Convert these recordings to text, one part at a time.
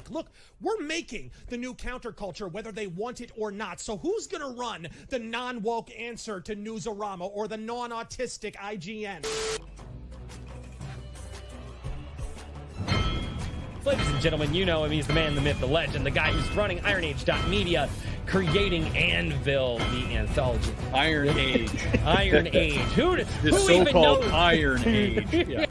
like, look, we're making the new counterculture whether they want it or not. So who's going to run the non-woke answer to Newsarama or the non-autistic IGN? Ladies and gentlemen, you know him. He's the man, the myth, the legend, the guy who's running IronAge.media, creating Anvil, the anthology. Iron Age. Iron Age. Who even knows? Iron Age. Yeah.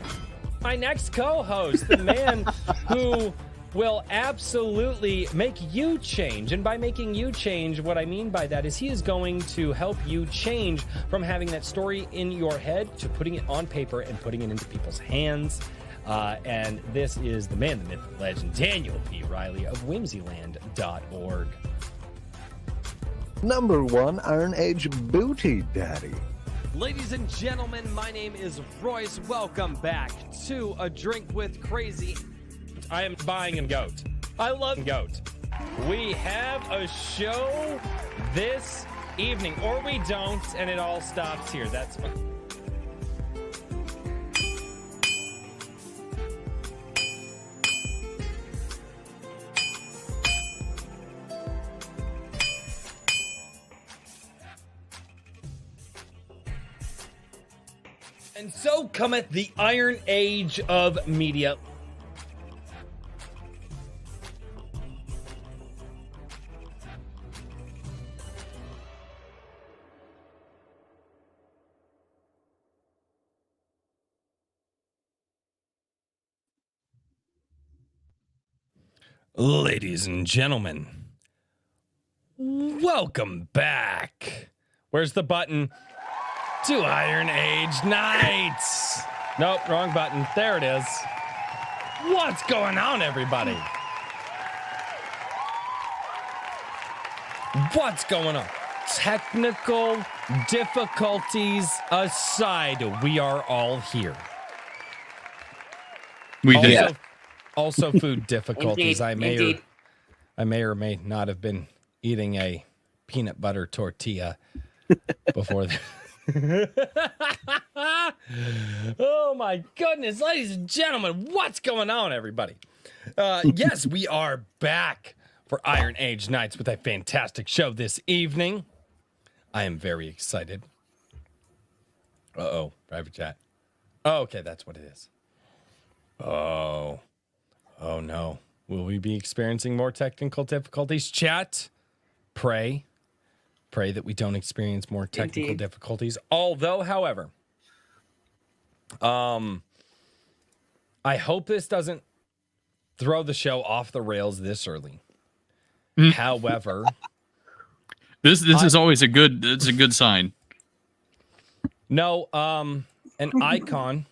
My next co-host, the man who will absolutely make you change. And by making you change, what I mean by that is he is going to help you change from having that story in your head to putting it on paper and putting it into people's hands. And this is the man, the myth, the legend, Daniel P. Riley of whimsyland.org. Number one Iron Age Booty Daddy. Ladies and gentlemen, my name is Royce. Welcome back to A Drink with Crazy. I am buying a goat. I love goat. We have a show this evening, or we don't, and it all stops here. That's fine. And so cometh the Iron Age of media. Ladies and gentlemen, welcome back. Where's the button? To Iron Age Nights. Nope, wrong button. There it is. What's going on, everybody? What's going on? Technical difficulties aside, we are all here. We did. Also food difficulties. Indeed. I may or may not have been eating a peanut butter tortilla before this. Oh my goodness, ladies and gentlemen, what's going on, everybody? Yes, we are back for Iron Age Nights with a fantastic show this evening. I am very excited. Private chat. Oh, okay, that's what it is. Oh no. Will we be experiencing more technical difficulties? Chat, pray that we don't experience more technical difficulties. Although, however, I hope this doesn't throw the show off the rails this early. However, this is always a good sign. No, an icon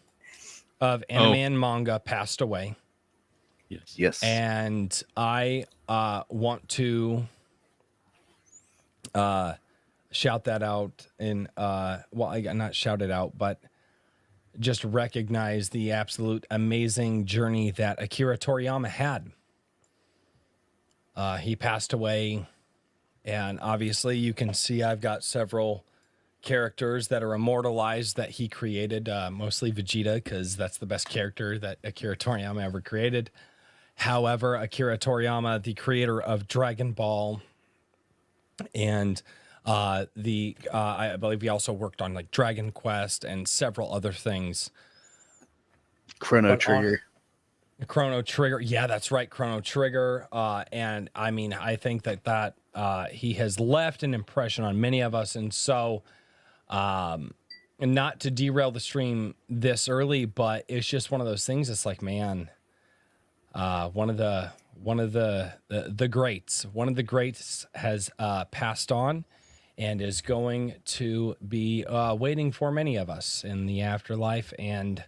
of anime and manga passed away. Yes. And I want to shout that out and not shout it out, but just recognize the absolute amazing journey that Akira Toriyama had. He passed away, and obviously you can see I've got several characters that are immortalized that he created, mostly Vegeta, because that's the best character that Akira Toriyama ever created. However, Akira Toriyama, the creator of Dragon Ball, and I believe he also worked on like Dragon Quest and several other things. Chrono Trigger. Chrono Trigger. Yeah, that's right. Chrono Trigger. And I mean, I think that he has left an impression on many of us. And so, and not to derail the stream this early, but it's just one of those things. It's like, man, one of the greats has passed on and is going to be waiting for many of us in the afterlife. And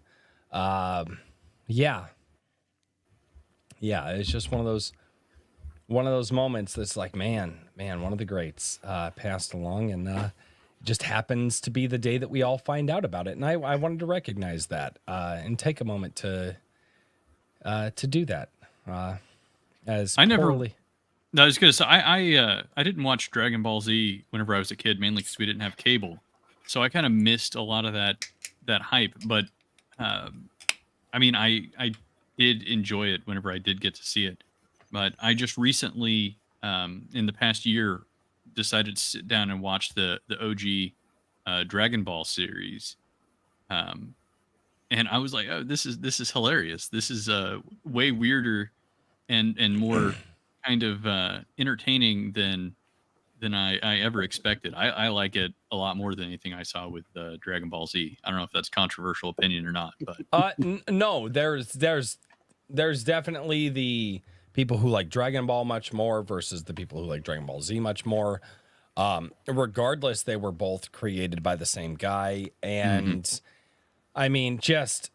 yeah, it's just one of those moments that's like, man, one of the greats passed along, and it just happens to be the day that we all find out about it. And I wanted to recognize that and take a moment to do that. I was gonna say I didn't watch Dragon Ball Z whenever I was a kid, mainly because we didn't have cable, so I kind of missed a lot of that hype. But I mean, I did enjoy it whenever I did get to see it. but I just recently, in the past year, decided to sit down and watch the OG Dragon Ball series. Um, and I was like, oh, this is hilarious. This is way weirder and more kind of entertaining than I ever expected. I like it a lot more than anything I saw with Dragon Ball Z. I don't know if that's controversial opinion or not, but no, there's definitely the people who like Dragon Ball much more versus the people who like Dragon Ball Z much more. Regardless, they were both created by the same guy, and I mean, just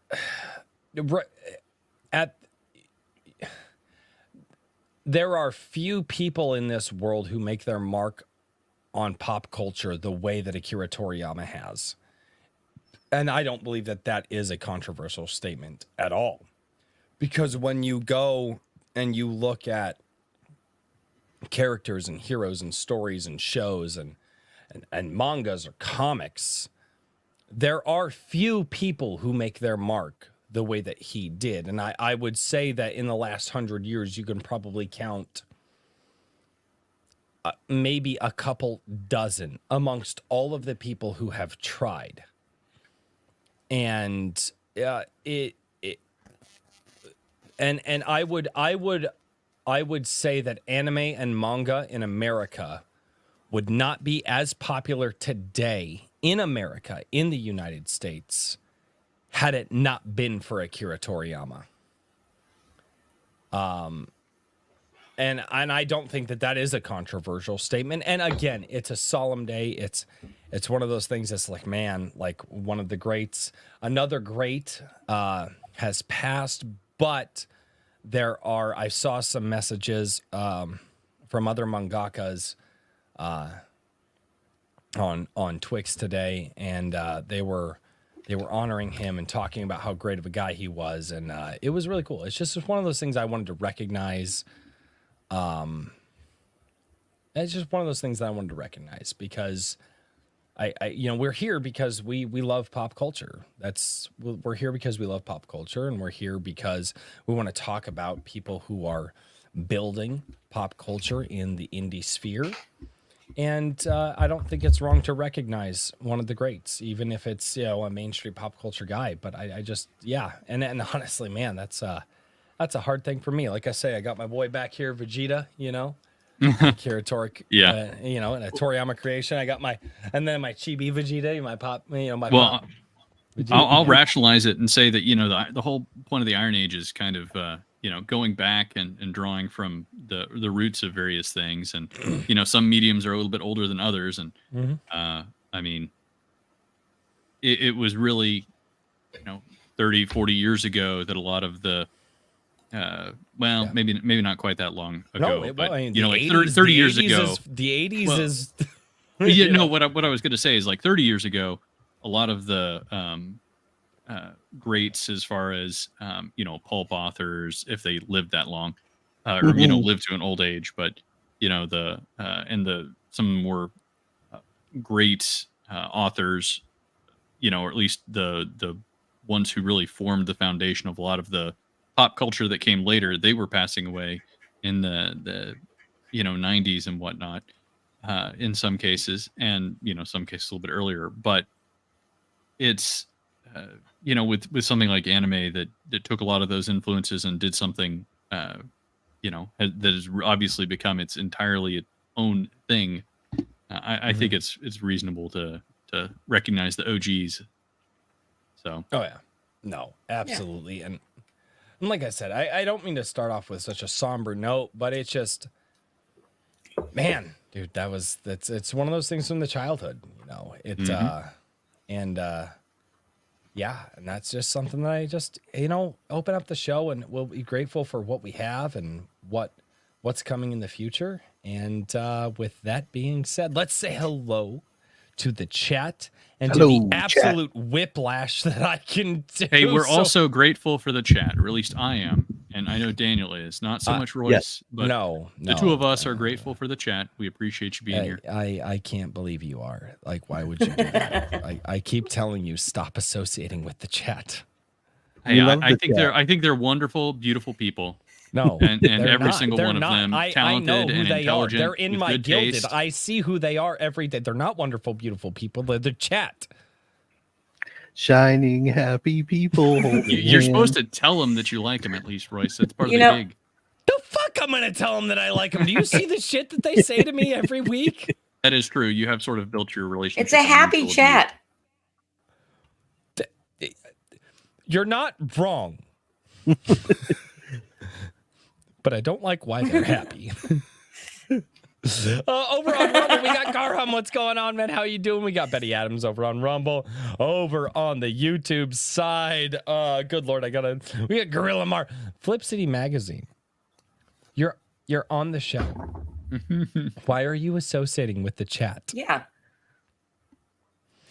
there are few people in this world who make their mark on pop culture the way that Akira Toriyama has. And I don't believe that that is a controversial statement at all. Because when you go and you look at characters and heroes and stories and shows and mangas or comics, there are few people who make their mark the way that he did. And I would say that in the last 100 years, you can probably count maybe a couple dozen amongst all of the people who have tried. And I would say that anime and manga in America would not be as popular today in America, in the United States, had it not been for Akira Toriyama. And I don't think that that is a controversial statement. And again, it's a solemn day. It's one of those things that's like, man, like one of the greats, another great has passed, but I saw some messages from other mangakas on Twix today, and they were honoring him and talking about how great of a guy he was, and it was really cool. It's just one of those things I wanted to recognize. It's just one of those things that I wanted to recognize because we're here because we love pop culture. We're here because we love pop culture, and we're here because we want to talk about people who are building pop culture in the indie sphere. And I don't think it's wrong to recognize one of the greats, even if it's, a mainstream pop culture guy. But I just, and honestly, man, that's a hard thing for me. Like I say, I got my boy back here, Vegeta, Akira in a Toriyama creation. I got and then my chibi Vegeta, my pop, my pop. I'll rationalize it and say that, the whole point of the Iron Age is kind of, going back and drawing from the roots of various things. And, some mediums are a little bit older than others. And, I mean, it was really, 30, 40 years ago that a lot of the, maybe not quite that long ago, but, like 30 years ago. The 80s is... what I was going to say is like 30 years ago, a lot of the greats as far as pulp authors, if they lived that long, or lived to an old age, but some more great authors, or at least the ones who really formed the foundation of a lot of the pop culture that came later, they were passing away in the 90s and whatnot, in some cases, and some cases a little bit earlier. But it's with something like anime that took a lot of those influences and did something that has obviously become its entirely own thing. I think it's reasonable to recognize the OGs. So no, absolutely. And like I said, I don't mean to start off with such a somber note, but it's just, man, dude, it's one of those things from the childhood, it's and that's just something that I just, open up the show, and we'll be grateful for what we have and what's coming in the future. And with that being said, let's say hello to the chat and to the absolute whiplash that I can do. Hey, we're also grateful for the chat, or at least I am, and I know Daniel is. Not so much Royce, but the two of us are grateful for the chat. We appreciate you being here. I can't believe you are. Like, why would you do that? I keep telling you, stop associating with the chat. Hey, I think they're wonderful, beautiful people. No, and they're every not. single They're one of not. them I talented know who and they are. intelligent. They're in with my good gilded. taste. I see who they are every day. They're not wonderful, beautiful people. They're the chat. Shining happy people. You're supposed to tell them that you like them at least, Royce. That's part of You the know- gig. The fuck I'm gonna tell them that I like them. Do you see the shit that they say to me every week? That is true. You have sort of built your relationship. It's a on happy mutual chat. You're not wrong. But I don't like why they're happy. Over on Rumble, we got Garham. What's going on, man? How you doing? We got Betty Adams over on Rumble. Over on the YouTube side, good Lord, we got Gorilla Mar. Flip City Magazine. You're on the show. Why are you associating with the chat? Yeah.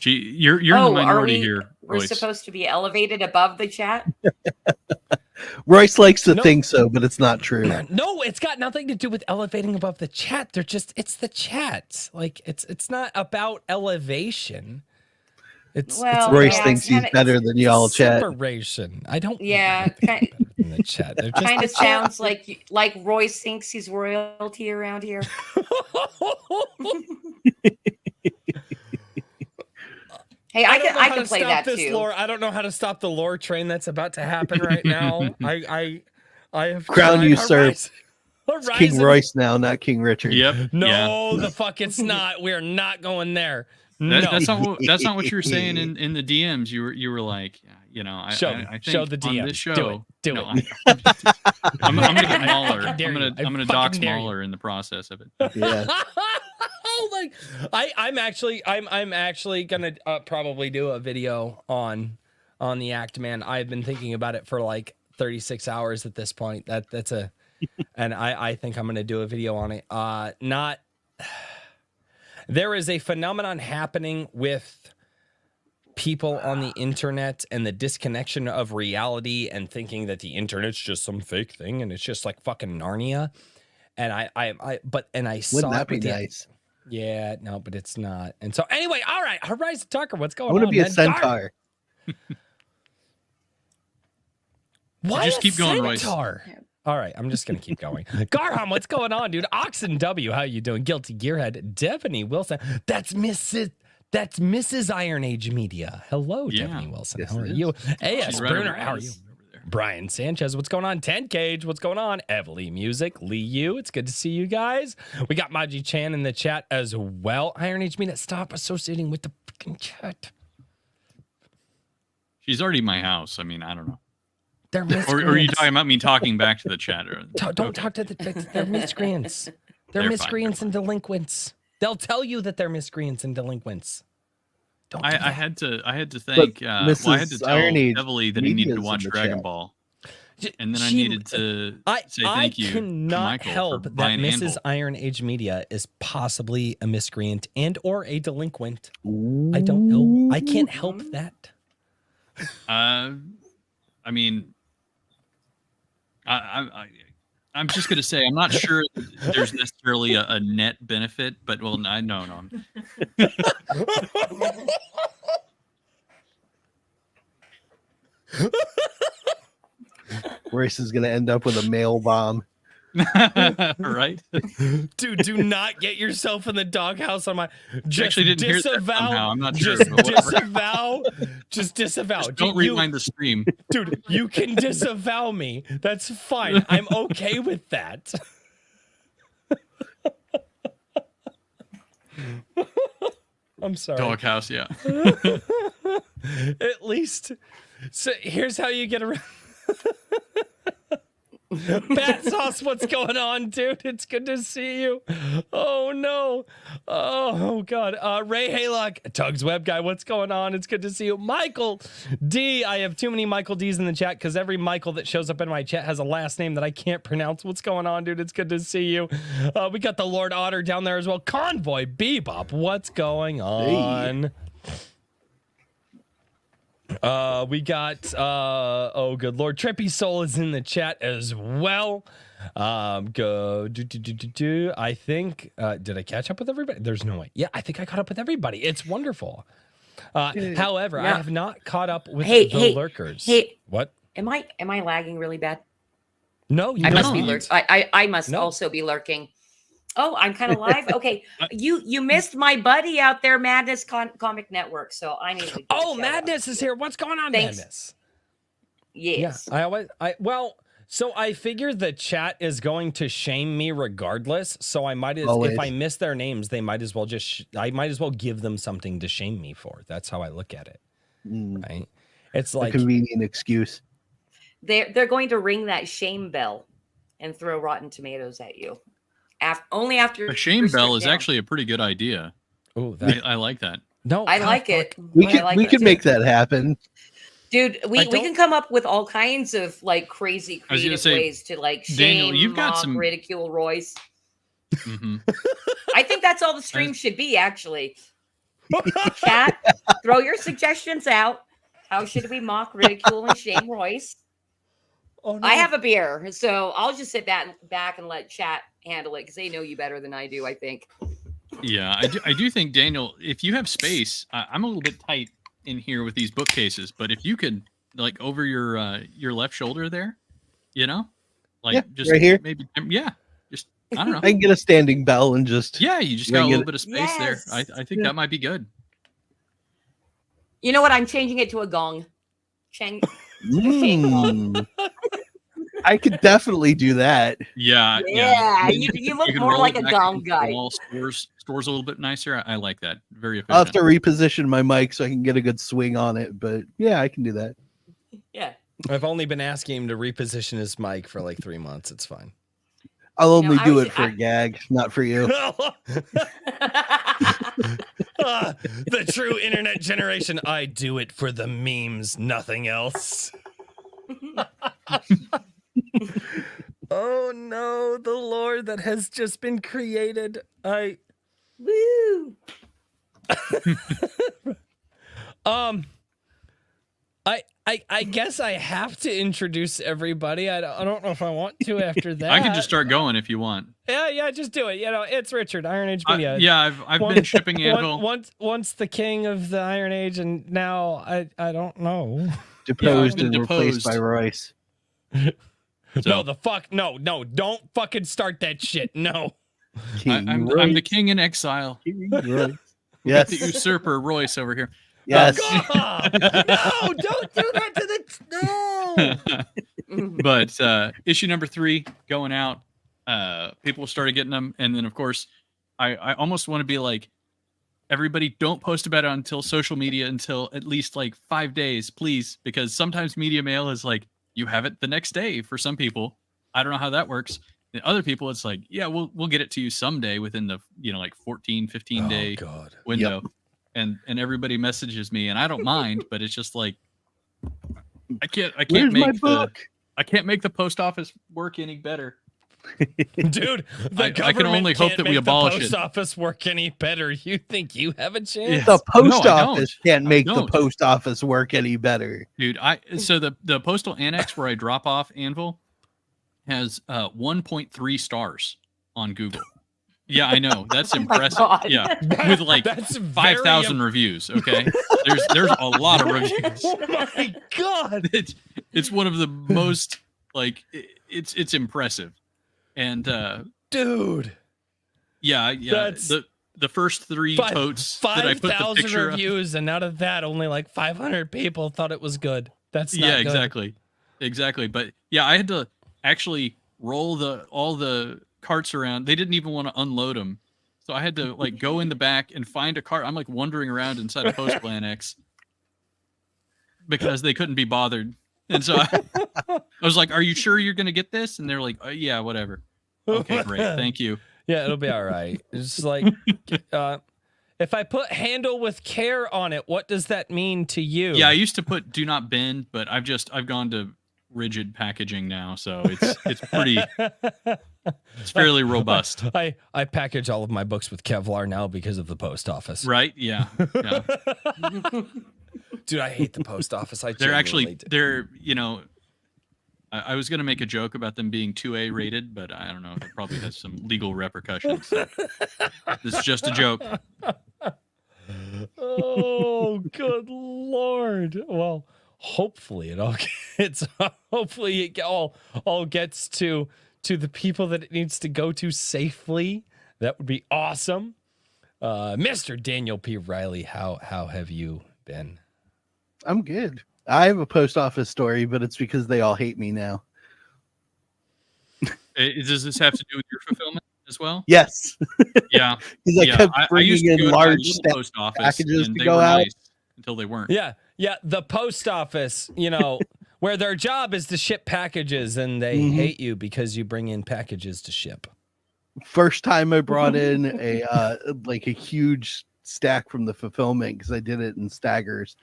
You're in the minority here, We're Royce. supposed to be elevated above the chat. Royce likes to No. think so, but it's not true. No, it's got nothing to do with elevating above the chat. It's the chat. Like it's not about elevation. Well, Royce yeah, thinks it's he's kinda- better than y'all chat. separation. I don't. Yeah, think they're better than the chat. They're just Kind of sounds like Royce thinks he's royalty around here. Hey, I can play that this too. lore. I don't know how to stop the lore train that's about to happen right now. I have Crown tried. usurp. It's King Horizon- Royce now, not King Richard. Yep. No, Yeah. the fuck it's not. We're not going there. That's No. not what you were saying in the DMs. You were like, you know, I think show the on DM. this show. Do it. Do no, it. I'm gonna get I Mahler. fucking dare I'm you. I gonna fucking dox dare you. Mahler in the process of it. Yeah. I'm actually gonna probably do a video on the act, man. I've been thinking about it for like 36 hours at this point. That's a and I think I'm gonna do a video on it. There is a phenomenon happening with people on the internet and the disconnection of reality and thinking that the internet's just some fake thing and it's just like fucking Narnia. And I saw Wouldn't that it be with the- nice? Yeah, no, but it's not. And so anyway, all right, Horizon Tucker, what's going I want on? to be a man? centaur. Why Just a keep going, Royce. centaur? All right, I'm just gonna keep going. Garham, what's going on, dude? Oxen W, how you doing? Guilty Gearhead, Devaney Wilson. That's Mrs. Iron Age Media. Hello, Yeah. Devaney Wilson. Yes, How are it is. you? A.S. She's right Bruner, over how are us. you? Over there. Brian Sanchez, what's going on? 10 Cage, what's going on? Evely Music, Lee Yu, it's good to see you guys. We got Maji Chan in the chat as well. Iron Age Media, stop associating with the freaking chat. She's already in my house. I mean, I don't know. They're Or are you miscreants. talking about me talking back to the chat? Don't talk to they're miscreants. They're They're fine, miscreants they're and delinquents. They'll tell you that they're miscreants and delinquents. Don't do I that. had to thank. I had to Mrs. tell Iron Age Heavily that he needed Media's to in watch the Dragon chat. Ball, J- and then I she- needed to say thank you. I to cannot Michael for help that buying Mrs. Anvil. Iron Age Media is possibly a miscreant and or a delinquent. I don't know. I can't help that. I mean, I'm just gonna say I'm not sure there's necessarily a net benefit, but well, no. Royce is going to end up with a mail bomb. Right? Dude, do not get yourself in the doghouse on my. Just actually didn't hear that disavow. somehow. I'm not sure, Just but whatever. disavow. Just disavow. Just don't You- rewind the stream. Dude, you can disavow me. That's fine. I'm okay with that. I'm sorry. Doghouse, yeah. At least. So here's how you get around. Bat Sauce, what's going on, dude? It's good to see you. Oh no. Oh god. Ray Haylock, Tugs Web Guy, what's going on? It's good to see you. Michael D. I have too many Michael D's in the chat because every Michael that shows up in my chat has a last name that I can't pronounce. What's going on, dude? It's good to see you. We got the Lord Otter down there as well. Convoy Bebop, what's going on? We got oh good lord, Trippy Soul is in the chat as well. Go do. I think did I catch up with everybody? There's no way. Yeah, I think I caught up with everybody. It's wonderful. However, I Yeah. have not caught up with Hey, the hey, lurkers. hey. What? Am I lagging really bad? No, you I must don't. be lurking. I must No. also be lurking. No, you I must don't. be I must No. also be lurking. Oh, I'm kind of live. Okay, I- you missed my buddy out there, Madness Comic Network. So I need to. Give a Oh, shout out Madness to is you. here. What's going on, Thanks. Madness? Yes. Yeah, so I figure the chat is going to shame me regardless. So I might as Always. if I miss their names, they might as well I might as well give them something to shame me for. That's how I look at it. Right? It's A like convenient excuse. They're going to ring that shame bell and throw Rotten Tomatoes at you. Only after A shame you're bell stripped is down. actually a pretty good idea. oh I like that. no, I how like fuck- it. We I could like we it could too. make that happen. Dude, we don't- can come up with all kinds of like crazy I was gonna creative say, ways to like shame, Daniel, you've got mock, some- ridicule Royce. Hmm. I think that's all the stream should be, actually. Chat, throw your suggestions out. How should we mock, ridicule, and shame Royce? Oh, no. I have a beer, so I'll just sit back and let chat handle it because they know you better than I do, I think. Yeah, I do think, Daniel, if you have space, I'm a little bit tight in here with these bookcases, but if you could, like, over your left shoulder there, you know, like Yeah, just right here. maybe, yeah, just I don't know. I can get a standing bell and just Yeah, you just ring got a little it. bit of space there. I Yes. think Yeah. that might be good. You know what? I'm changing it to a gong. Mm. I could definitely do that. Yeah, Yeah, Then you look can more roll like it a back gong against the guy. wall, stores a little bit nicer. I like that. Very efficient. I'll have to reposition my mic so I can get a good swing on it. But yeah, I can do that. Yeah. I've only been asking him to reposition his mic for like 3 months. It's fine. I'll You know, only I do was- it for a gag, not for you. The true internet generation. I do it for the memes, nothing else. Oh no, the lore that has just been created. Woo. I guess I have to introduce everybody. I don't know if I want to after that. I could just start going if you want. Yeah, just do it. You know, it's Richard, Iron Age Media. Yeah, I've been shipping Anvil. Once the king of the Iron Age, and now I don't know. Deposed been and replaced deposed. by Royce. So, No, the fuck, no, don't fucking start that shit. No. King I'm Royce, the king in exile. King Royce. The Yes. usurper Royce over here. Yes. God! No, don't do that to the no. But issue number 3 going out. People started getting them, and then of course, I almost want to be like, everybody, don't post about it until social media until at least like 5 days, please, because sometimes media mail is like you have it the next day for some people. I don't know how that works. And other people, it's like, yeah, we'll get it to you someday within the like 14, 15 day God. window. And everybody messages me, and I don't mind, but it's just like I can't Where's my make book? I can't make the post office work any better. Dude, the I can government only hope can't that we make abolish the post it. office work any better. You think you have a chance? Yeah. The post No, I don't. office can't make the don't. post office work any better. Dude, so the postal annex where I drop off Anvil has 1.3 stars on Google. Yeah, I know. That's Oh my impressive. God. Yeah. With like That's very 5,000 reviews, okay? There's a lot of reviews. Oh my God. It's one of the most like it's impressive. And Dude. yeah, That's- the first 3 totes that I put the 5,000 picture of. reviews, and out of that, only like 500 people thought it was good. That's not Yeah, good. exactly. But yeah, I had to actually roll all the carts around. They didn't even want to unload them, so I had to like go in the back and find a cart. I'm like wandering around inside a postal annex because they couldn't be bothered. And so I was like, "Are you sure you're gonna get this?" And they're like, "Yeah, whatever." Okay, great, thank you. Yeah, it'll be all right. It's like, if I put handle with care on it, what does that mean to you? Yeah, I used to put "do not bend," but I've gone to rigid packaging now, so it's pretty. It's fairly robust. I package all of my books with Kevlar now because of the post office. Right? Yeah. Dude, I hate the post office. They're genuinely actually do. I was gonna make a joke about them being 2A rated, but I don't know. It probably has some legal repercussions. So this is just a joke. Oh, good Lord. Well, hopefully it all gets hopefully it all gets to the people that it needs to go to safely. That would be awesome. Mr. Daniel P. Riley, how have you been? I'm good. I have a post office story, but it's because they all hate me now. Does this have to do with your fulfillment as well? Yes, Yeah. because I kept I bringing used to in go to my large little post office packages and to they go were out. nice until they weren't. Yeah, the post office, where their job is to ship packages, and they hate you because you bring in packages to ship. First time I brought in a like a huge stack from the fulfillment because I did it in staggers,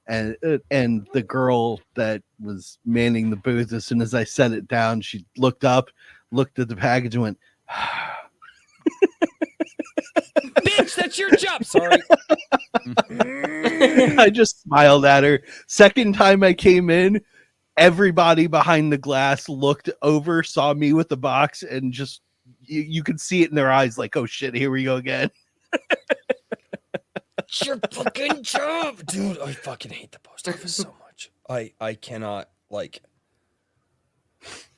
and the girl that was manning the booth, as soon as I set it down, she looked up, looked at the package, and went, Bitch, that's your job. Sorry. I just smiled at her. Second time I came in, everybody behind the glass looked over, saw me with the box, and just you could see it in their eyes, like, oh shit, here we go again. It's your fucking job, dude. I fucking hate the post office so much. I cannot, like,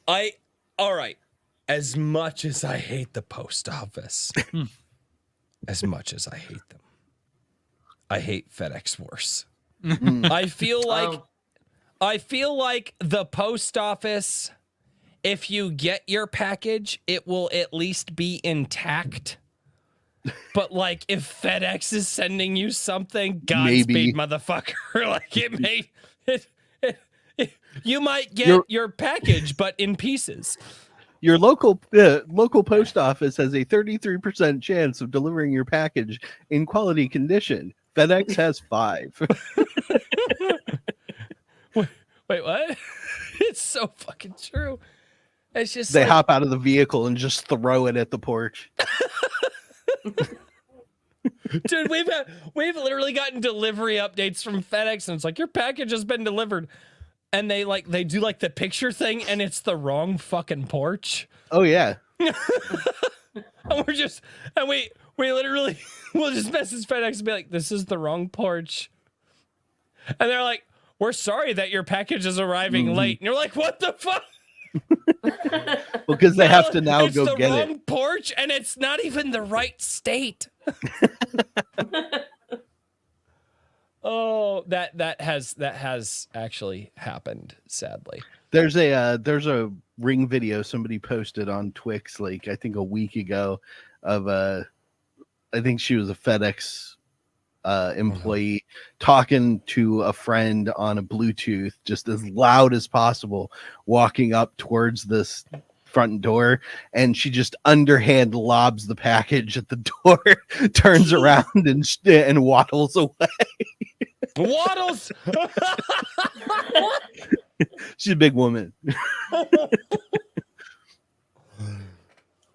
all right. As much as I hate the post office, as much as I hate them, I hate FedEx worse. I feel like the post office, if you get your package, it will at least be intact. But like, if FedEx is sending you something, Godspeed, motherfucker. Like, you might get your package, but in pieces. Your local post office has a 33% chance of delivering your package in quality condition. FedEx has 5. Wait, what? It's so fucking true. It's just they hop out of the vehicle and just throw it at the porch. Dude, we've literally gotten delivery updates from FedEx, and it's like, your package has been delivered. And they do like the picture thing, and it's the wrong fucking porch. Oh yeah. And we literally will just message FedEx and be like, this is the wrong porch. And they're like, we're sorry that your package is arriving late. And you're like, what the fuck? Because they have to now go get it. It's the wrong porch, and it's not even the right state. Oh, that has actually happened, sadly. There's a Ring video somebody posted on Twix, like I think a week ago, of I think she was a FedEx employee talking to a friend on a Bluetooth, just as loud as possible, walking up towards this front door, and she just underhand lobs the package at the door, turns around and waddles away. Waddles. She's a big woman.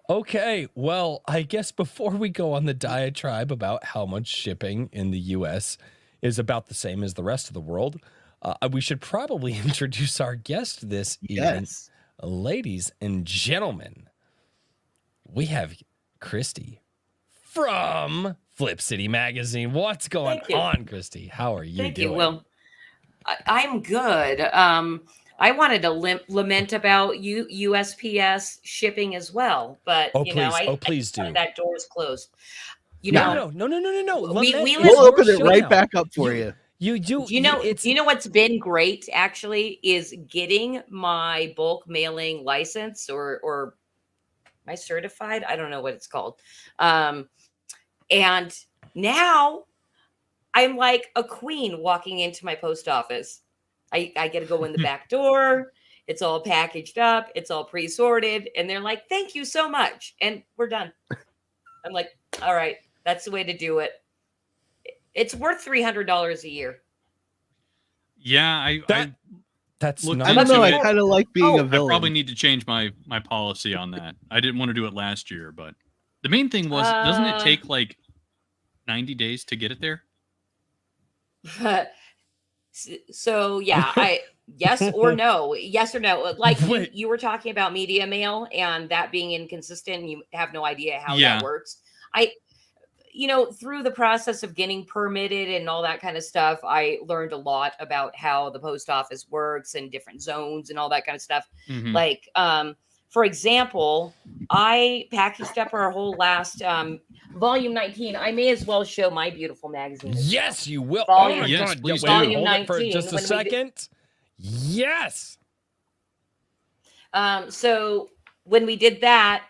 Okay, well, I guess before we go on the diatribe about how much shipping in the U.S. is about the same as the rest of the world, we should probably introduce our guest this evening. Ladies and gentlemen, we have Christy from Flip City Magazine. What's going on, Christy? How are you doing? Thank you. Well, I'm good. I wanted to lament about USPS shipping as well, but please do. That door is closed. No. We'll open it right back up for you. You do. You know what's been great actually is getting my bulk mailing license or my certified. I don't know what it's called. And now I'm like a queen walking into my post office. I get to go in the back door. It's all packaged up. It's all pre-sorted. And they're like, thank you so much. And we're done. I'm like, all right, that's the way to do it. It's worth $300 a year. Yeah, I don't know. I kind of like being a villain. I probably need to change my policy on that. I didn't want to do it last year, but the main thing was, doesn't it take like 90 days to get it there? So yeah, yes or no. Like you were talking about media mail and that being inconsistent. And you have no idea how that works. through the process of getting permitted and all that kind of stuff, I learned a lot about how the post office works and different zones and all that kind of stuff. Mhm. Like, for example, I packaged up our whole last volume 19. I may as well show my beautiful magazine. as well. Yes, you will. Volume- oh my Yes, God. please wait, do. Volume hold it for 19, just a when we second. Yes. So when we did that,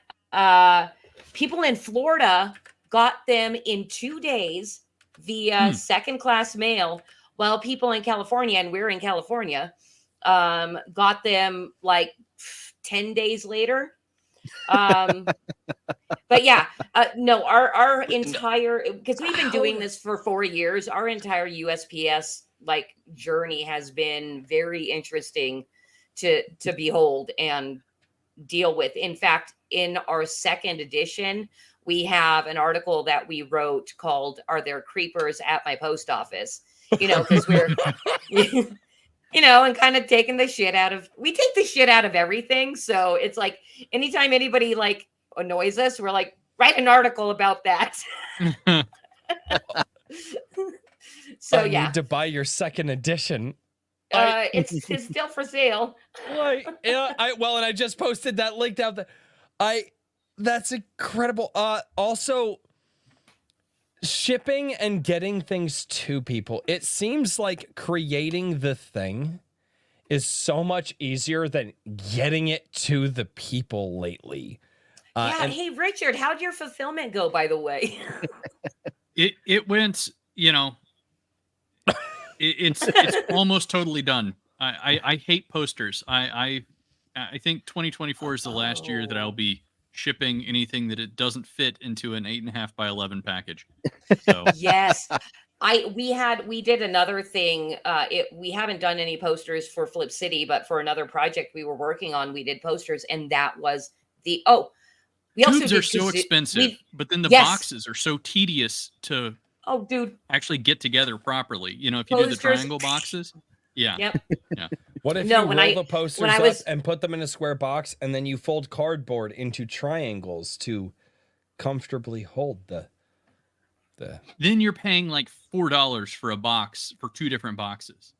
people in Florida got them in 2 days via second class mail, while people in California, and we're in California, got them like 10 days later. But yeah, no, our entire, because we've been doing this for 4 years, our entire USPS like journey has been very interesting to behold and deal with. In fact, in our second edition, we have an article that we wrote called "Are There Creepers at My Post Office?" Because we're and kind of taking the shit out of, we take the shit out of everything. So it's like anytime anybody like annoys us, we're like, write an article about that. So I yeah, need to buy your second edition. it's still for sale. Like, yeah, and I just posted that link out there. That's incredible. Also, shipping and getting things to people. It seems like creating the thing is so much easier than getting it to the people lately. Yeah. Hey, Richard, how'd your fulfillment go, by the way? It went, it's almost totally done. I hate posters. I think 2024 is the last year that I'll be shipping anything that it doesn't fit into an 8.5 by 11 package. So Yes. We did another thing. We haven't done any posters for Flip City, but for another project we were working on, we did posters, and that was we also tubes did are so expensive, but then the Yes. boxes are so tedious to dude. actually get together properly. If you do the Posters- triangle boxes, yeah. Yep. What if No, you when roll I- the posters when I up was- and put them in a square box, and then you fold cardboard into triangles to comfortably hold the Then you're paying like $4 for a box for 2 different boxes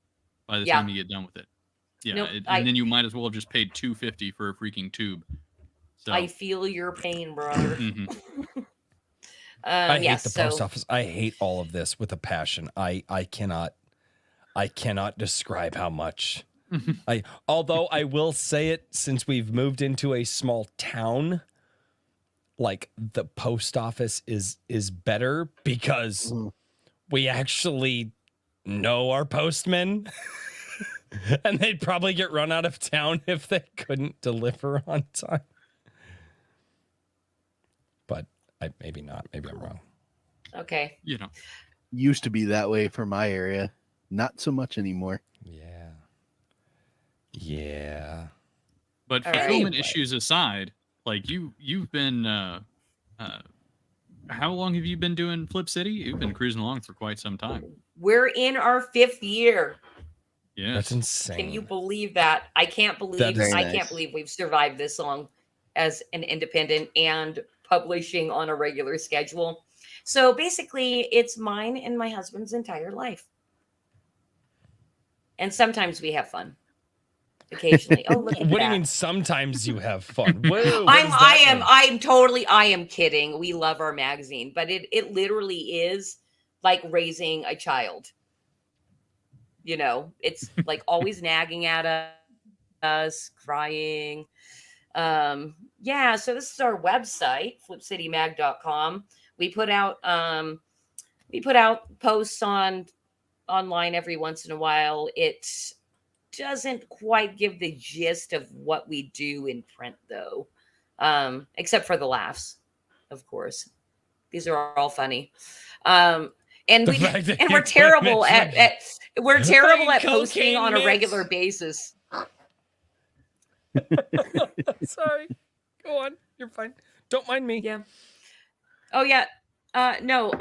by the Yeah. time you get done with it. Yeah, Nope, and then you might as well have just paid $2.50 for a freaking tube. So I feel your pain, brother. mhm. I hate Yes, the post office. I hate all of this with a passion. I cannot describe how much. Although I will say it, since we've moved into a small town, like the post office is better because we actually know our postmen. And they'd probably get run out of town if they couldn't deliver on time. But maybe not. Maybe I'm wrong. Okay. Used to be that way for my area. Not so much anymore. Yeah. But All right. fulfillment Anyway. issues aside, like you've been how long have you been doing Flip City? You've been cruising along for quite some time. We're in our 5th year. Yes. That's insane. Can you believe that? I can't believe That is I nice. can't believe we've survived this long as an independent and publishing on a regular schedule. So basically, it's mine and my husband's entire life. And sometimes we have fun. Occasionally. Oh, look at What do that. you mean sometimes you have fun? Whoa, what does that mean? I am kidding. We love our magazine, but it literally is like raising a child. It's like always nagging at us, crying. Yeah, so this is our website, flipcitymag.com. We put out posts online every once in a while. It doesn't quite give the gist of what we do in print though. Except for the laughs, of course. These are all funny. And we're terrible at posting on a regular basis. Sorry. Go on. You're fine. Don't mind me. Yeah. Oh yeah. No.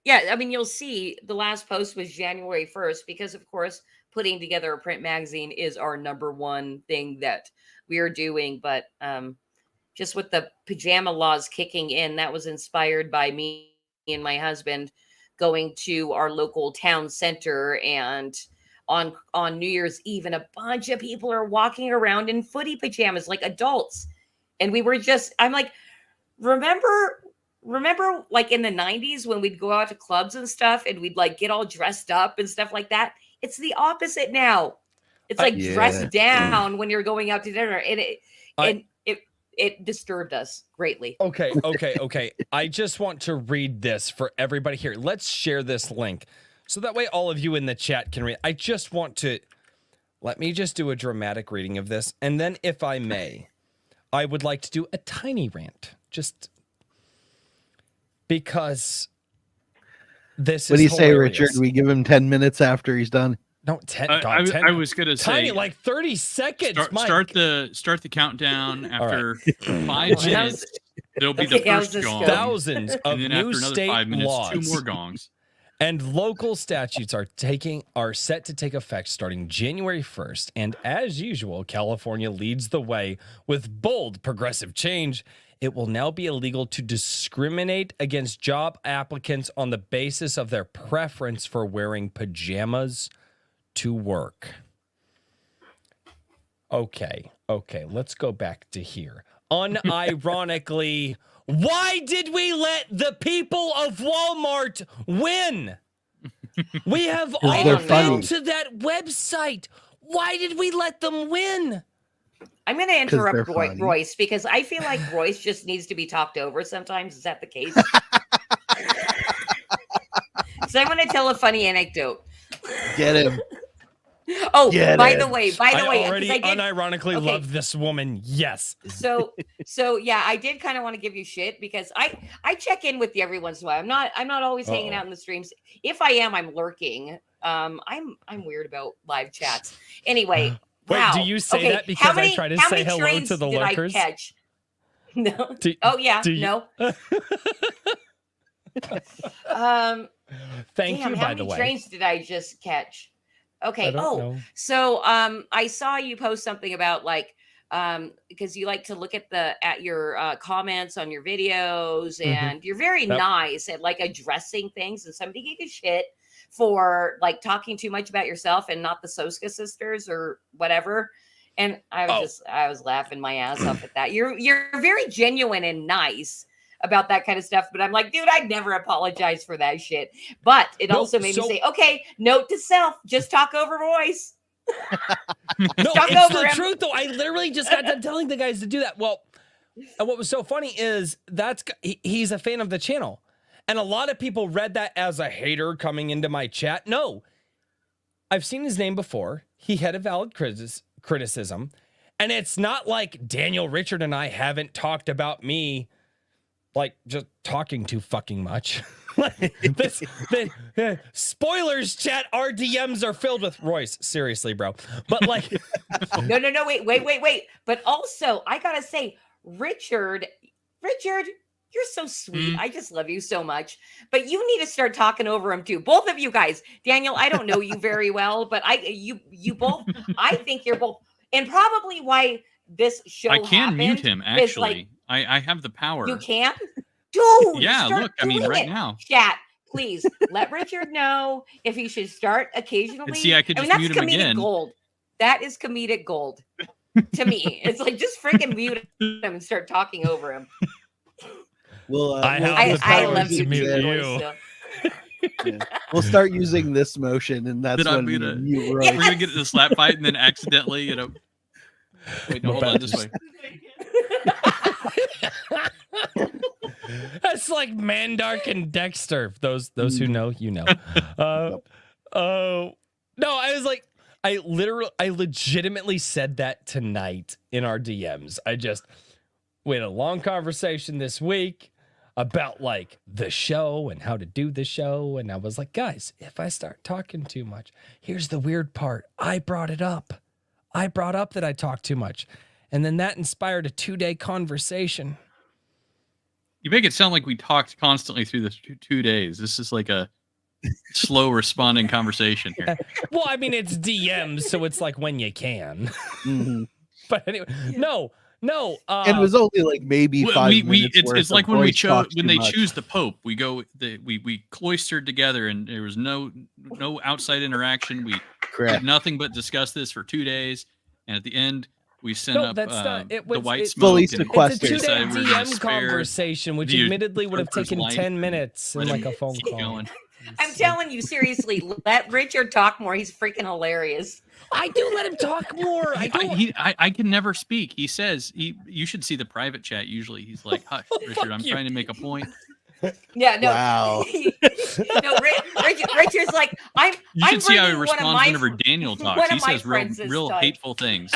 Yeah. I mean, you'll see the last post was January 1st because, of course, putting together a print magazine is our number one thing that we are doing. But just with the pajama laws kicking in, that was inspired by me and my husband going to our local town center, and on New Year's Eve, and a bunch of people are walking around in footy pajamas like adults. And we were just, I'm like, remember like in the 90s when we'd go out to clubs and stuff and we'd like get all dressed up and stuff like that? It's the opposite now. It's like dressed down when you're going out to dinner, and it disturbed us greatly. Okay. I just want to read this for everybody here. Let's share this link so that way all of you in the chat can read. I just want to, let me just do a dramatic reading of this. And then if I may, I would like to do a tiny rant, just because this what is do you hilarious. say, Richard? We give him 10 minutes after he's done? No, 10. I was gonna tiny, say like 30 seconds. Start the countdown after 5 minutes. There'll be the first gong. Thousands of and then new after another state 5 minutes, laws 2 more gongs. and local statutes are set to take effect starting January 1st. And as usual, California leads the way with bold progressive change. It will now be illegal to discriminate against job applicants on the basis of their preference for wearing pajamas to work. Okay, let's go back to here. Unironically, why did we let the people of Walmart win? We have all been to that website. Why did we let them win? I'm going to interrupt Royce because I feel like Royce just needs to be talked over sometimes. Is that the case? So I'm going to tell a funny anecdote. Get him. Oh, by the way, I already unironically love this woman. Yes. So yeah, I did kind of want to give you shit because I check in with you every once in a while. I'm not always hanging out in the streams. If I am, I'm lurking. I'm weird about live chats. Anyway, wait, wow. do you say that because I try to say hello to the lurkers? Did I catch? No. No. Thank you, by the way. How many trains did I just catch? Okay. So I saw you post something about like because you like to look at your comments on your videos, and you're very nice at like addressing things. And somebody gave you shit for like talking too much about yourself and not the Soska sisters or whatever. And I was laughing my ass off at that. You're very genuine and nice about that kind of stuff, but I'm like, dude, I'd never apologize for that shit. But it also made me say, okay, note to self, just talk over Royce. No, it's the truth though. I literally just got done telling the guys to do that. Well, and what was so funny is he's a fan of the channel, and a lot of people read that as a hater coming into my chat. No, I've seen his name before. He had a valid criticism, and it's not like Daniel, Richard, and I haven't talked about me like just talking too fucking much. Spoilers, chat. Our DMs are filled with Royce. Seriously, bro. But like, no. Wait. But also, I gotta say, Richard, you're so sweet. I just love you so much. But you need to start talking over him too. Both of you guys. Daniel, I don't know you very well, but you both. I think you're both, and probably why this show. I can mute him. Actually, I have the power. You can. Dude, yeah, look, I mean, right now. Chat, please let Richard know if he should start occasionally. And see, I could just mute him again. Gold. That is comedic gold to me. It's like just freaking mute him and start talking over him. Well, I love to mute you. Yeah. We'll start using this motion, and that's when we're gonna get in a slap fight, and then accidentally, Wait, no, hold on, this way. That's like Mandark and Dexter. Those who know, you know. No, I was like, I legitimately said that tonight in our DMs. We had a long conversation this week about like the show and how to do the show. And I was like, guys, if I start talking too much, here's the weird part. I brought it up. I brought up that I talk too much. And then that inspired a 2-day conversation. You make it sound like we talked constantly through the 2 days. This is like a slow responding conversation here. Well, I mean, it's DMs, so it's like when you can. Mm-hmm. But anyway, no, No, And it was only like maybe 5 minutes. It's like when they choose choose the Pope, we cloistered together, and there was no outside interaction. We Correct. did nothing but discuss this for 2 days, and at the end we sent No, up that's not- it the was- white it's smoke. fully and sequestered. it's a decided 2-day we were gonna DM spare conversation, which the admittedly would have usurper's taken life. 10 minutes and Let like him a phone keep call. going. I'm telling you, seriously, let Richard talk more. He's freaking hilarious. I do let him talk more. I can never speak. He says you should see the private chat. Usually he's like, "Hush, Richard, I'm trying to make a point." Yeah, no. Wow. No, Richard's like, You should see how he bringing one of responds my whenever Daniel one talks. of He my says real, friends is real stuck. hateful things.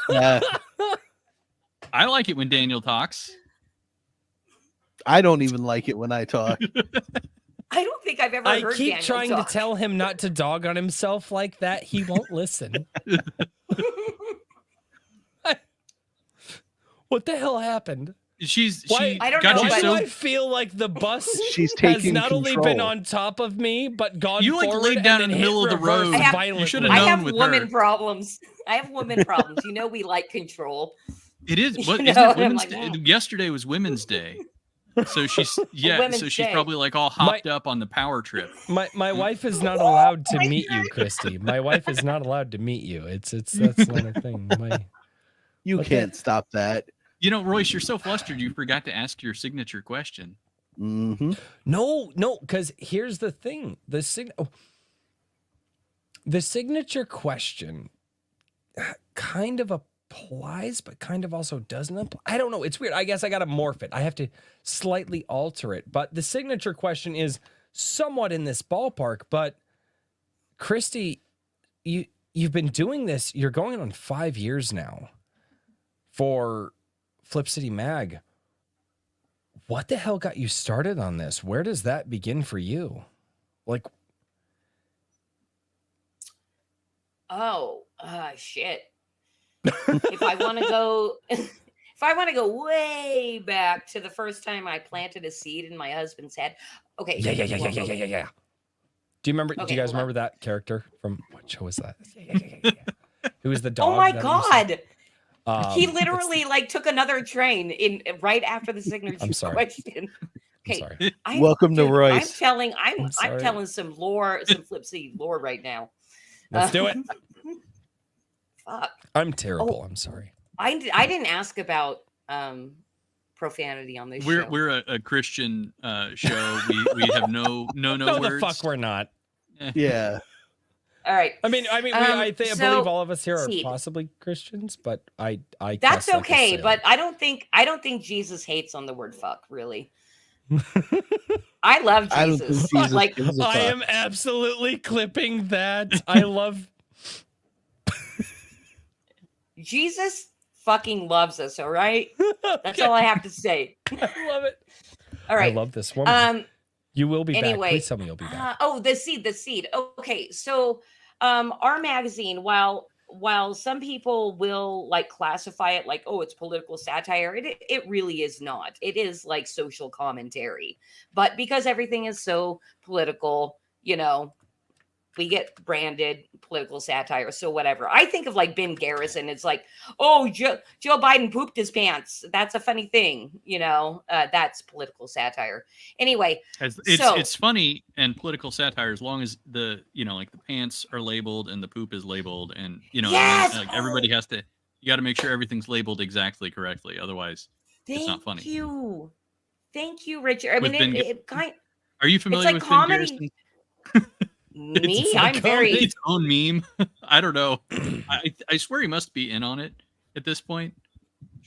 Yeah. I like it when Daniel talks. I don't even like it when I talk. I don't think I've ever I heard keep Daniel trying talk. to tell him not to dog on himself like that. He won't listen. What the hell happened? She I don't got know, you Why but- do so I feel like the bus She's has taking not only control. been on top of me, but gone You, like, forward laid and down then in the hit middle of the reverse road. I have- violently. You should have I known have with woman her. problems. I have woman problems. You know we like control. It is. What You isn't know, it and I'm Women's like, Day? "Wow." Yesterday was Women's Day, so she's Women's so she's Day. probably like all hopped up on the power trip. My wife is not allowed to meet you, Christy. My wife is not allowed to meet you. That's not a thing. You What can't stop that. You know, Royce, you're so flustered you forgot to ask your signature question. Mm-hmm. No, because here's the thing: the signature question kind of applies, but kind of also doesn't apply. I don't know. It's weird. I guess I got to morph it. I have to slightly alter it. But the signature question is somewhat in this ballpark. But Christy, you've been doing this. You're going on 5 years now for Flip City Mag. What the hell got you started on this? Where does that begin for you? Like, Shit. If I want to go way back to the first time I planted a seed in my husband's head. Okay. yeah. Do you remember? Do Okay, you guys hold on. remember that character from what show was that? Yeah. Who was the dog? Oh my that we used God. to- He it's- literally like took another train in right after the signature I'm sorry. question. I'm Okay. sorry. Welcome to I'm Royce. telling I'm sorry. I'm telling some lore, some Flip City lore right now. Let's do it. Fuck. I'm terrible. Oh. I'm sorry. I didn't ask about profanity on this show. We're a Christian show. We have no No, the words. fuck we're not. Yeah. All right. I So, believe all of us here are seed. possibly Christians, but I That's cuss like a okay, sailor. but I don't think Jesus hates on the word fuck, really. I love I don't think Jesus. Jesus Like gives a I fuck. am absolutely clipping that. I love. Jesus fucking loves us, all right? That's all I have to say. I love it. All right. I love this woman. You will be back. anyway, Please tell me you'll be back. the seed. Okay, so our magazine, while some people will like classify it like, oh, it's political satire, it really is not. It is like social commentary. But because everything is so political, you know, we get branded political satire. So whatever. I think of like Ben Garrison. It's like, oh, Joe Biden pooped his pants. That's a funny thing. You know, that's political satire. Anyway, It's funny and political satire as long as the pants are labeled and the poop is labeled, and Yes! like everybody has to. You got to make sure everything's labeled exactly correctly. Otherwise, it's not funny. Thank you, Richard. I With mean, Ben it kind. Are you familiar like with comedy. Ben Garrison? Me, It's I'm a very. Its own meme. I don't know. I swear he must be in on it at this point.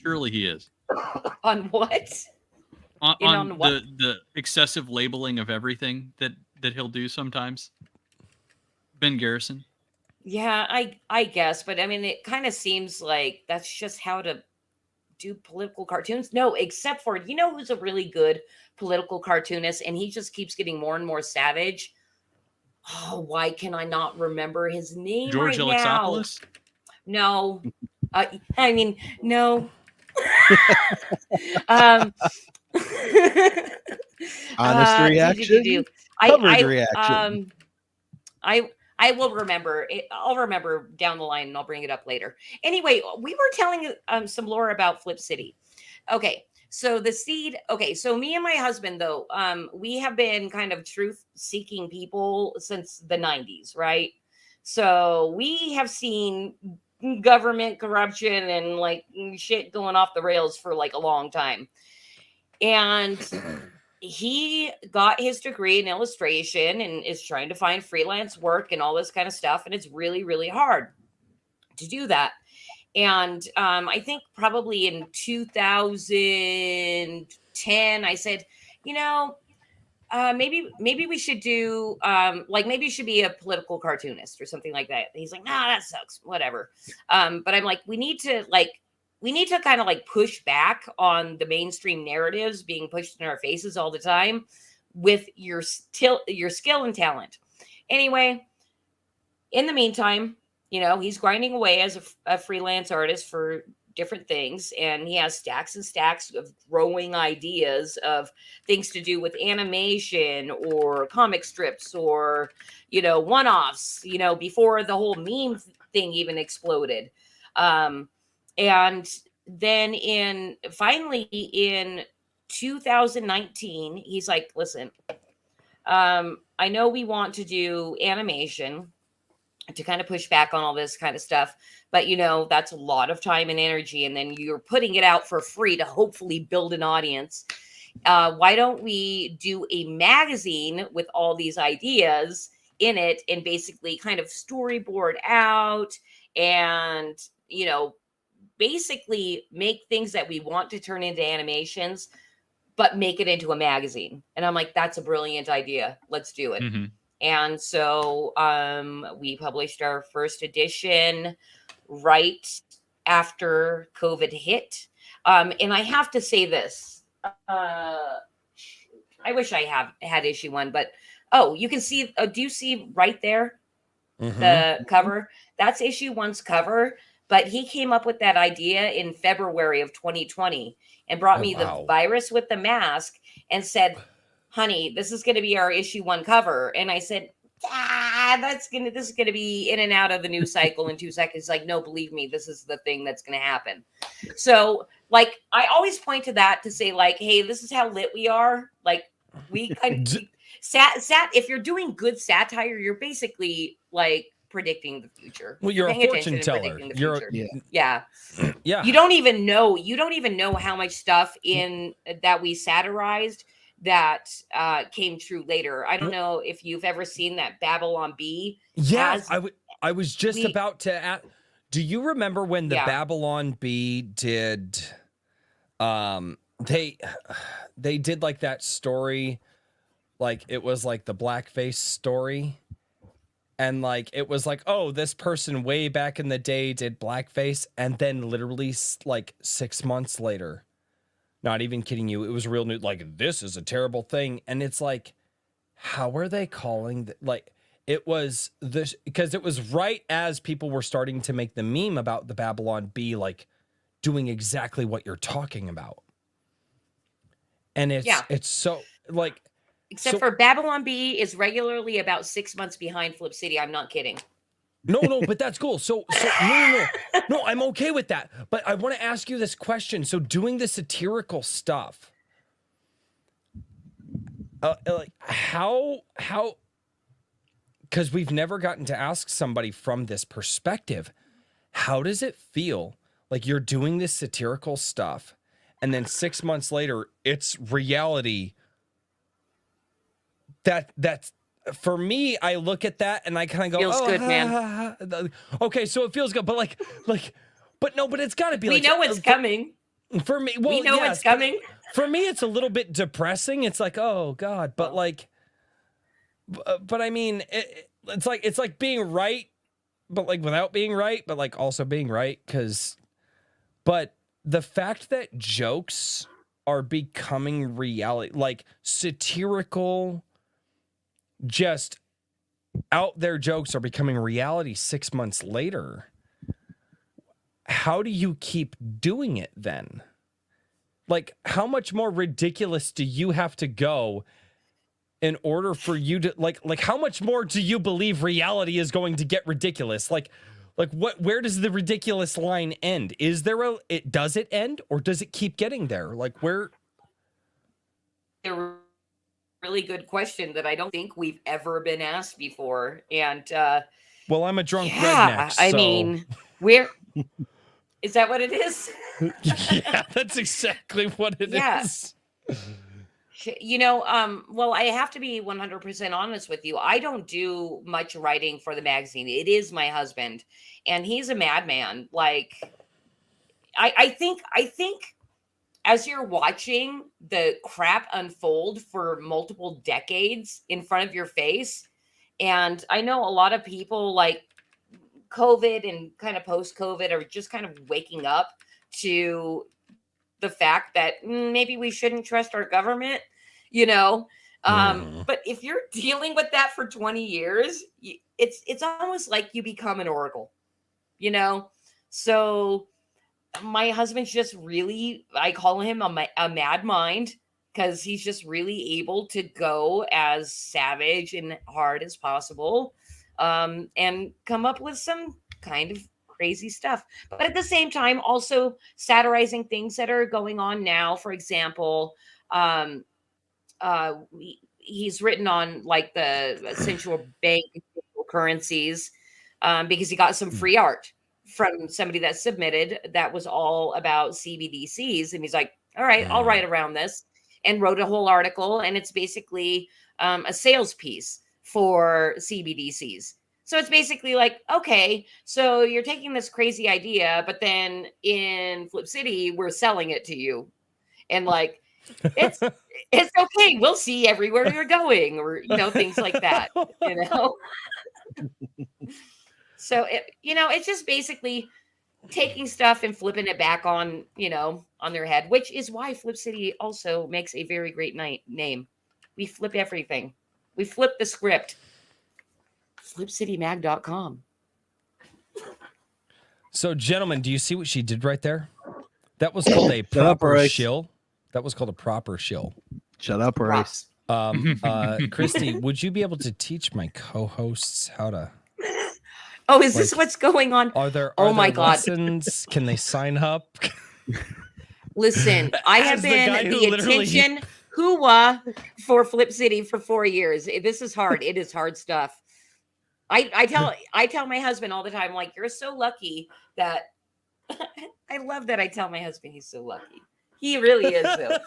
Surely he is. On what? On what? the excessive labeling of everything that he'll do sometimes. Ben Garrison. Yeah, I guess, but I mean, it kind of seems like that's just how to do political cartoons. No, except for who's a really good political cartoonist, and he just keeps getting more and more savage. Oh, why can I not remember his name George right now? Alexopoulos? No, I mean no. Honest reaction? Covered reaction. I will remember it. I'll remember down the line and I'll bring it up later. Anyway, we were telling some lore about Flip City. Okay. So the seed, okay, so me and my husband though, we have been kind of truth seeking people since the 90s, right? So we have seen government corruption and like shit going off the rails for like a long time. And he got his degree in illustration and is trying to find freelance work and all this kind of stuff. And it's really, really hard to do that. And I think probably in 2010, I said, you know, maybe we should do like maybe you should be a political cartoonist or something like that. He's like, nah, that sucks, whatever. But I'm like, we need to kind of like push back on the mainstream narratives being pushed in our faces all the time with your skill and talent. Anyway, in the meantime, you know, he's grinding away as a freelance artist for different things, and he has stacks and stacks of growing ideas of things to do with animation or comic strips or, you know, one-offs, you know, before the whole meme thing even exploded. And then finally in 2019, he's like, listen, I know we want to do animation to kind of push back on all this kind of stuff, but you know, that's a lot of time and energy. And then you're putting it out for free to hopefully build an audience. Why don't we do a magazine with all these ideas in it and basically kind of storyboard out and, you know, basically make things that we want to turn into animations, but make it into a magazine. And I'm like, that's a brilliant idea. Let's do it. Mm-hmm. And so we published our first edition right after COVID hit. And I have to say this. I wish I had issue 1, but you can see, do you see right there the cover? That's issue 1's cover. But he came up with that idea in February of 2020 and brought me the virus with the mask and said, honey, this is going to be our issue 1 cover. And I said, this is going to be in and out of the news cycle in 2 seconds. Like, no, believe me, this is the thing that's going to happen. So like, I always point to that to say like, hey, this is how lit we are. Like we kind of if you're doing good satire, you're basically like predicting the future. Well, you're a fortune teller. Yeah. You don't even know how much stuff in that we satirized that came true later. I don't know if you've ever seen that Babylon Bee. Yes, I was just about to ask. Do you remember when the Babylon Bee did? They did like that story, like it was like the blackface story. And like, it was like, oh, this person way back in the day did blackface. And then literally like 6 months later, not even kidding you, it was real news. Like, this is a terrible thing. And it's like, how are they calling like, it was this, because it was right as people were starting to make the meme about the Babylon Bee, like doing exactly what you're talking about. And it's so like, except for Babylon Bee is regularly about 6 months behind Flip City. I'm not kidding. No, but that's cool. So no, I'm okay with that. But I want to ask you this question. So doing the satirical stuff, like how, because we've never gotten to ask somebody from this perspective, how does it feel like you're doing this satirical stuff and then 6 months later it's reality? That's for me. I look at that and I kind of go, feels good, man. Okay, so it feels good, but but it's got to be. We know it's coming. For me, well, we know it's coming. For me, it's a little bit depressing. It's like, oh God, but like, but I mean, it's like being right, but like without being right, but like also being right, but the fact that jokes are becoming reality, like satirical, just out there jokes are becoming reality 6 months later. How do you keep doing it then? Like, how much more ridiculous do you have to go in order for you to like how much more do you believe reality is going to get ridiculous? Like where does the ridiculous line end? Is there does it end or does it keep getting there? Like where? A really good question that I don't think we've ever been asked before. And well, I'm a drunk redneck. I so. mean, where is that what it is? Yeah, that's exactly what it is. You know, well, I have to be 100% honest with you. I don't do much writing for the magazine. It is my husband, and he's a madman. Like, I think as you're watching the crap unfold for multiple decades in front of your face, and I know a lot of people like COVID and kind of post-COVID are just kind of waking up to the fact that maybe we shouldn't trust our government, you know. But if you're dealing with that for 20 years, it's almost like you become an oracle, you know. So my husband's just really, I call him a mad mind, because he's just really able to go as savage and hard as possible, and come up with some kind of crazy stuff, but at the same time also satirizing things that are going on now. For example, he's written on like the central bank currencies, because he got some free art from somebody that submitted that was all about CBDCs, and he's like, all right, I'll write around this, and wrote a whole article, and it's basically a sales piece for CBDCs. So it's basically like, okay, so you're taking this crazy idea, but then in Flip City, we're selling it to you. And like, it's okay. We'll see everywhere you're going, or, you know, things like that, you know? So, it's just basically taking stuff and flipping it back on, you know, on their head, which is why Flip City also makes a very great name. We flip everything. We flip the script. FlipCityMag.com. So, gentlemen, do you see what she did right there? That was called a proper shill. That was called a proper shill. Shut up, Royce. Christy, would you be able to teach my co-hosts how to? Oh, is this what's going on? Are there my God. lessons? Can they sign up? Listen, I have been the attention hooah for Flip City for 4 years. This is hard. It is hard stuff. I tell my husband all the time, like, you're so lucky that I love that I tell my husband he's so lucky. He really is, though.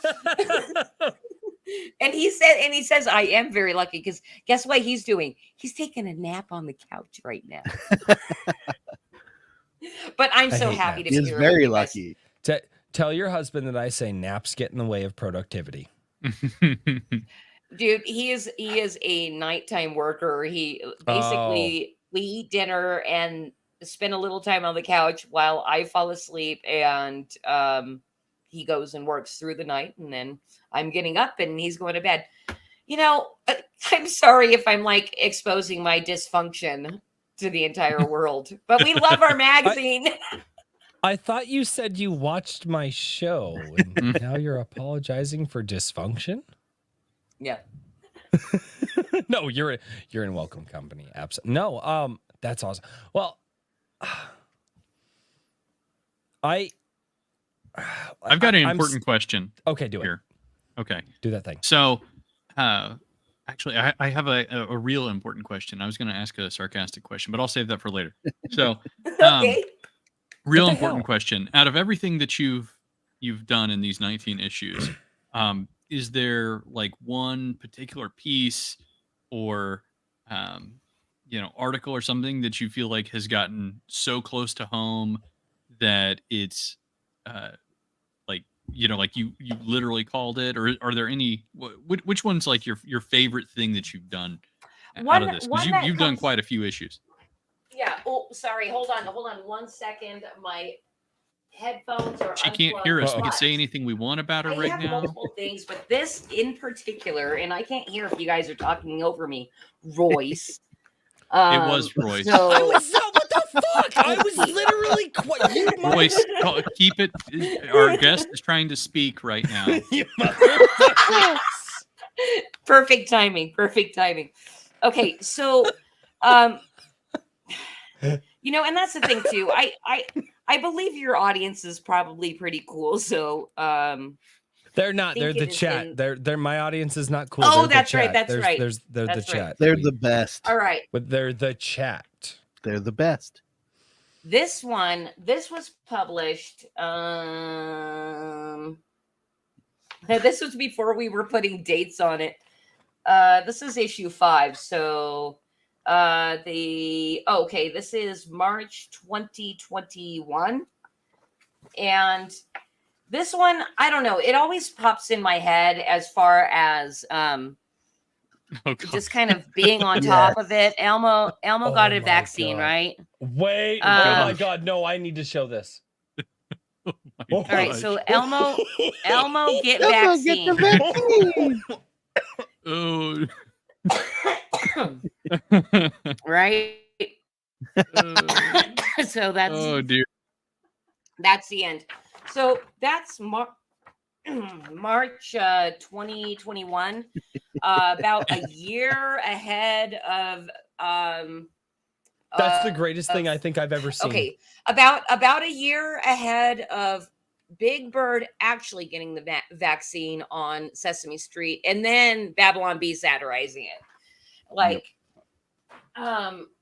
And he says I am very lucky, because guess what he's doing? He's taking a nap on the couch right now. But I'm so happy to be here. He's very lucky. Tell your husband that I say naps get in the way of productivity. Dude, he is a nighttime worker. He basically we eat dinner and spend a little time on the couch while I fall asleep, and he goes and works through the night, and then I'm getting up and he's going to bed. You know, I'm sorry if I'm like exposing my dysfunction to the entire world, but we love our magazine. I thought you said you watched my show, and now you're apologizing for dysfunction? Yeah. No, you're in welcome company. Absolutely. No, that's awesome. Well, I've got an important question. Okay, do here. Okay. Do that thing. So, actually, I have a real important question. I was going to ask a sarcastic question, but I'll save that for later. So, Okay. Real important question. Out of everything that you've done in these 19 issues, is there like one particular piece or article or something that you feel like has gotten so close to home that it's like you literally called it, or are there any which one's like your favorite thing that you've done out of this? Because you've done quite a few issues. Yeah. Oh, sorry. Hold on 1 second. My headphones are. She can't hear us. We can say anything we want about her right now. I have multiple things, but this in particular, and I can't hear if you guys are talking over me. Royce. It was Royce. So, I was not. What the fuck? I was literally quite. Royce, keep it. Our guest is trying to speak right now. Perfect timing. Perfect timing. Okay, so and that's the thing too. I believe your audience is probably pretty cool. So They're not. think They're the it is chat. in- They're my audience is not cool. Oh, They're the that's right. chat. That's There's, right. They're That's the right. chat. They're baby. the best. All right. But they're the chat. They're the best. This was published. This was before we were putting dates on it. This is issue 5. So this is March 2021. And this one, I don't know, it always pops in my head as far as just kind of being on top of it. Elmo got a vaccine, God. right? Wait. Um, oh my God. No, I need to show this. All right, so Elmo get Elmo, vaccine. get the vaccine. Oh. Right? So that's Oh dear. that's the end. So that's March 2021, about a year ahead of That's the greatest thing I think I've ever seen. okay, about a year ahead of Big Bird actually getting the vaccine on Sesame Street, and then Babylon Bee satirizing it. Like,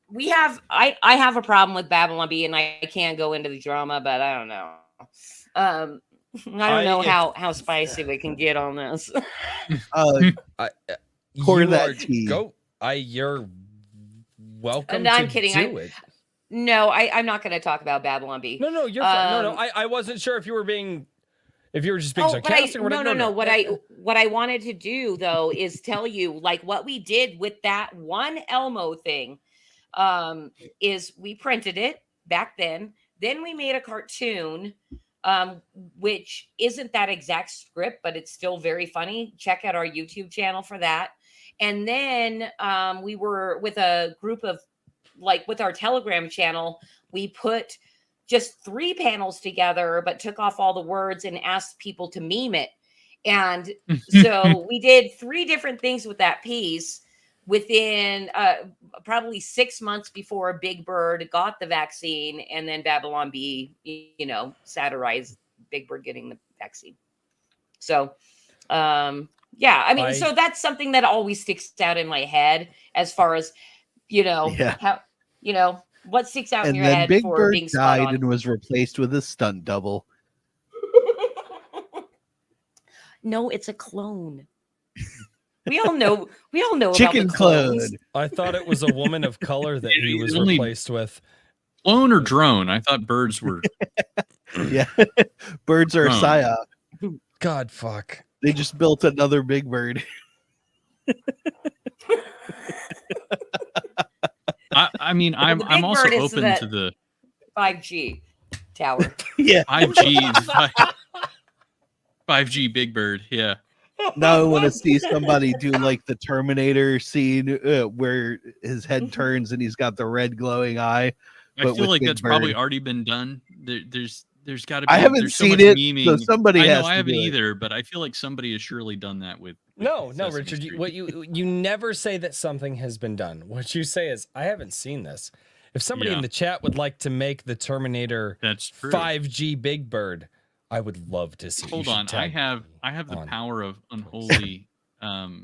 we have I have a problem with Babylon Bee, and I can't go into the drama, but I don't know. I don't know how spicy we can get on this. Pour You that are- tea. Go. You're welcome. No, I'm to kidding. Do it. No, I'm not going to talk about Babylon Bee. No, you're fine. No. I wasn't sure if you were just being sarcastic or whatever. No. What I wanted to do though is tell you, like, what we did with that one Elmo thing, is we printed it back then. Then we made a cartoon, which isn't that exact script, but it's still very funny. Check out our YouTube channel for that. And then we were with a group of, like, with our Telegram channel, we put just 3 panels together, but took off all the words and asked people to meme it. And so we did 3 different things with that piece within probably 6 months before Big Bird got the vaccine, and then Babylon Bee, satirized Big Bird getting the vaccine. So, yeah, I mean, so that's something that always sticks out in my head as far as, how, what sticks out in your head Big for Bird being spot died on. and was replaced with a stunt double. No, it's a clone. We all know Chicken about the clones. clone. I thought it was a woman of color that he was Only- replaced with. Clone or drone? I thought birds were. Yeah. Birds are a Drone. psyop. God, fuck. They just built another Big Bird. I mean, the I'm Big also Bird is open to the 5G tower. Yeah. 5G Big Bird. Yeah. Now I want to see somebody do like the Terminator scene where his head turns and he's got the red glowing eye. I But feel with like Big that's probably Bird. already been done. There's got to be. I haven't there's so seen much it, memeing. so somebody I know has I to haven't do it. either, but I feel like somebody has surely done that with No, Sesame Richard. Street. You never say that something has been done. What you say is, I haven't seen this. If somebody in Yeah. the chat would like to make the Terminator That's true. 5G Big Bird, I would love to see. You Hold should on, I tag have the on. power of unholy. Oh,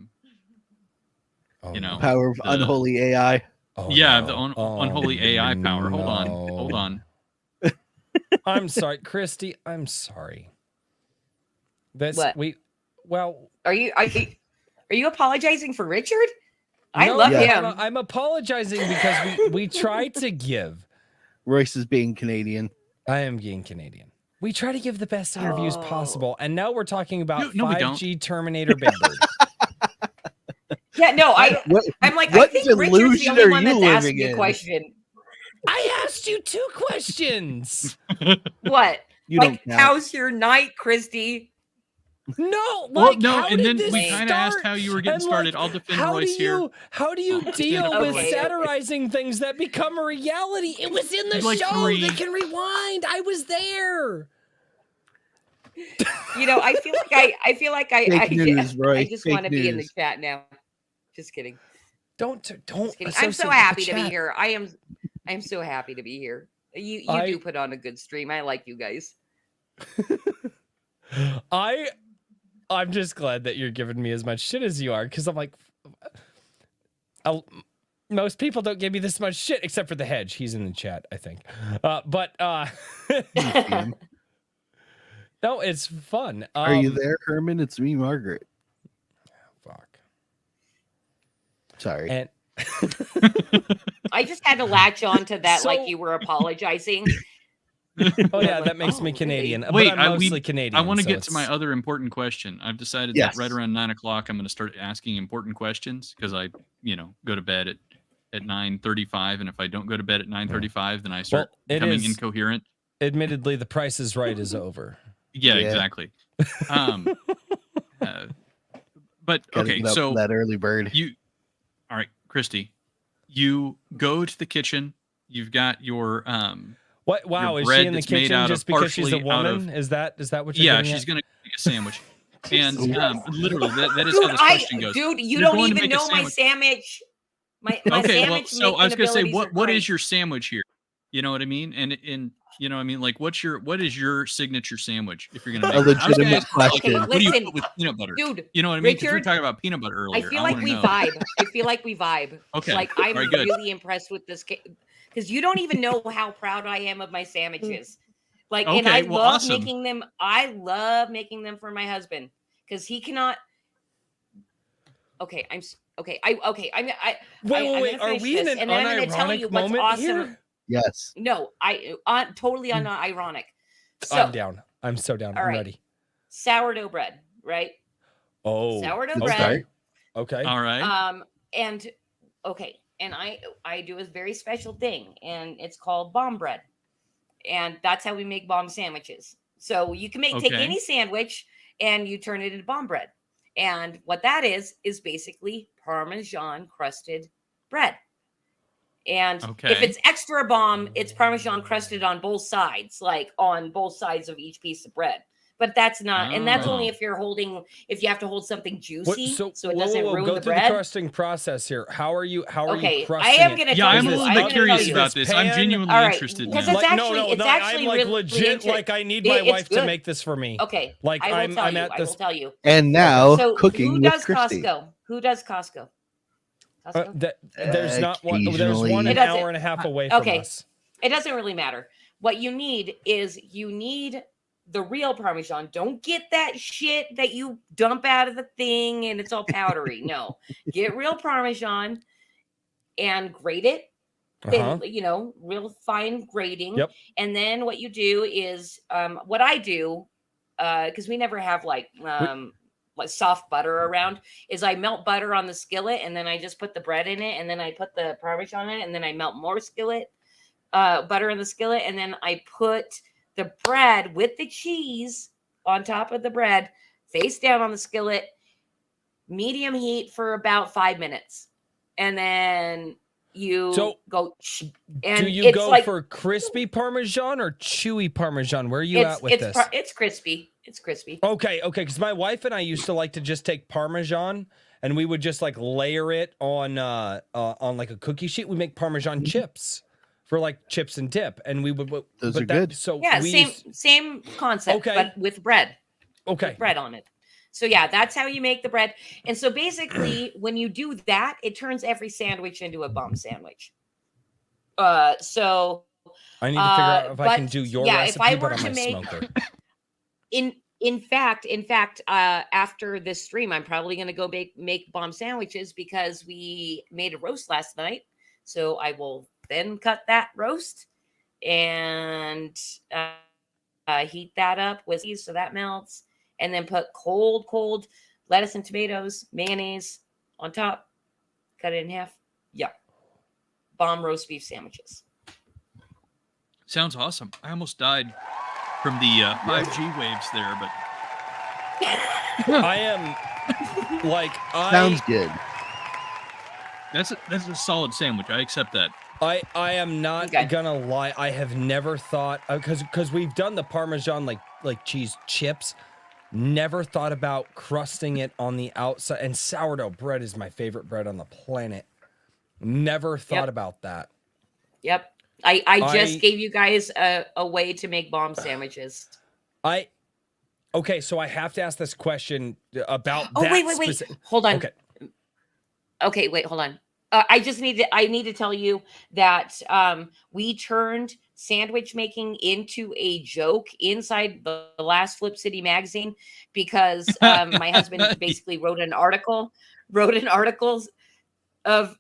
you know, no. Power of the- unholy AI. Oh, yeah, no. the Oh, unholy AI power. Hold on, no. hold on. I'm sorry, Christy. I'm sorry. That's What? Well, Are you apologizing for Richard? I no, love Yeah. him. I'm apologizing because we try to give. Royce is being Canadian. I am being Canadian. We try to give the best interviews Oh. possible, and now we're talking about No, we don't. 5G Terminator Big Bird. Yeah, no, What, I'm like, what I think Richard's the delusion only are one you that's asking living a in? question. I asked you 2 questions. What? you Like, don't count. how's your night, Christy? No, Well, like, no, how and did then this we kind of asked start? how you were getting And, started. like, I'll defend how Royce do here. you how do you I'll deal stand up with for Royce. satirizing things that become a reality? It was in the Like show. 3. They can rewind. I was there. You know, I feel like Fake news, Roy. I just Fake want to be in the news. chat now. Just kidding. Don't Just kidding. I'm associate so with the happy to be chat. here. I'm so happy to be here. You do put on a good stream. I like you guys. I'm just glad that you're giving me as much shit as you are, because I'm like, most people don't give me this much shit except for the Hedge. He's in the chat, I think. No, it's fun. Are you there, Herman? It's me, Margaret. Fuck. Sorry. And I just had to latch on to that like So- you were apologizing. oh yeah, like, that makes me oh, Canadian. Wait, but I'm mostly Canadian. I want to so get to my it's- other important question. I've decided Yes. that right around 9 o'clock, I'm going to start asking important questions because I, go to bed at 9:35, and if I don't go to bed at 9:35, then I start it becoming is- incoherent. Admittedly, The Price is Right is over. Yeah, Yeah. exactly. But Gotta okay, get up so that early bird. all right, Christy, you go to the kitchen. You've got your What? Wow, is she bread in the that's made kitchen out of just because she's a partially out woman? Is that what you're yeah, getting she's at? gonna make a sandwich. And literally, that is Dude, how this question goes. dude, you You're don't going to even make a know my sandwich. sandwich. My Okay, well, sandwich so I was making gonna say, abilities are what is great. your sandwich here? You know what I mean? And you know what I mean? Like, what is your signature sandwich if you're gonna A make it? I was gonna legitimate ask, like, question. what do you Listen, put with peanut butter? Dude, You know what I mean? Because we were Richard, talking about peanut butter I earlier. feel like wanna we know. vibe. I feel like we vibe. Okay, Like I'm all right, good. really impressed with this because you don't even know how proud I am of my sandwiches. Like, and Okay, I well, love awesome. making them. I love making them for my husband because he cannot. Okay, okay. I'm Wait. I'm Are gonna finish we in this, an and then I'm gonna tell you unironic what's moment awesome. here? Yes. No, totally unironic. So, I'm down. I'm so down. all I'm right. ready. Sourdough bread, right? Oh, Sourdough Good bread. start. okay. All right. And okay, and I do a very special thing, and it's called bomb bread, and that's how we make bomb sandwiches. So you can take Okay. any sandwich and you turn it into bomb bread, and what that is basically Parmesan crusted bread. And if Okay. it's extra bomb, it's Parmesan crusted on both sides, like on both sides of each piece of bread. But that's not, and that's only Oh. if you have to hold something juicy, So it doesn't ruin go the through bread. the crusting process here. How are you Okay, I crusting am it? gonna Yeah, tell I'm you. a little I'm bit gonna curious tell about you. this. I'm Pan? genuinely All right, interested because now. it's actually I'm like really legit. Like I need my It's wife to good. make this for me. Okay, Like I will tell I'm you. at I this. will tell you. And now So cooking who with does Christy. Costco? Who does Costco? Costco? There's not one. There's Occasionally. one It an doesn't- hour and a half away from okay. us. It doesn't really matter. What you need is the real Parmesan. Don't get that shit that you dump out of the thing and it's all powdery. No, get real Parmesan and grate it. Uh-huh. Thin, real fine grating. Yep. And then what you do is, what I do, because we never have like soft butter around, is I melt butter on the skillet and then I just put the bread in it and then I put the Parmesan in it and then I melt more butter in the skillet and then I put the bread with the cheese on top of the bread, face down on the skillet, medium heat for about 5 minutes, and then you go. And do you it's go like, for crispy Parmesan or chewy Parmesan? Where are you at with this? It's crispy. It's crispy. Okay. Because my wife and I used to like to just take Parmesan and we would just like layer it on like a cookie sheet. We make Parmesan chips for like chips and dip, and we would. Those are good. So Yeah, we same concept, Okay. but with bread. Okay. With bread on it. So yeah, that's how you make the bread. And so basically, when you do that, it turns every sandwich into a bomb sandwich. So I need to figure out if I can but, do your yeah, recipe, if I but were on to my make- smoker. In fact, after this stream, I'm probably going to go make bomb sandwiches because we made a roast last night. So I will then cut that roast and heat that up with cheese so that melts, and then put cold lettuce and tomatoes, mayonnaise on top, cut it in half. Yeah, bomb roast beef sandwiches. Sounds awesome. I almost died from the 5G waves there, but I am like Sounds good. that's a solid sandwich. I accept that. I am not Okay. gonna lie. I have never thought because we've done the Parmesan like cheese chips. Never thought about crusting it on the outside. And sourdough bread is my favorite bread on the planet. Never thought about that. Yep. I just gave you guys a way to make bomb sandwiches. Okay, so I have to ask this question about Oh, that. wait. Hold on. Okay. Okay, wait, hold on. I need to tell you that we turned sandwich making into a joke inside the last Flip City magazine because my husband basically wrote an article of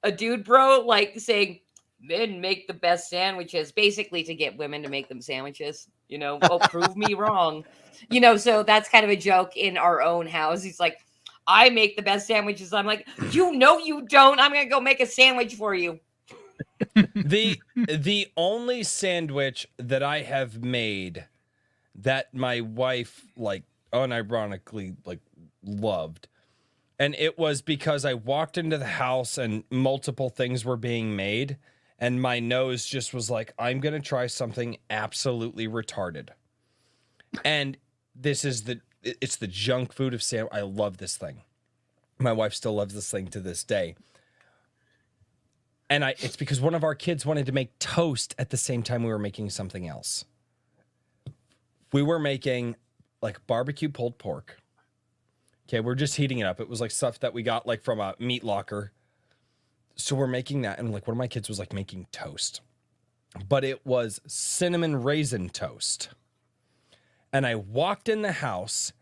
a dude bro like saying men make the best sandwiches, basically to get women to make them sandwiches, prove me wrong, so that's kind of a joke in our own house. He's like, I make the best sandwiches. I'm like, you don't. I'm gonna go make a sandwich for you. The only sandwich that I have made that my wife unironically loved, and it was because I walked into the house and multiple things were being made, and my nose just was like, I'm gonna try something absolutely retarded. And it's the junk food of sandwich. I love this thing. My wife still loves this thing to this day. And it's because one of our kids wanted to make toast at the same time we were making something else. We were making like barbecue pulled pork. Okay, we're just heating it up. It was like stuff that we got like from a meat locker. So we're making that, and like one of my kids was like making toast. But it was cinnamon raisin toast. And I walked in the house,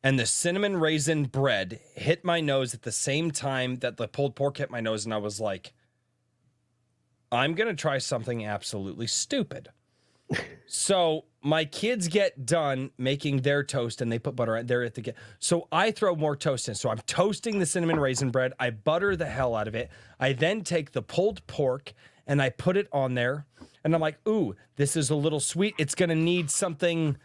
and the cinnamon raisin bread hit my nose at the same time that the pulled pork hit my nose, and I was like, I'm going to try something absolutely stupid. So my kids get done making their toast, and they put butter on there at the so I throw more toast in. So I'm toasting the cinnamon raisin bread. I butter the hell out of it. I then take the pulled pork, and I put it on there, and I'm like, ooh, this is a little sweet. It's going to need something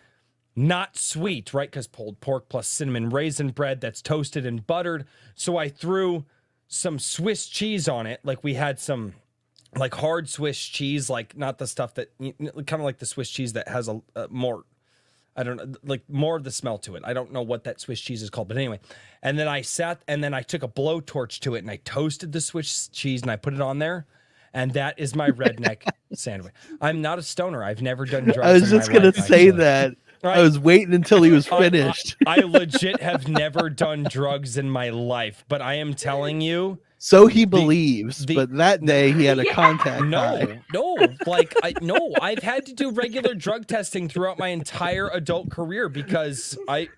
not sweet, right? Because pulled pork plus cinnamon raisin bread that's toasted and buttered. So I threw some Swiss cheese on it. Like we had some like hard Swiss cheese, like not the stuff that kind of like the Swiss cheese that has a more, I don't know, like more of the smell to it. I don't know what that Swiss cheese is called, but anyway. And then I took a blowtorch to it and I toasted the Swiss cheese and I put it on there. And that is my redneck sandwich. I'm not a stoner. I've never done drugs. I was just going to say that. Right. I was waiting until he was finished. I legit have never done drugs in my life, but I am telling you. So he believes, but that day he had a contact high. I've had to do regular drug testing throughout my entire adult career because I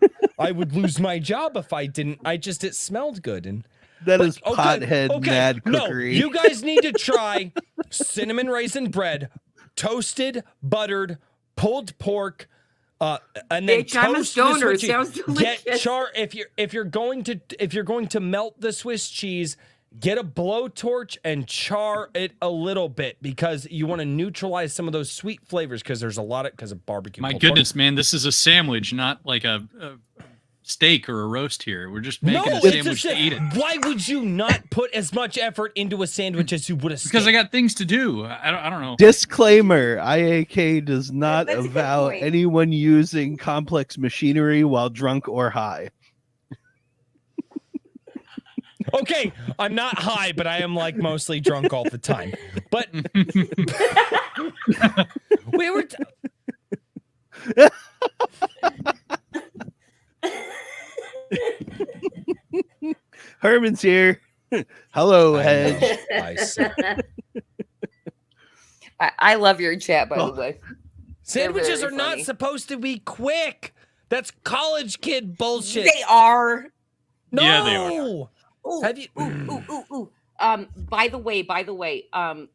would lose my job if I didn't. It smelled good. And that is pothead mad cookery. No, you guys need to try cinnamon raisin bread, toasted, buttered, pulled pork, and then I'm a stoner. It sounds delicious. Get char if you're going to melt the Swiss cheese, get a blowtorch and char it a little bit because you want to neutralize some of those sweet flavors because there's a lot of barbecue. My goodness, man, this is a sandwich, not like a steak or a roast here. We're just making a sandwich to eat it. Why would you not put as much effort into a sandwich as you would a steak? Because I got things to do. I don't know. Disclaimer, IAK does not avow anyone using complex machinery while drunk or high. Okay, I'm not high, but I am like mostly drunk all the time. But we were Herman's here. Hello, Hedge. I love your chat, by the way. Sandwiches are not supposed to be quick. That's college kid bullshit. They are. No. Yeah, they are. Ooh, have you? Ooh. By the way,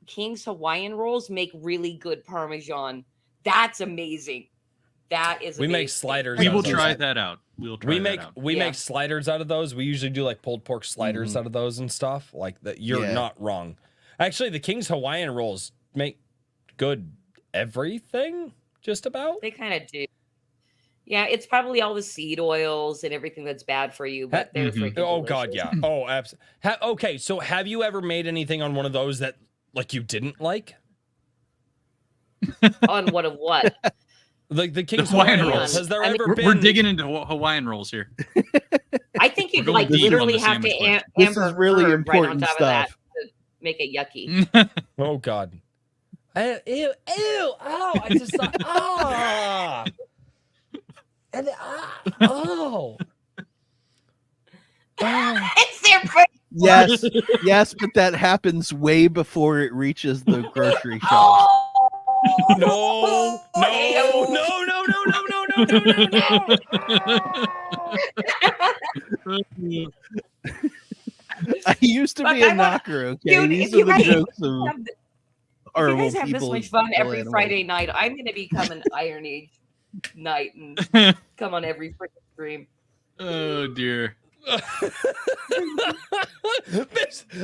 King's Hawaiian rolls make really good Parmesan. That's amazing. That is. We make sliders. We will try that out. We make sliders out of those. We usually do like pulled pork sliders out of those and stuff like that. You're not wrong. Actually, the King's Hawaiian rolls make good everything. Just about. They kind of do. Yeah, it's probably all the seed oils and everything that's bad for you, but they're freaking delicious. God, yeah. Oh, absolutely. Okay, so have you ever made anything on one of those that Like you didn't like? On what of what? Like the King's Hawaiian Hawaiian rolls. Has there I mean, ever We're been? digging into Hawaiian rolls here. I think you'd We're going like deep on literally the have to sandwich question. This is Amber really Heard right on important top of that stuff. to make it yucky. Oh God. Ew! Ow! I just thought. Ah. And oh. Ah. It's their first. Yes, yes, but that happens way before it reaches the grocery shop. Oh, No, no, no, no, no, no, no, no, no, no. I used to Look, be a I wanna- knocker. Okay, Dude, these if are you the guys jokes of If you horrible guys have this people. much fun kill every animals. Friday night, I'm going to become an Iron Age night and come on every freaking stream. Oh dear.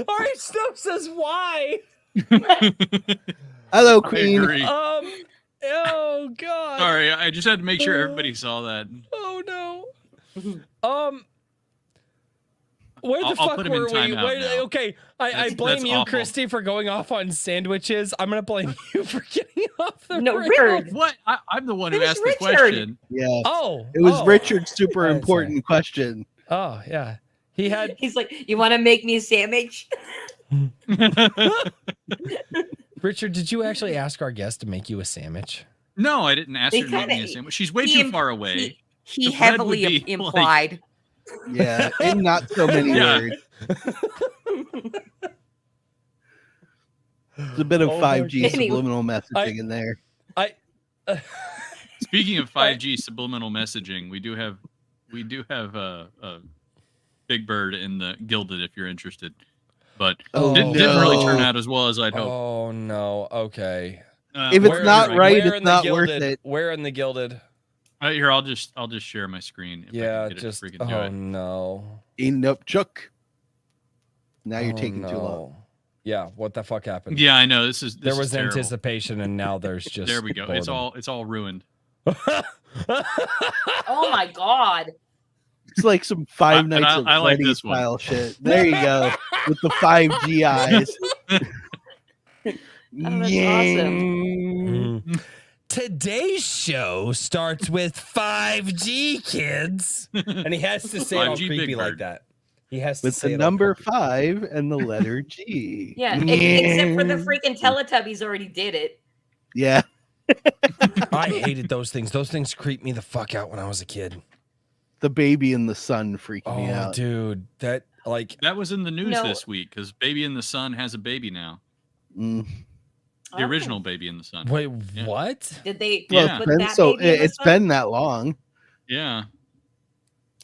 Ari Snow says why? Hello, I Queen. agree. Oh God. Sorry, I just had to make sure everybody saw that. Oh no. Where the I'll fuck put him in were we? timeout now. Okay, I That's blame you, awful. Christy, for going off on sandwiches. I'm gonna blame you for getting off the No, rails. Richard. What? I'm the one who It was asked the Richard. question. Yeah, Oh, it was oh. Richard's super That's important question. Oh yeah, he had. He's like, you want to make me a sandwich? Richard, did you actually ask our guest to make you a sandwich? No, I didn't ask They her to make me a kinda- sandwich. She's way he too im- far away. He The bread heavily would be, like- implied. Yeah, in not so many Yeah. words. It's a bit of Oh my 5G God. subliminal messaging in there. Speaking of 5G subliminal messaging, we do have a Big Bird in the Gilded if you're interested, but Oh, didn't really turn no. out as well as I'd hoped. Oh no. Okay. If it's Where- not where right, in it's the not worth Gilded? it. Where in the Gilded? Here, I'll just share my screen. If I can Yeah, get it to just freaking do oh it. no. Enough, Chuck. Now you're Oh, taking too long. no. Yeah, what the fuck happened? Yeah, I know. This there is was terrible. anticipation, and now there's just There we go. boredom. It's all ruined. Oh my God. It's like some Five And Nights at I like Freddy's this one. style shit. There you go. With the 5G eyes. that's Mm. Today's show starts with 5G, kids. And he has to say it all 5G creepy Big like Bird. that. He has to With say the it all number creepy. 5 and the letter G. Yeah, except for the freaking Teletubbies already did it. Yeah. I hated those things. Those things creeped me the fuck out when I was a kid. The baby in the sun freaking me Oh, out. dude. That, like, That was in the news No. this week because Baby in the Sun has a baby now. Mm. The Oh. original Baby in the Sun. wait, Yeah. what? Did they Well, Yeah. it's put been, that so baby in the it's sun? been that long. Yeah.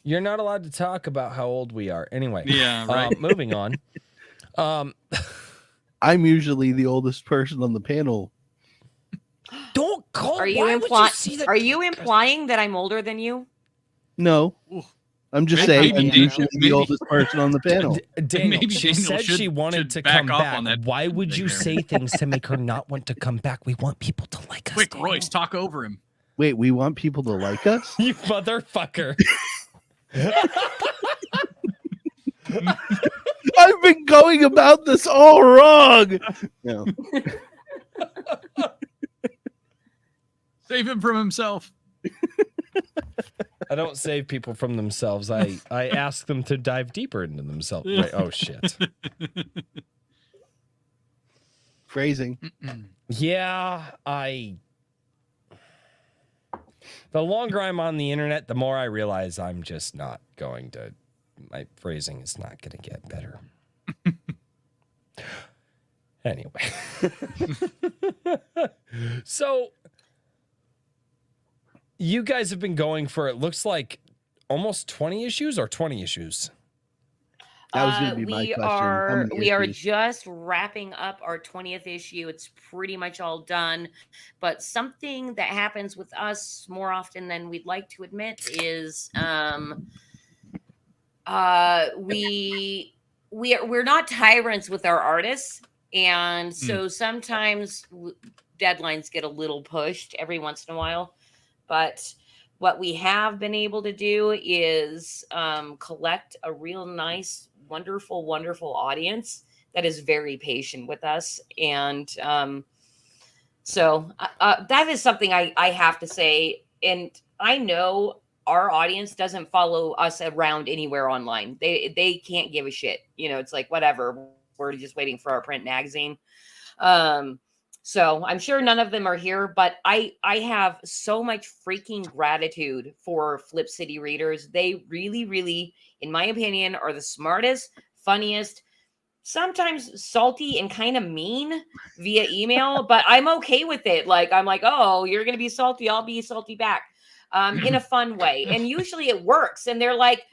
You're not allowed to talk about how old we are. Anyway, Yeah. Right. moving on. I'm usually the oldest person on the panel. Don't call. Are you why would implying? see that- Are you implying that I'm older than you? No. Ooh. I'm just Maybe- saying I'm maybe- usually maybe- the oldest person on the panel. Daniel, Maybe she Daniel said she should wanted to back come off back. on that Why would thing you there. say things to make her not want to come back? We want people to like us. Quick, Daniel. Royce, talk over him. Wait, we want people to like us? You motherfucker. I've been going about this all wrong. No. Save him from himself. I don't save people from themselves. I ask them to dive deeper into themselves. Right. Oh shit. Phrasing. Yeah, the longer I'm on the internet, the more I realize I'm just not going to, my phrasing is not going to get better. Anyway. So, you guys have been going for, it looks like, almost 20 issues or 20 issues? That was going to be my question. How many We are issues? just wrapping up our 20th issue. It's pretty much all done. But something that happens with us more often than we'd like to admit is we're not tyrants with our artists, and so sometimes deadlines get a little pushed every once in a while. But what we have been able to do is collect a real nice, wonderful audience that is very patient with us. And so that is something I have to say. And I know our audience doesn't follow us around anywhere online. They can't give a shit. It's like, whatever. We're just waiting for our print magazine. So I'm sure none of them are here, but I have so much freaking gratitude for Flip City readers. They really, really, in my opinion, are the smartest, funniest, sometimes salty and kind of mean via email, but I'm okay with it. Like, I'm like, oh, you're going to be salty. I'll be salty back, in a fun way. And usually it works. And they're like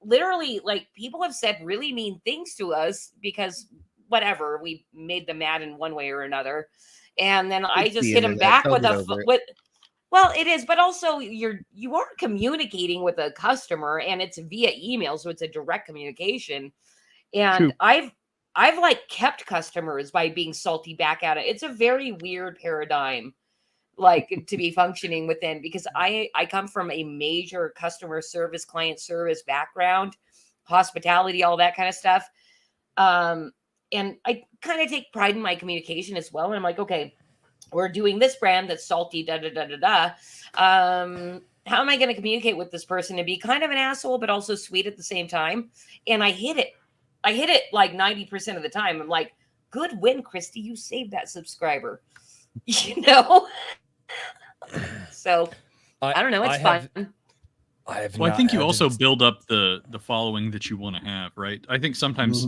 literally, like, people have said really mean things to us because whatever, we made them mad in one way or another. And then I just hit them back with well, it is, but also you are communicating with a customer and it's via email. So it's a direct communication. And true. I've like kept customers by being salty back at it. It's a very weird paradigm, like, to be functioning within, because I come from a major customer service, client service background, hospitality, all that kind of stuff. And I kind of take pride in my communication as well. And I'm like, okay, we're doing this brand that's salty, da, da, da, da, da. How am I going to communicate with this person and be kind of an asshole, but also sweet at the same time? And I hit it like 90% of the time. I'm like, good win, Christy. You saved that subscriber, So I don't know. It's fun. I think you also build up the following that you want to have, right? I think sometimes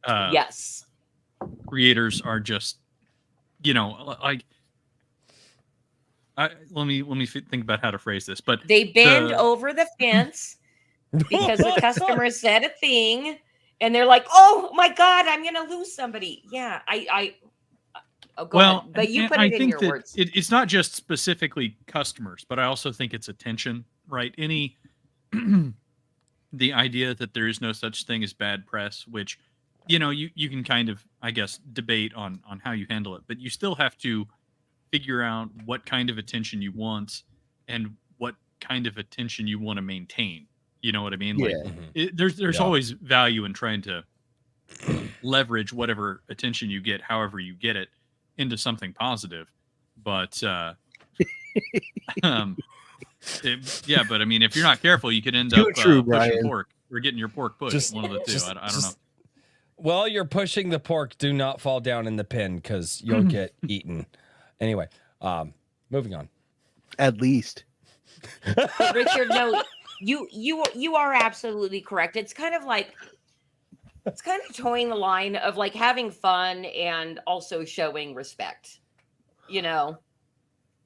yes, creators are just, like, let me think about how to phrase this, but they bend over the fence because the customer said a thing, and they're like, "Oh my God, I'm going to lose somebody." Yeah, go ahead. But you put it in your words. It's not just specifically customers, but I also think it's attention, right? The idea that there is no such thing as bad press, which, you can kind of, I guess, debate on how you handle it, but you still have to figure out what kind of attention you want and what kind of attention you want to maintain. You know what I mean? Yeah. Like, there's always value in trying to leverage whatever attention you get, however you get it, into something positive. But but I mean, if you're not careful, you could end up pushing pork or getting your pork pushed. One of the two. I don't know. While you're pushing the pork, do not fall down in the pin because you'll get eaten. Anyway, moving on. At least, Richard, no, you are absolutely correct. It's kind of towing the line of like having fun and also showing respect,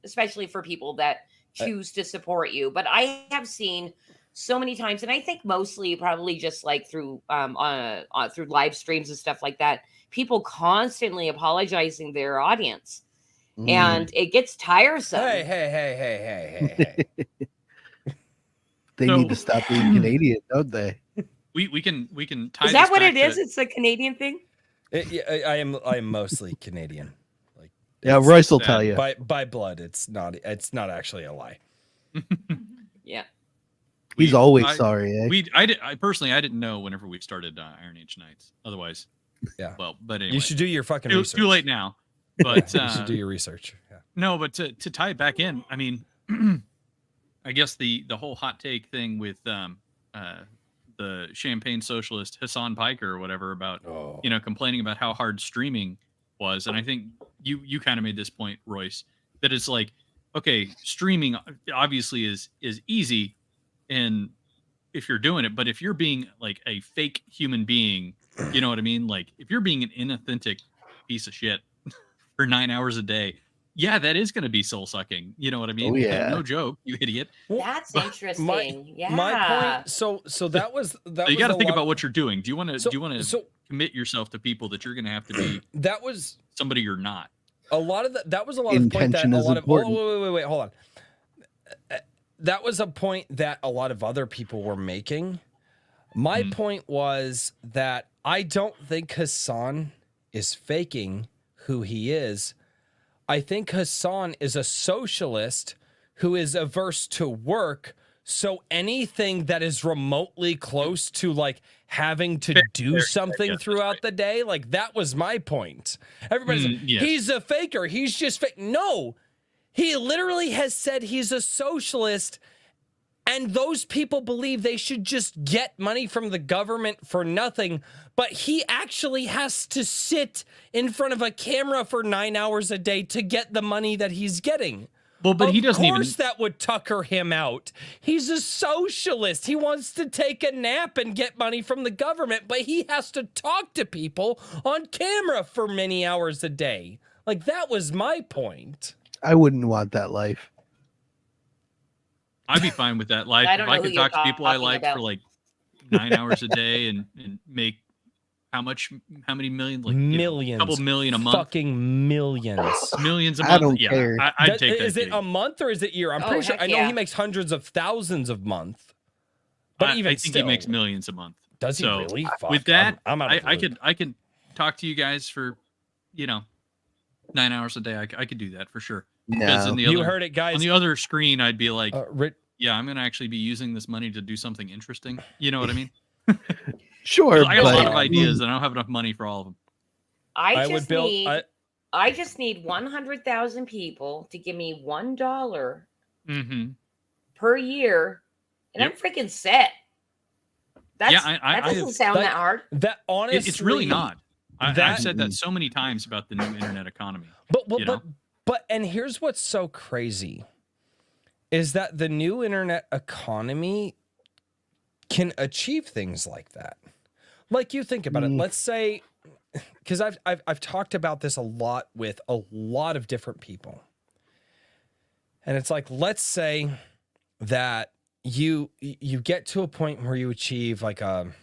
especially for people that choose to support you. But I have seen so many times, and I think mostly probably just like through through live streams and stuff like that, people constantly apologizing their audience. And it gets tiresome. Hey. They need to stop being Canadian, don't they? We can tie. Is that what it is? It's a Canadian thing. I am mostly Canadian. Like, yeah, Royce will tell you. By blood, it's not actually a lie. Yeah. He's always sorry. Eh? I personally didn't know whenever we started Iron Age Nights. Otherwise, yeah. Well, but anyway, you should do your fucking research. Too late now. But you should do your research. Yeah. No, but to tie it back in, I mean, I guess the whole hot take thing with the champagne socialist Hassan Piker or whatever about complaining about how hard streaming was, and I think you kind of made this point, Royce, that it's like, okay, streaming obviously is easy, and if you're doing it, but if you're being like a fake human being, you know what I mean? Like if you're being an inauthentic piece of shit for 9 hours a day, yeah, that is going to be soul sucking. You know what I mean? Oh, yeah. No joke, you idiot. That's interesting. My point. So that was that. So you got to think about what you're doing. Do you want to commit yourself to people that you're going to have to be? That was somebody you're not. A lot of that was a lot of point that a lot of. Wait, hold on. That was a point that a lot of other people were making. My point was that I don't think Hassan is faking who he is. I think Hassan is a socialist who is averse to work, So anything that is remotely close to like having to do something throughout the day, like that was my point. Everybody's like, yes. he's a faker. He's just fake. No, he literally has said he's a socialist. And those people believe they should just get money from the government for nothing. But he actually has to sit in front of a camera for 9 hours a day to get the money that he's getting. Well, but he doesn't even. Of course that would tucker him out. He's a socialist. He wants to take a nap and get money from the government, but he has to talk to people on camera for many hours a day. Like, that was my point. I wouldn't want that life. I'd be fine with that life. I If don't I know could who you're talk to people I talking like about. for like 9 hours a day and make how many million? Like, Millions. a couple million a month. Fucking millions. Millions a I month. don't yeah, care. I'd take that. Is it gig. a month or is it year? I'm Oh, pretty sure. heck I know yeah. he makes hundreds of thousands a month. But even I think still, he makes millions a month. does he So, really? Fuck, With that, I'm out of the loop. I could talk to you guys for 9 hours a day. I could do that for sure. Because No. in the You other, heard it, guys. on the other screen, I'd be like, Yeah, I'm going to actually be using this money to do something interesting. You know what I mean? Sure, I got a lot of but ideas, and I don't have enough money for all of them. I would just build. need. I just need 100,000 people to give me $1 Mm-hmm. per year, and Yep. I'm freaking set. That's, Yeah, that doesn't sound that hard. That honestly, It's really not. I've said that- that so many times about the new internet economy. But and here's what's so crazy is that the new internet economy can achieve things like that. Like, you think about it. Let's say, because I've talked about this a lot with a lot of different people, and it's like, let's say that you get to a point where you achieve like a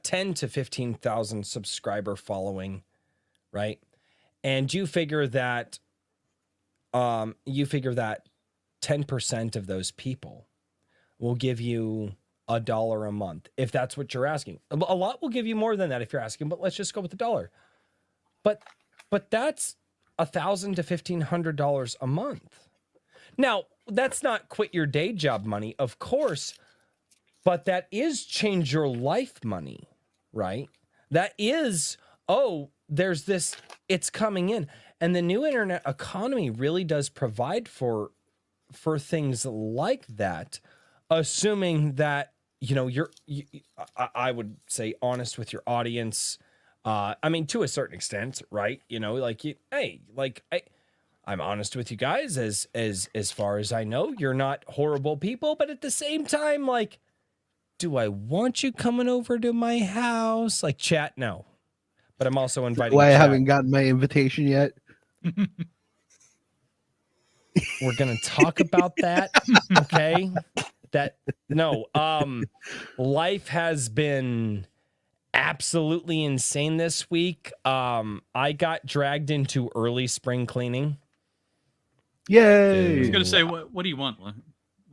10 to 15,000 subscriber following, right? And you figure that 10% of those people will give you $1 a month, if that's what you're asking. A lot will give you more than that if you're asking, but let's just go with $1. But that's $1,000 to $1,500 a month. Now, that's not quit your day job money, of course, but that is change your life money, right? That is, there's this, it's coming in. And the new internet economy really does provide for things like that, assuming that, I would say honest with your audience. I mean, to a certain extent, right? I'm honest with you guys as far as I know. You're not horrible people, but at the same time, like, do I want you coming over to my house? Like, chat, no. But I'm also inviting. Why I chat. haven't gotten my invitation yet. We're gonna talk about that. Okay. Life has been absolutely insane this week. I got dragged into early spring cleaning. Yay! I was gonna say, what do you want? Want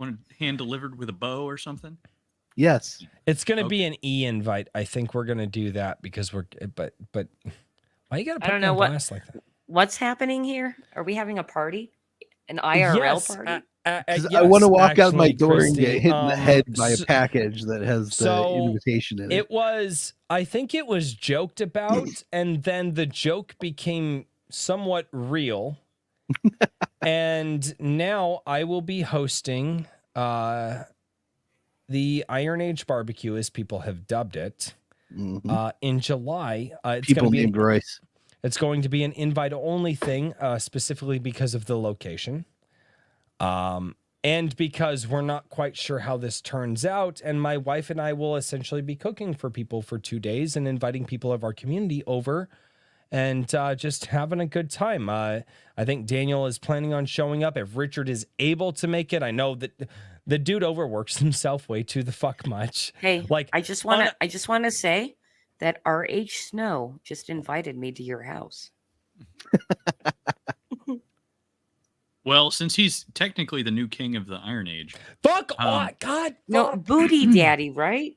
it hand delivered with a bow or something? Yes. It's gonna be an e-invite. I think we're gonna do that because but why you gotta put I don't me know on what- blast like that? What's happening here? Are we having a party? An IRL Yes, party? 'Cause I want to walk out my actually, door and get Christy, hit in the head by a so- package that has the so invitation in it. I think it was joked about, and then the joke became somewhat real. And now I will be hosting the Iron Age barbecue, as people have dubbed it, Mhm. in July. It's People going to be named Royce. It's going to be an invite-only thing, specifically because of the location. And because we're not quite sure how this turns out, and my wife and I will essentially be cooking for people for 2 days and inviting people of our community over and just having a good time. I think Daniel is planning on showing up if Richard is able to make it. I know that the dude overworks himself way too the fuck much. Hey, Like, I just want to say that RH Snow just invited me to your house. Well, since he's technically the new king of the Iron Age, fuck off, God. No, fuck. booty daddy, right?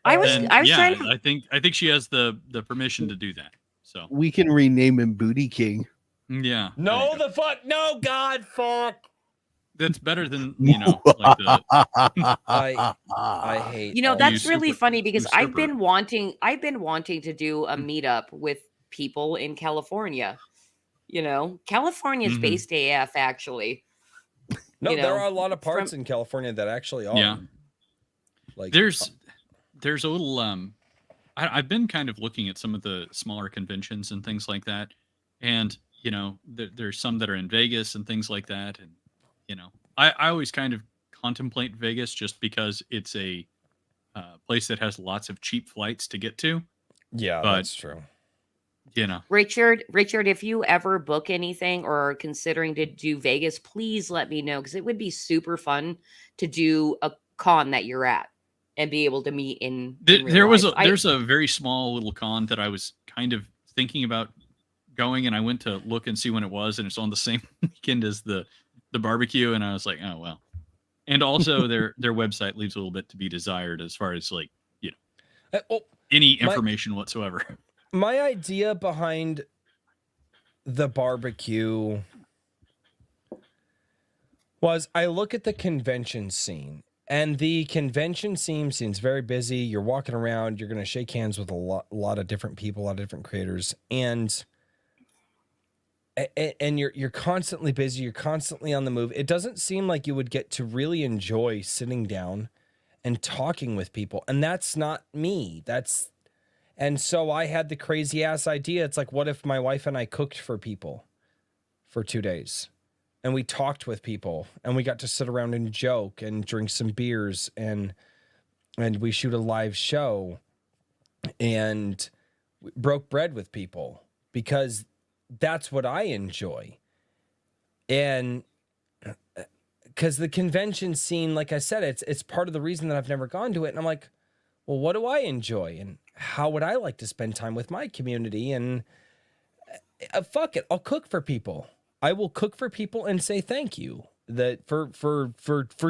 I was then, trying to I think she has the permission to do that. So We can rename him Booty King. yeah. No, the fuck. No, God, fuck. that's better than like the I hate all That's these. really funny because I've usurper. been wanting to do a meetup with people in California. California's Mhm. based AF actually. No, you there know, are a lot of parts from in California that actually are. Yeah. Like There's a little I've been kind of looking at some of the smaller conventions and things like that, and there's some that are in Vegas and things like that, and I always kind of contemplate Vegas just because it's a place that has lots of cheap flights to get to, yeah, but that's true. Richard, if you ever book anything or are considering to do Vegas, please let me know because it would be super fun to do a con that you're at and be able to meet in real life. There's a very small little con that I was kind of thinking about going, and I went to look and see when it was, and it's on the same weekend as the barbecue, and I was like, oh well. And also their website leaves a little bit to be desired as far as like any information whatsoever. My idea behind the barbecue was I look at the convention scene, and the convention scene seems very busy. You're walking around, you're going to shake hands with a lot of different people, a lot of different creators, and you're constantly busy, you're constantly on the move. It doesn't seem like you would get to really enjoy sitting down and talking with people, and that's not me. And so I had the crazy ass idea. It's like, what if my wife and I cooked for people for 2 days and we talked with people and we got to sit around and joke and drink some beers and we shoot a live show and broke bread with people, because that's what I enjoy. And because the convention scene, like I said, it's part of the reason that I've never gone to it. And I'm like, well, what do I enjoy? And how would I like to spend time with my community? And fuck it, I'll cook for people. I will cook for people and say thank you for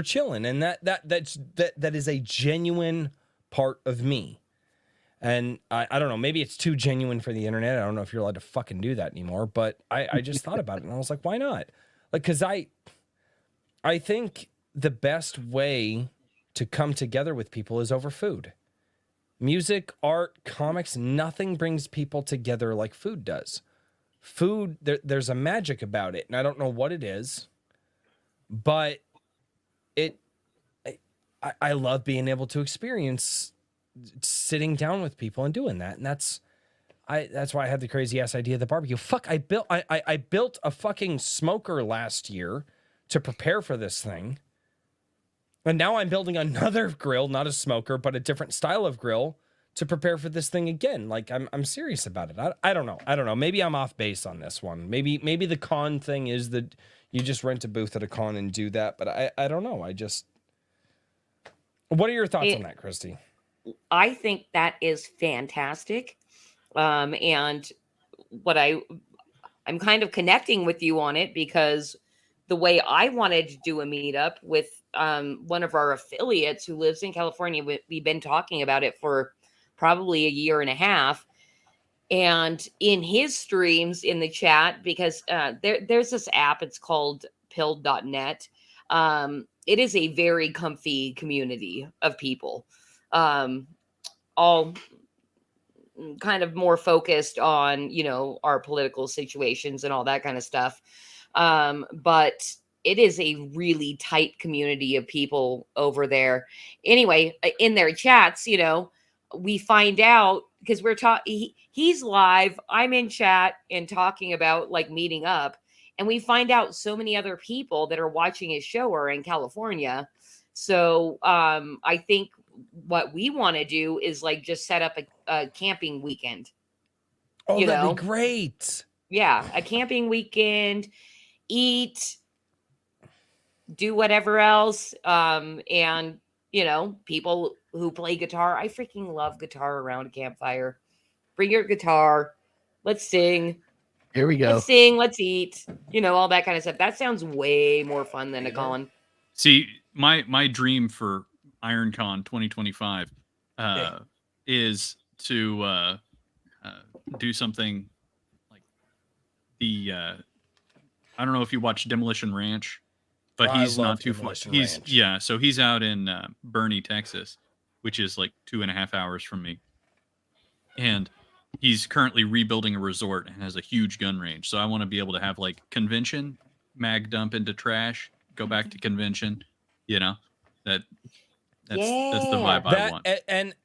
chilling. And that is a genuine part of me. And I don't know, maybe it's too genuine for the internet. I don't know if you're allowed to fucking do that anymore, but I just thought about it and I was like, why not? Like, cause I think the best way to come together with people is over food. Music, art, comics, nothing brings people together like food does. Food, there's a magic about it, and I don't know what it is, but I love being able to experience sitting down with people and doing that, and that's why I had the crazy ass idea of the barbecue. Fuck, I built a fucking smoker last year to prepare for this thing. And now I'm building another grill, not a smoker, but a different style of grill to prepare for this thing again. Like, I'm serious about it. I don't know. Maybe I'm off base on this one. Maybe the con thing is that you just rent a booth at a con and do that. But I don't know. What are your thoughts on that, Christy? I think that is fantastic. And what I'm kind of connecting with you on it because the way I wanted to do a meetup with one of our affiliates who lives in California, we've been talking about it for probably a year and a half. And in his streams in the chat, because there's this app, it's called pilled.net. It is a very comfy community of people, all kind of more focused on, our political situations and all that kind of stuff. But it is a really tight community of people over there. Anyway, in their chats, we find out because we're talking, he's live, I'm in chat and talking about like meeting up. And we find out so many other people that are watching his show are in California. So I think what we want to do is like just set up a camping weekend. Oh, that'd be great. Yeah, a camping weekend, eat, do whatever else. And people who play guitar. I freaking love guitar around a campfire. Bring your guitar. Let's sing. Here we go. Let's sing. Let's eat. All that kind of stuff. That sounds way more fun than a con. See, my dream for IronCon 2025 is to do something like the I don't know if you watch Demolition Ranch. but I he's not love too far. Demolition He's Ranch. so he's out in Bernie, Texas, which is like 2.5 hours from me, and he's currently rebuilding a resort and has a huge gun range. So I want to be able to have like convention, mag dump into trash, go back to convention. You know, that that's the Yeah. vibe I That want.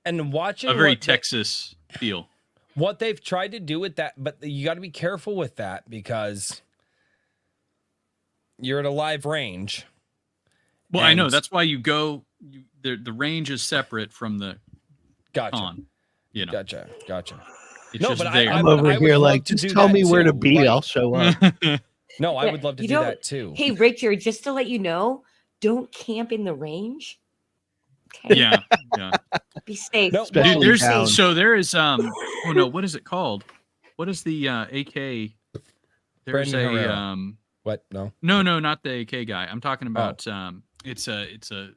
and watching A very what Texas feel. what they've tried to do with that, but you got to be careful with that because you're at a live range. Well, I know And- that's why you go. The range is separate from the Gotcha. con. You know, Gotcha. it's No, just but there. I'm would- over I would here love like, to just do tell that me where to too. be. Like- I'll show up. No, I Yeah, would love to you do know- that too. Hey, Richard, just to let you know, don't camp in the range. Okay. yeah. Be safe. No, Especially Dude, there's down. so there is oh no, what is it called? What is the AK? There's Brandon a Herrera. What? No. no, not the AK guy. I'm talking Oh. about it's an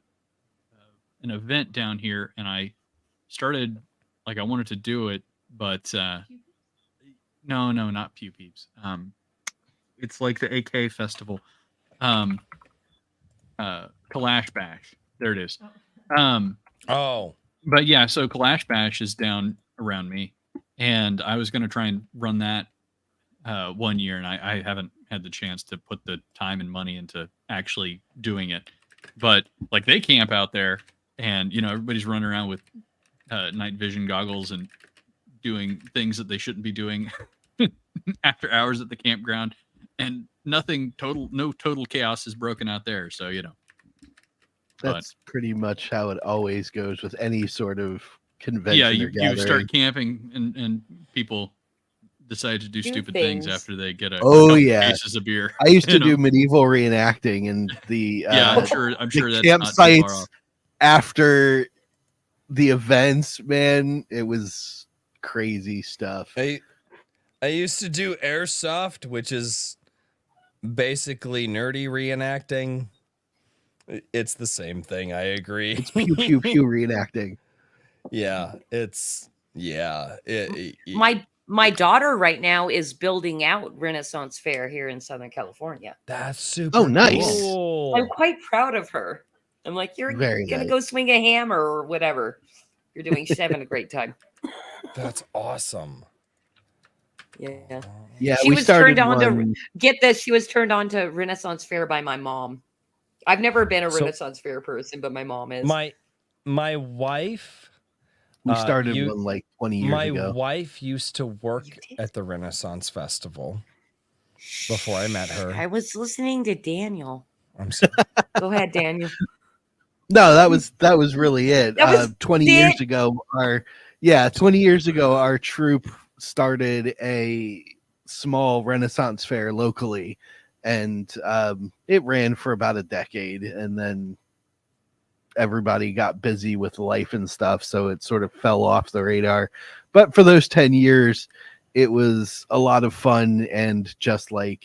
event down here, and I started like I wanted to do it, but no, not Pew Peeps. It's like the AK festival. Kalash Bash. There it is. Oh. But yeah, so Kalash Bash is down around me, and I was going to try and run that one year, and I haven't had the chance to put the time and money into actually doing it. But like they camp out there, and you know everybody's running around with night vision goggles and doing things that they shouldn't be doing after hours at the campground, and no total chaos is broken out there. So you know. That's pretty much how it always goes with any sort of convention. Yeah, or you gathering. start camping and people decide to do stupid things after they get a Oh, couple yeah. cases of beer. I used to you know? do medieval reenacting, and the Yeah, I'm sure the that's not too far campsites off. after the events. Man, it was crazy stuff. I used to do airsoft, which is basically nerdy reenacting. It's the same thing. I agree. It's pew pew pew reenacting. Yeah, My daughter right now is building out Renaissance Fair here in Southern California. That's super. Oh, nice. cool. I'm quite proud of her. I'm like, you're Very gonna nice. go swing a hammer or whatever you're doing. She's having a great time. That's awesome. Yeah. Yeah, She we was started turned on to- one. Get this, she was turned on to Renaissance Fair by my mom. I've never been a So- Renaissance Fair person, but my mom is. My wife. We started you- one like 20 years My ago. wife used to work You did? at the Renaissance Festival before I met her. I was listening to Daniel. I'm sorry. Go ahead, Daniel. No, that was really it. That was 20 years ago, 20 years ago, our troop started a small Renaissance fair locally, and it ran for about a decade, and then everybody got busy with life and stuff, so it sort of fell off the radar. But for those 10 years, it was a lot of fun, and just like,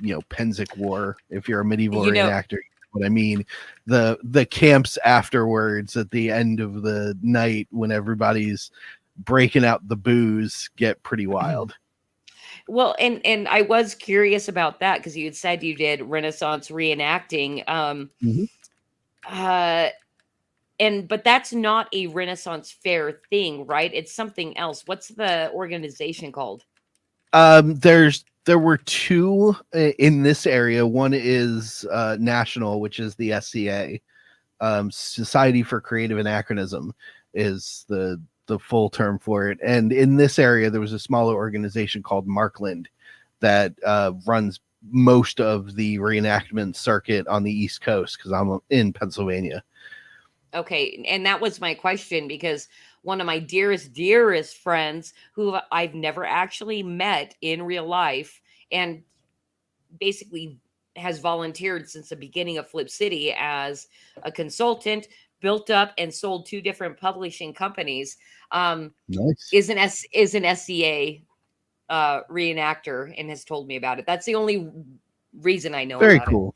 Penzic War, if you're a medieval reenactor, you know what I mean. The camps afterwards at the end of the night when everybody's breaking out the booze get pretty wild. Well, and I was curious about that because you had said you did Renaissance reenacting. But that's not a Renaissance fair thing, right? It's something else. What's the organization called? There were two in this area. One is national, which is the SCA, Society for Creative Anachronism is the full term for it. And in this area, there was a smaller organization called Markland that runs most of the reenactment circuit on the East Coast, because I'm in Pennsylvania. Okay, and that was my question because one of my dearest friends who I've never actually met in real life and basically has volunteered since the beginning of Flip City as a consultant, built up and sold 2 different publishing companies. Nice. Is an SCA reenactor and has told me about it. That's the only reason I know Very about cool.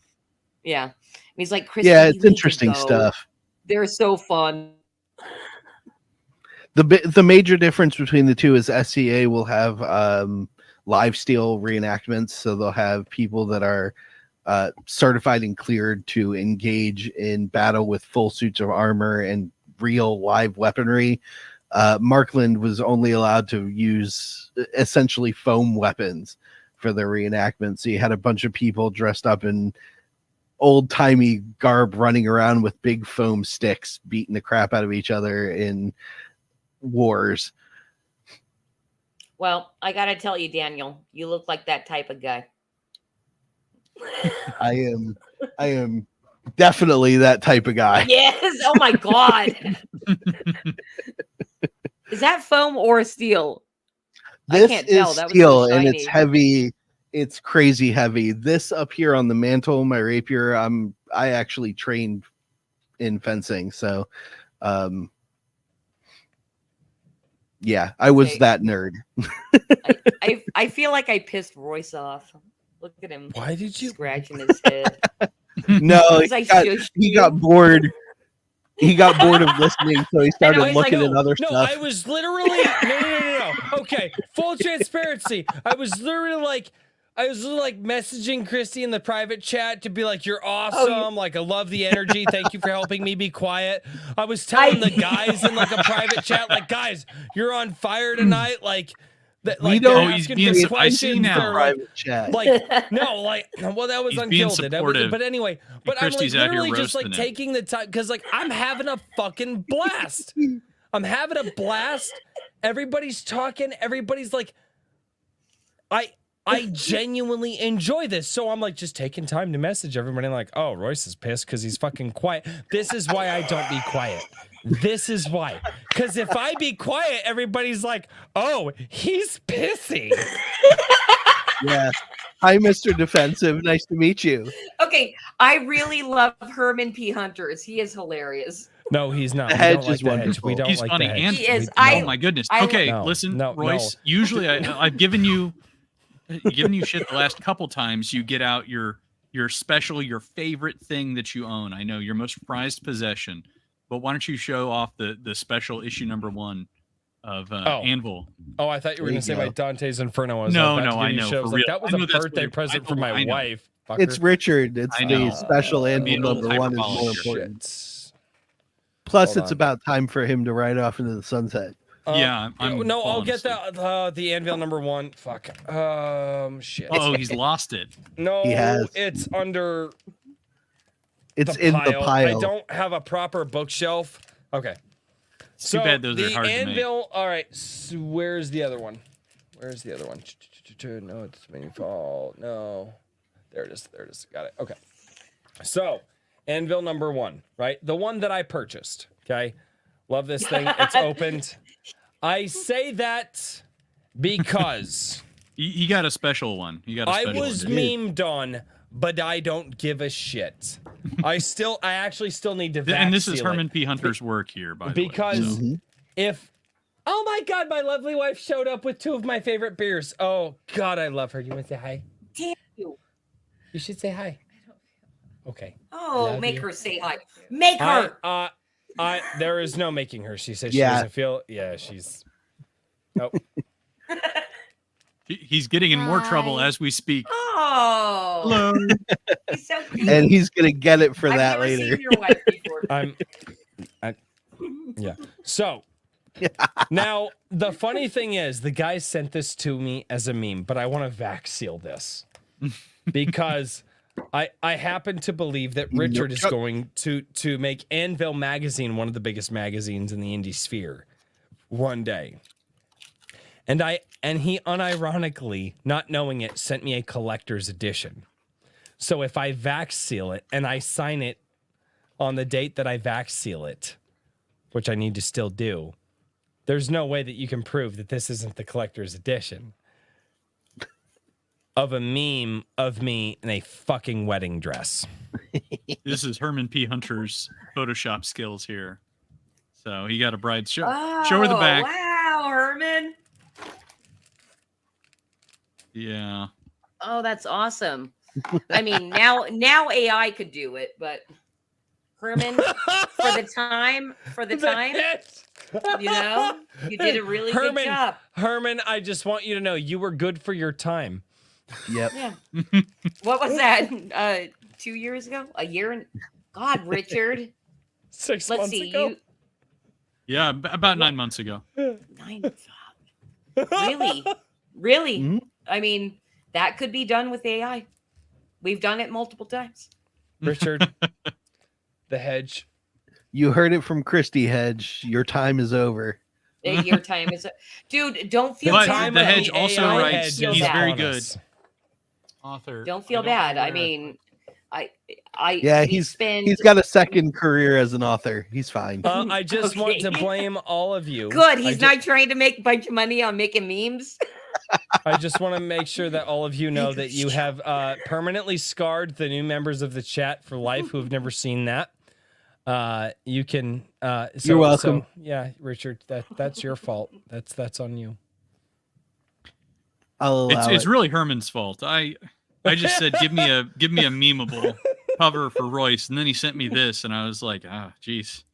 it. Yeah. And he's like, Chris, Yeah, you it's need to interesting go. stuff. They're so fun. The major difference between the two is SCA will have live steel reenactments, so they'll have people that are certified and cleared to engage in battle with full suits of armor and real live weaponry. Markland was only allowed to use essentially foam weapons for the reenactment. So you had a bunch of people dressed up in old-timey garb running around with big foam sticks, beating the crap out of each other in wars. Well, I got to tell you, Daniel, you look like that type of guy. I am definitely that type of guy. Yes. Oh my God. Is that foam or steel? This I can't is tell. That was steel so and it's shiny. heavy. It's crazy heavy. This up here on the mantle, my rapier, I actually trained in fencing. So yeah, I was Okay. that nerd. I feel like I pissed Royce off. Look at him Why did you? scratching his head. No, Because I shushed he you. got bored. He got bored of listening, so he started he's like, looking at other No, stuff. I was literally no. Okay, full transparency. I was literally like messaging Christy in the private chat to be like, "You're awesome! Like, I love the energy. Thank you for helping me be quiet." I was telling the guys in like a private chat, like, "Guys, you're on fire tonight!" Like, that. We Like, don't- they're Oh, he's asking being me sup- I see questions. now. They're like, Private chat. no, well, that was He's being unkilled. supportive. But anyway, but I'm like Christy's out here literally just like roasting him. taking the time because like I'm having a fucking blast. I'm having a blast. Everybody's talking. Everybody's like, I genuinely enjoy this. So I'm like just taking time to message everybody. Like, oh, Royce is pissed because he's fucking quiet. This is why I don't be quiet. This is why. Because if I be quiet, everybody's like, oh, he's pissy. Yeah. Hi, Mr. Defensive. Nice to meet you. Okay, I really love Herman P. Hunters. He is hilarious. No, he's not. The We hedge don't like is the hedge. wonderful. We don't He's like funny the hedge. and He is. oh my goodness. I- Okay, No, listen, no, Royce. Usually, I've given you shit the last couple times. You get out your special, your favorite thing that you own. I know your most prized possession, but why don't you show off the special issue #1 of Anvil? Oh, I thought you were There going you to say go. my Dante's Inferno. I was No, about to no, give I you know, shit. I for was real. like, that was I a know that's birthday what- present I for know, my I know. wife. Fucker. It's Richard. It's I know. the special anvil Being a little #1 is hyperbolic more here. important. Shit. Plus, Hold it's on. about time for him to ride off into the sunset. Yeah, I'm no, I'll falling get asleep. the Anvil #1. Fuck. Shit. Oh, he's lost it. No, He has. it's under It's the in pile. the pile. I don't have a proper bookshelf. Okay. It's too bad those are the hard to make. Anvil. All right. So where's the other one? Where's the other one? No, it's meaningful. No. There it is. There it is. Got it. Okay. So, Anvil #1, right? The one that I purchased. Okay. Love this thing. It's opened. I say that because You got a special one. You got a I special was edition. memed on, but I don't give a shit. I actually still need to vac And this is seal it. Herman P. Hunter's work here, by the way. Because so. if oh my god, my lovely wife showed up with 2 of my favorite beers. Oh god, I love her. You want to say hi? Damn you. You should say hi. Okay. Oh, Love make you. her say hi. Make her. There is no making her. She says Yeah. she doesn't feel. Yeah, she's. Oh, He's getting in more trouble Hi. as we speak. Oh. Hello. He's so cute. And he's going to get it for I've that never later. seen your wife before. yeah. So now the funny thing is, the guy sent this to me as a meme, but I want to vac seal this because I happen to believe that Richard is going to make Anvil magazine one of the biggest magazines in the indie sphere one day. And he unironically, not knowing it, sent me a collector's edition. So if I vac seal it and I sign it on the date that I vac seal it, which I need to still do, there's no way that you can prove that this isn't the collector's edition of a meme of me in a fucking wedding dress. This is Herman P. Hunter's Photoshop skills here. So he got a bride. Show her the back. Wow, Herman. Yeah. Oh, that's awesome. I mean, now AI could do it, but Herman, for the time, you did a really good job. Herman, I just want you to know you were good for your time. Yep. Yeah. What was that? 2 years ago? A year? And God, Richard. 6 Let's months see. ago. Yeah, about 9 months ago. Really? Really? Mhm. I mean, that could be done with AI. We've done it multiple times. Richard, the hedge. You heard it from Christy Hedge. Your time is over. Your time is, dude. Don't feel But bad. the though. hedge also Don't writes feel he's bad. very good. Author. Don't feel bad. I mean, Yeah, we spend. he's got a second career as an author. He's fine. I just want to Okay. blame all of you. Good. I He's ju- not trying to make a bunch of money on making memes. I just want to make sure that all of you know that you have permanently scarred the new members of the chat for life who have never seen that. You can. You're welcome. Yeah, Richard, that's your fault. That's on you. I'll allow It's it. really Herman's fault. I just said give me a memeable cover for Royce, and then he sent me this, and I was like, geez.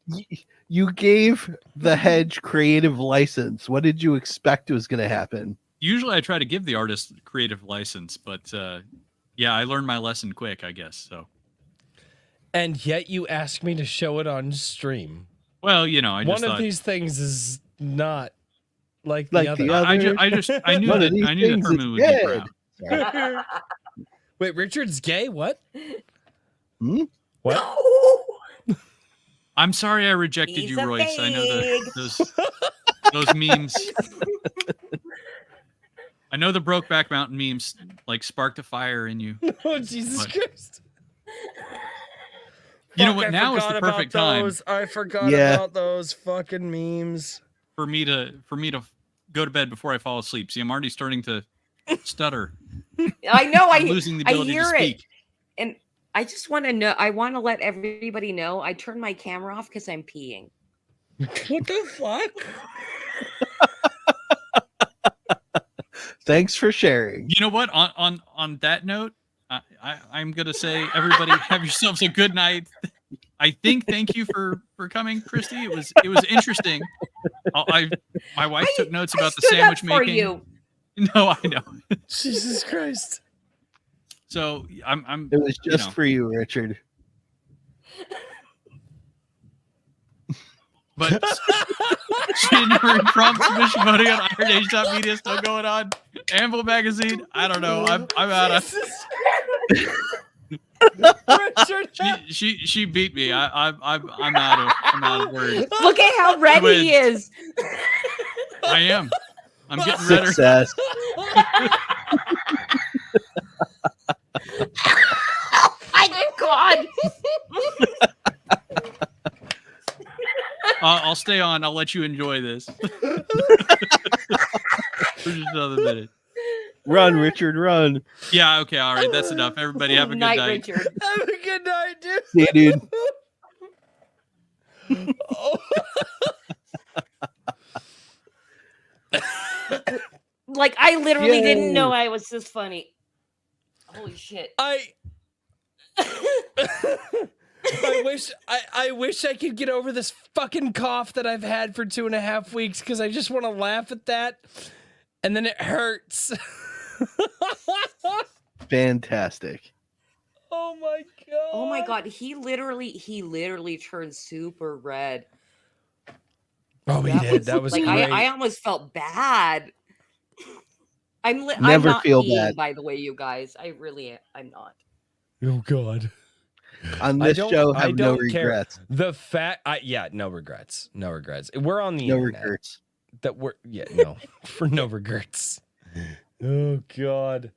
You gave the Hedge creative license. What did you expect was going to happen? Usually I try to give the artist creative license, but yeah, I learned my lesson quick, I guess. So. And yet you asked me to show it on stream. Well, I just One thought, of these things is not like Like the the other. other. I knew One of that these things Herman is would be good. proud. Wait, Richard's gay? What? Hmm? What? I'm sorry I rejected He's you, a Royce. I know fag. those memes. I know the Brokeback Mountain memes like sparked a fire in you. Oh, Jesus What? Christ. You know Fuck, what? I Now is the forgot about perfect time those. I forgot Yeah. about those fucking memes. for me to go to bed before I fall asleep. See, I'm already starting to stutter. I know. I'm losing the ability to hear speak. it, and I just want to know. I want to let everybody know. I turned my camera off because I'm peeing. What the fuck? Thanks for sharing. You know what? On that note, I'm gonna say everybody have yourselves a good night. Thank you for coming, Christy. It was interesting. My wife took notes about the stood up sandwich for making. you. No, I know. Jesus Christ. So I'm It was just for you, Richard. But January prompt submission voting on IronAge.media still going on. Anvil magazine. I don't know. I'm out of. Richard, She beat me. I'm out of words. Look at how red he is. I am. I'm getting redder. Success. My God. I'll stay on. I'll let you enjoy this for just another minute. Run, Richard, run. Yeah. Okay. All right. That's enough. Everybody have a good night. Richard. have a good night, dude. See you, dude. Oh. Like, I literally Yay. didn't know I was this funny. Holy shit. I wish I could get over this fucking cough that I've had for 2.5 weeks because I just want to laugh at that, and then it hurts. Fantastic. Oh my god. Oh my God. He literally turned super red. Oh, he did. That was like, great. I almost felt bad. I'm Never not feel peeing, bad. by the way, you guys. I'm not. Oh god. On this show, I have no don't care. regrets. The fact, no regrets. No regrets. We're on the No internet. regrets. No, for no regrets. Oh god.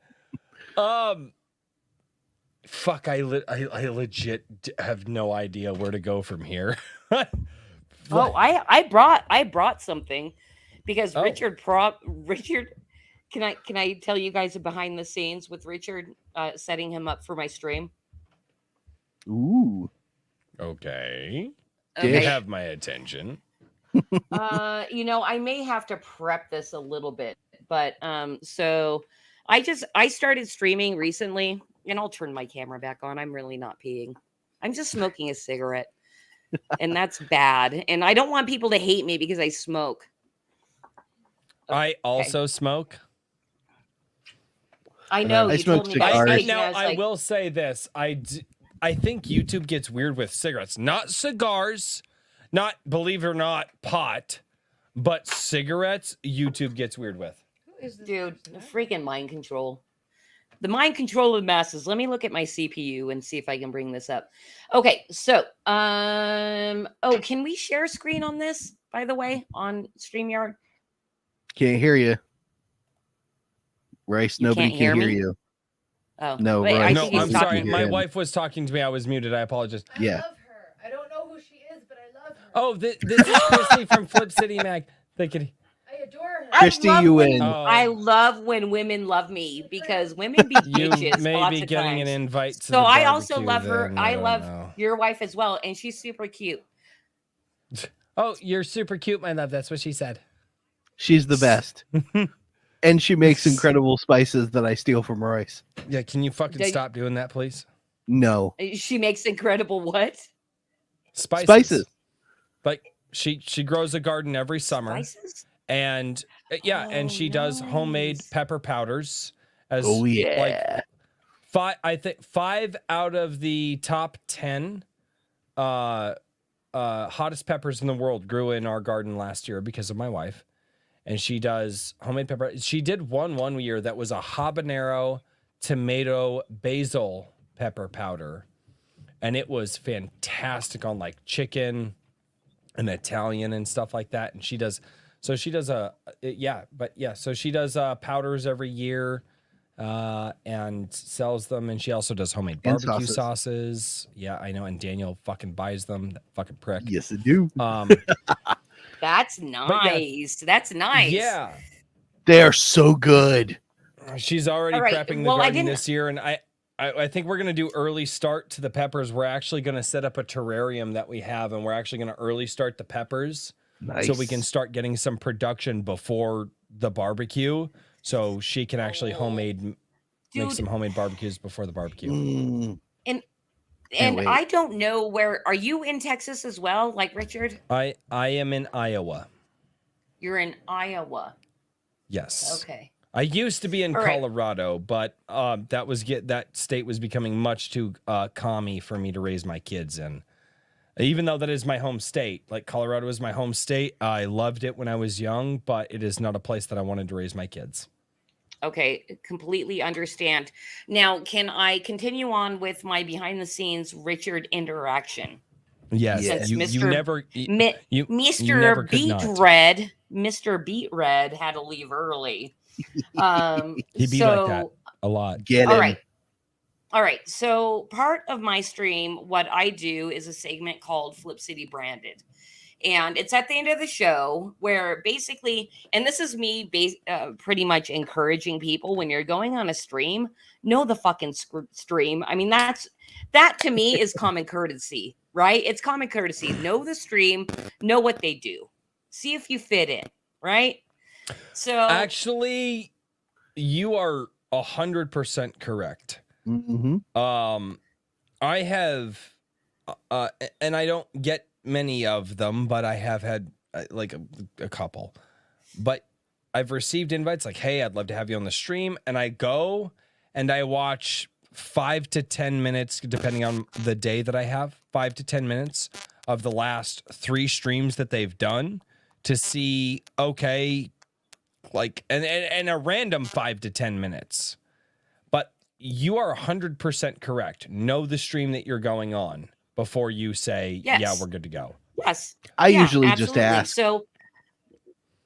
Fuck. I legit have no idea where to go from here. Oh, I brought something because Oh. Richard. Can I tell you guys a behind the scenes with Richard setting him up for my stream? Ooh. Okay. Okay. You have my attention. I may have to prep this a little bit, but so I started streaming recently, and I'll turn my camera back on. I'm really not peeing. I'm just smoking a cigarette, and that's bad. And I don't want people to hate me because I smoke. I also smoke. I know I you smoke told me that. cigars. Station, Now was I like, will say this: I think YouTube gets weird with cigarettes, not cigars, not believe it or not pot, but cigarettes. YouTube gets weird with. dude, the freaking mind control. The mind control of the masses. Let me look at my CPU and see if I can bring this up. Okay, so oh, can we share screen on this, by the way, on StreamYard? Can't hear you. Rice, You nobody can't can hear hear me? you. Oh, No, wait, I Rice, No, think he's I'm nobody sorry. can talking. My hear him. wife was talking to me. I was muted. I apologize. Yeah. I love her. I don't know who she is, but I love her. Oh, this is Christy from Flip City Mag. They could. I adore her. Christy, love you when, win. Oh. I love when women love me because women be You bitches may lots be of getting times. an invite to So the I also barbecue love her. then, I don't love know. your wife as well, and she's super cute. Oh, you're super cute, my love. That's what she said. She's the best. And she makes incredible spices that I steal from Royce. Yeah, can you fucking They- stop doing that, please? No. She makes incredible what? Spices. Like she grows a garden every summer, Spices? and and she does homemade nice. pepper powders. As Oh yeah. like five out of the top 10 hottest peppers in the world grew in our garden last year because of my wife. And she does homemade pepper. She did one year that was a habanero, tomato, basil pepper powder. And it was fantastic on like chicken and Italian and stuff like that. And she does powders every year and sells them. And she also does homemade And barbecue sauces. sauces. Yeah, I know. And Daniel fucking buys them. That fucking prick. Yes, I do. That's nice. That's nice. Yeah. They are so good. She's already All right, prepping the well, I garden didn't- this year, and I think we're gonna do early start to the peppers. We're actually gonna set up a terrarium that we have, and we're actually gonna early start the peppers Nice. so we can start getting some production before the barbecue, so she can actually make Dude. some homemade barbecues before the barbecue. Mm. And wait. I don't know where are you in Texas as well, like Richard? I am in Iowa. You're in Iowa. Yes. Okay. I used to be in All right. Colorado, but that state was becoming much too commie for me to raise my kids in. Even though that is my home state, like Colorado is my home state, I loved it when I was young, but it is not a place that I wanted to raise my kids. Okay, completely understand. Now, can I continue on with my behind the scenes Richard interaction? Yes, Since you Mr. never Mi- you never Mr. could Beat not. Red, Mr. Beat Red had to leave early. He'd be like that a lot. Get him. All right. All right. So part of my stream, what I do is a segment called Flip City Branded. And it's at the end of the show where basically, and this is me pretty much encouraging people when you're going on a stream, know the fucking stream. I mean, that to me is common courtesy, right? It's common courtesy. Know the stream, know what they do. See if you fit in, right? So Actually, you are 100% correct. Mm-hmm. I have, and I don't get many of them, but I have had like a couple. But I've received invites like, "Hey, I'd love to have you on the stream," and I go and I watch 5 to 10 minutes, depending on the day that I have, 5 to 10 minutes of the last 3 streams that they've done to see, okay, like, and a random 5 to 10 minutes. But you are 100% correct. Know the stream that you're going on before you say, Yes. yeah, we're good to go. yes, I yeah, usually just absolutely. ask.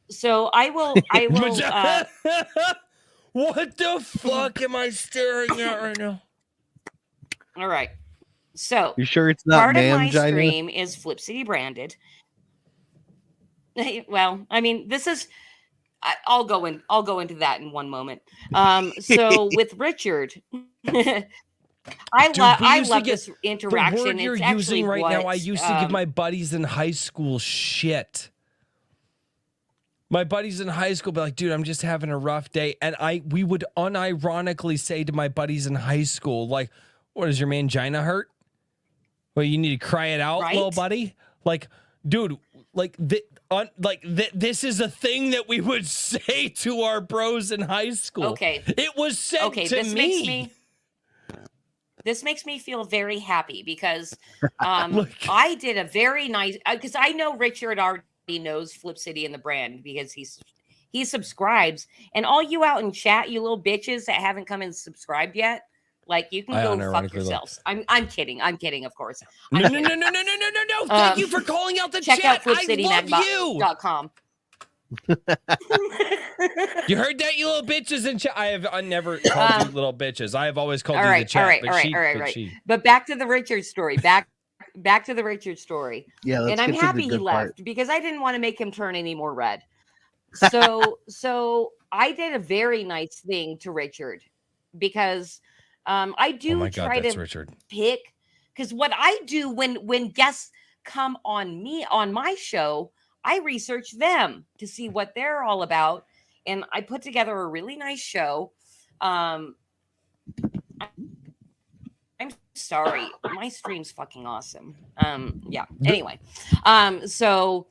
So I will What the fuck am I staring at right now? all right. So You sure it's not part of my ma'am-gina? stream is Flip City Branded. Well, I mean, this is I'll go into that in one moment. So with Richard, I Dude, love we used to get this interaction. The word you're It's actually using right now, I what, used to give my buddies in high school shit. My buddies in high school be like, dude, I'm just having a rough day. And we would unironically say to my buddies in high school, like, what, does your mangina hurt? Well, you need to cry it out, Right? little buddy. Like, dude, this is a thing that we would say to our bros in high school. Okay. It was said to me. This makes me feel very happy because Look. I did a very nice, because I know Richard already knows Flip City and the brand because he subscribes. And all you out in chat, you little bitches that haven't come and subscribed yet, like you can go fuck yourselves. I'm kidding, of course. No. Thank you for calling out the chat. Check out FlipCityMagBot.com. you. You heard that, you little bitches in chat? I never called you little bitches. I have always called you the chat. All right. But back to the Richard story. Back to the Richard story. Yeah, let's and I'm get to happy the he good left part. because I didn't want to make him turn any more red. So I did a very nice thing to Richard because I do try to Richard. pick, because what I do when guests come on my show, I research them to see what they're all about, and I put together a really nice show. I'm sorry, my stream's fucking awesome. Yeah. Anyway, so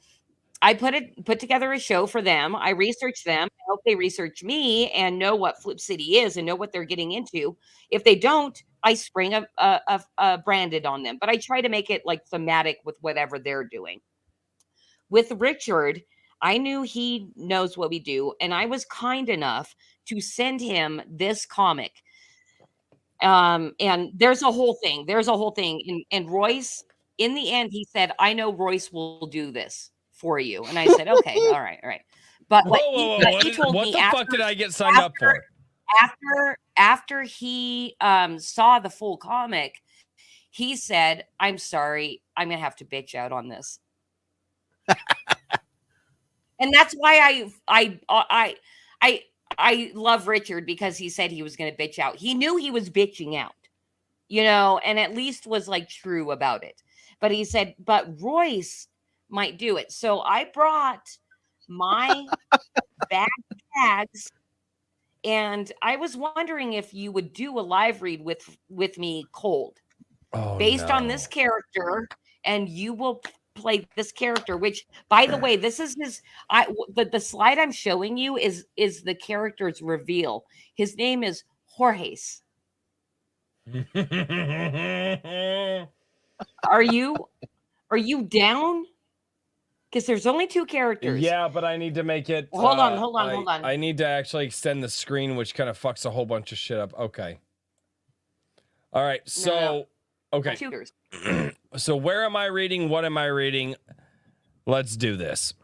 I put together a show for them. I research them. I hope they research me and know what Flip City is and know what they're getting into. If they don't, I spring a branded on them. But I try to make it like thematic with whatever they're doing. With Richard, I knew he knows what we do, and I was kind enough to send him this comic. And there's a whole thing. And Royce, in the end, he said, "I know Royce will do this for you." And I said, "Okay, all right." But he told me, what the fuck did I get signed up for? After he saw the full comic, he said, "I'm sorry, I'm gonna have to bitch out on this." And that's why I love Richard, because he said he was going to bitch out. He knew he was bitching out, and at least was like true about it. But he said, but Royce might do it. So I brought my bags, and I was wondering if you would do a live read with me cold, based on this character, and you will play this character, which, by the way, this is the slide I'm showing you is the character's reveal. His name is Jorge's. Are you down? Because there's only 2 characters. Yeah, but I need to make it. Hold on. I need to actually extend the screen, which kind of fucks a whole bunch of shit up. Okay. All right. So, no. Okay. So where am I reading? What am I reading? Let's do this.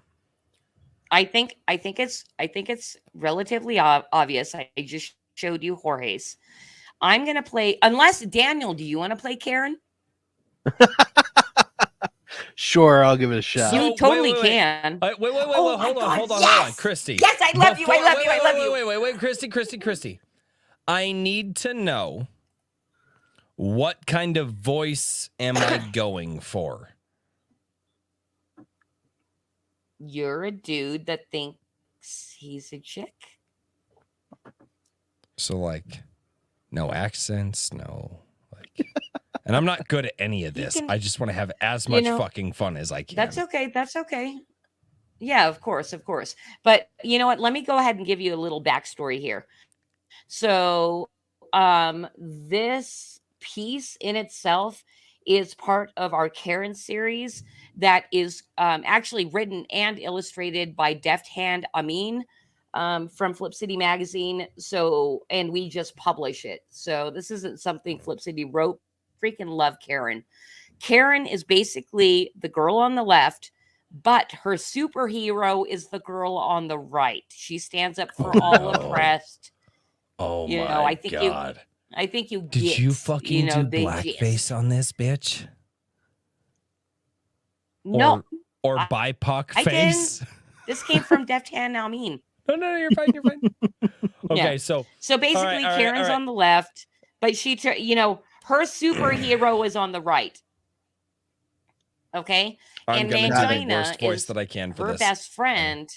I think it's relatively obvious. I just showed you Jorge's. I'm gonna play. Unless Daniel, do you want to play Karen? Sure, I'll give it a shot. You totally can. Wait. Oh, hold on, Christy. Yes, I love you. Wait, Christy. I need to know, what kind of voice am I going for? You're a dude that thinks he's a chick. So, like, no accents, no, like, and I'm not good at any of this. I just want to have as much fucking fun as I can. That's okay. Yeah, of course. But you know what? Let me go ahead and give you a little backstory here. So, this piece in itself is part of our Karen series that is actually written and illustrated by Deft Hand Amin from Flip City Magazine. So, and we just publish it. So this isn't something Flip City wrote. Freaking love Karen. Karen is basically the girl on the left, but her superhero is the girl on the right. She stands up for all oppressed. Oh my God. I think you did get, you fucking do blackface on this bitch? No. Or BIPOC face? Didn't. This came from Deft Hand Amin. No, you're fine. Okay, so basically Karen's on the left, but she, her superhero is on the right. Okay? I'm going to do the worst voice that I can for her this. best friend.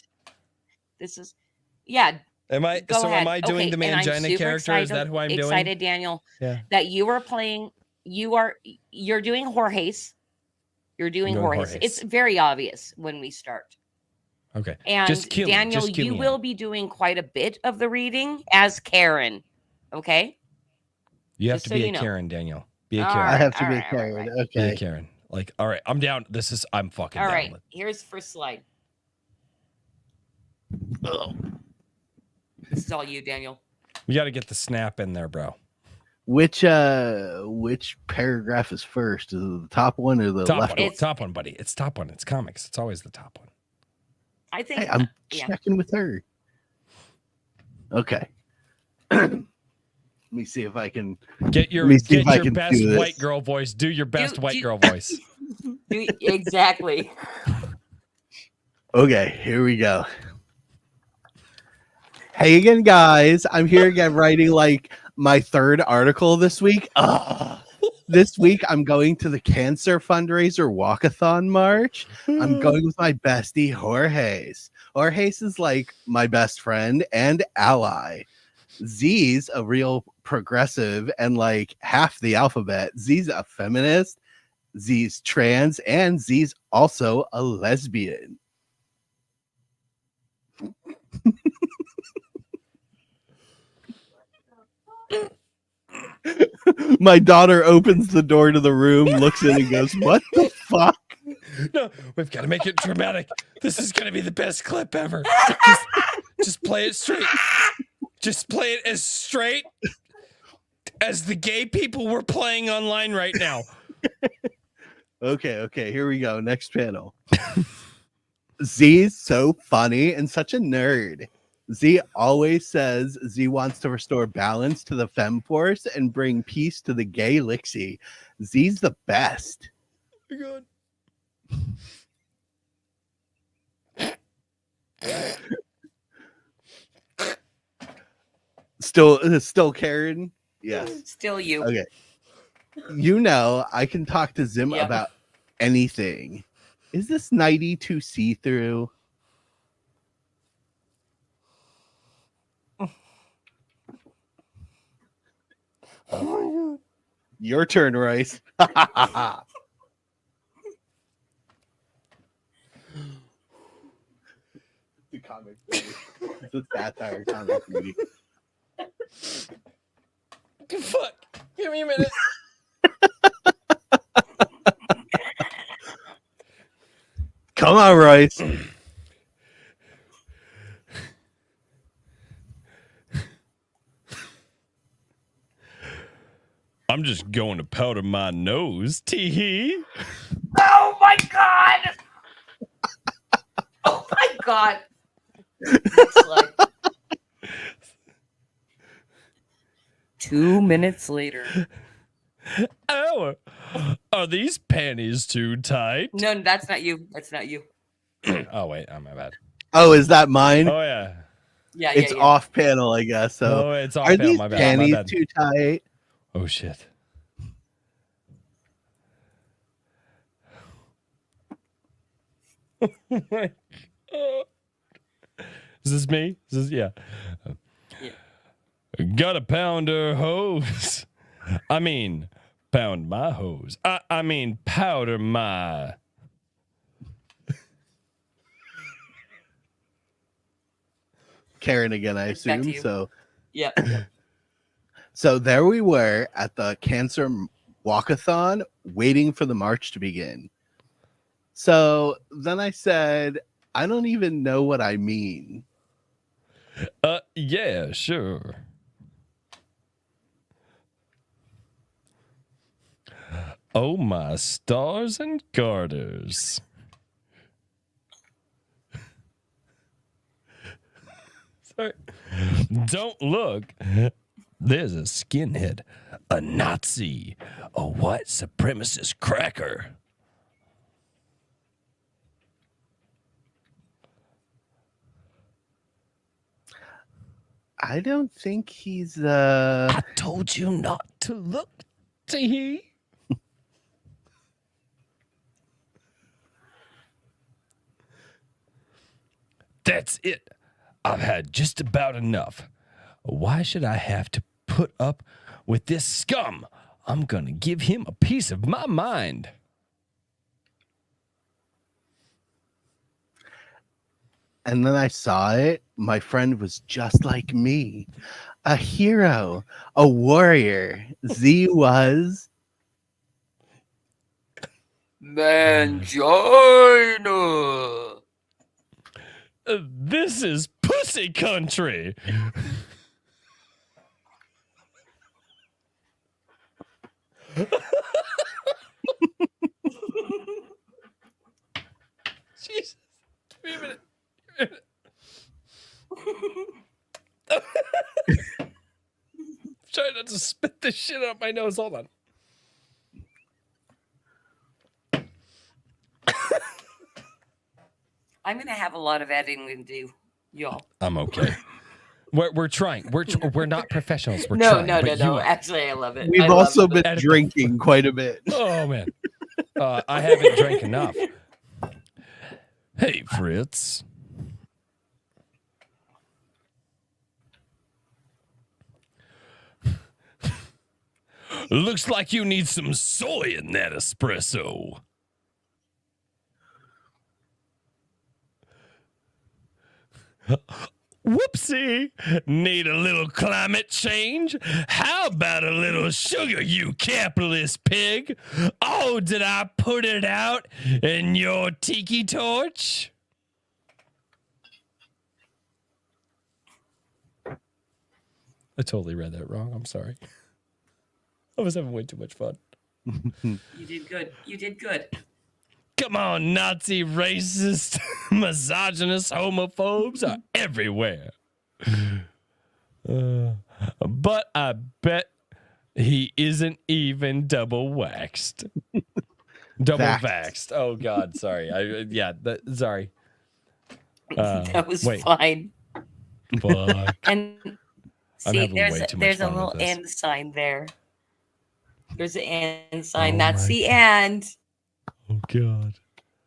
This is, yeah. Am I doing the Mangina character? Is that who I'm doing? Excited, Daniel, that you are playing. You're doing Jorge's. You're doing I'm going Jorge's. Jorge's. It's very obvious when we start. Okay. And Just cue me. Daniel, Just cue you me will in. be doing quite a bit of the reading as Karen. Okay. You have Just to so be you a know. Karen, Daniel. Be a All Karen. I have to All be a right, all right, Karen. right. Be a Okay. Karen. Like, all right, I'm down. I'm fucking All down right. with. Here's first slide. Oh. This is all you, Daniel. We got to get the snap in there, bro. Which paragraph is first? Is it the top one or the Top left one. one? Top one, buddy. It's top one. It's comics. It's always the top one. I think Hey, I'm yeah. checking with her. Okay. Let me see if I can Get your Let me see if I your can best do this. white girl voice. Do your best white do- girl voice. Exactly. Okay, here we go. Hey again, guys. I'm here again writing like my third article this week. This week I'm going to the cancer fundraiser walkathon march. I'm going with my bestie Jorge's. Jorge's is like my best friend and ally. Z's a real progressive and like half the alphabet. Z's a feminist. Z's trans, and Z's also a lesbian. My daughter opens the door to the room, looks in, and goes, "What the fuck?" No, we've got to make it dramatic. This is going to be the best clip ever. Just play it straight. Just play it as straight as the gay people we're playing online right now. Okay, here we go. Next panel. Z's so funny and such a nerd. Z always says Z wants to restore balance to the femforce and bring peace to the gay lixie. Z's the best. God. Still Karen? Yes. Still you. Okay. You know, I can talk to Zim Yep. about anything. Is this nighty too see-through? Your turn, Royce. The comic movie. It's a satire comic movie. Fuck. Give me a minute. Come on, Royce. I'm just going to powder my nose. Tee-hee. Oh my god! Oh my god! Next slide. 2 minutes later. Oh, are these panties too tight? No, that's not you. That's not you. Oh, wait. Oh, my bad. Oh, is that mine? Oh, yeah. Yeah, It's yeah. off panel, I guess. So Oh, it's off are panel. these My bad. My panties bad. too tight? Oh, shit. Oh, my God. Is this me? Is this, yeah. Got a pounder hose. I mean, pound my hose. I mean, powder my. Karen again, I Back to assume. you. So Yeah. So there we were at the cancer walkathon waiting for the march to begin. So then I said, I don't even know what I mean. Yeah, sure. Oh, my stars and garters. Sorry. Don't look. There's a skinhead, a Nazi, a white supremacist cracker. I don't think he's I told you not to look, Tee. That's it. I've had just about enough. Why should I have to put up with this scum? I'm gonna give him a piece of my mind. And then I saw it. My friend was just like me, a hero, a warrior. Z was Mangina. This is pussy country. Jesus. Give me a minute. Trying not to spit this shit out my nose. Hold on. I'm gonna have a lot of editing to do, y'all. I'm okay. We're trying. We're not professionals. We're No, trying. no, but no, you no. are. Actually, I love it. we've I love also it. been Edit the- drinking quite a bit. Oh man, I haven't drank enough. Hey Fritz. Looks like you need some soy in that espresso. Whoopsie. Need a little climate change? How about a little sugar, you capitalist pig? Oh, did I put it out in your tiki torch? I totally read that wrong. I'm sorry. I was having way too much fun. You did good. You did good. Come on, Nazi racist, misogynist, homophobes are everywhere. But I bet he isn't even double waxed. Double vaxxed. Oh God, sorry. Sorry. That was wait. fine. Fuck. And I'm see, having there's way a, too much there's a fun with little this. end sign there. There's an end sign. Oh That's my the God. end. Oh God.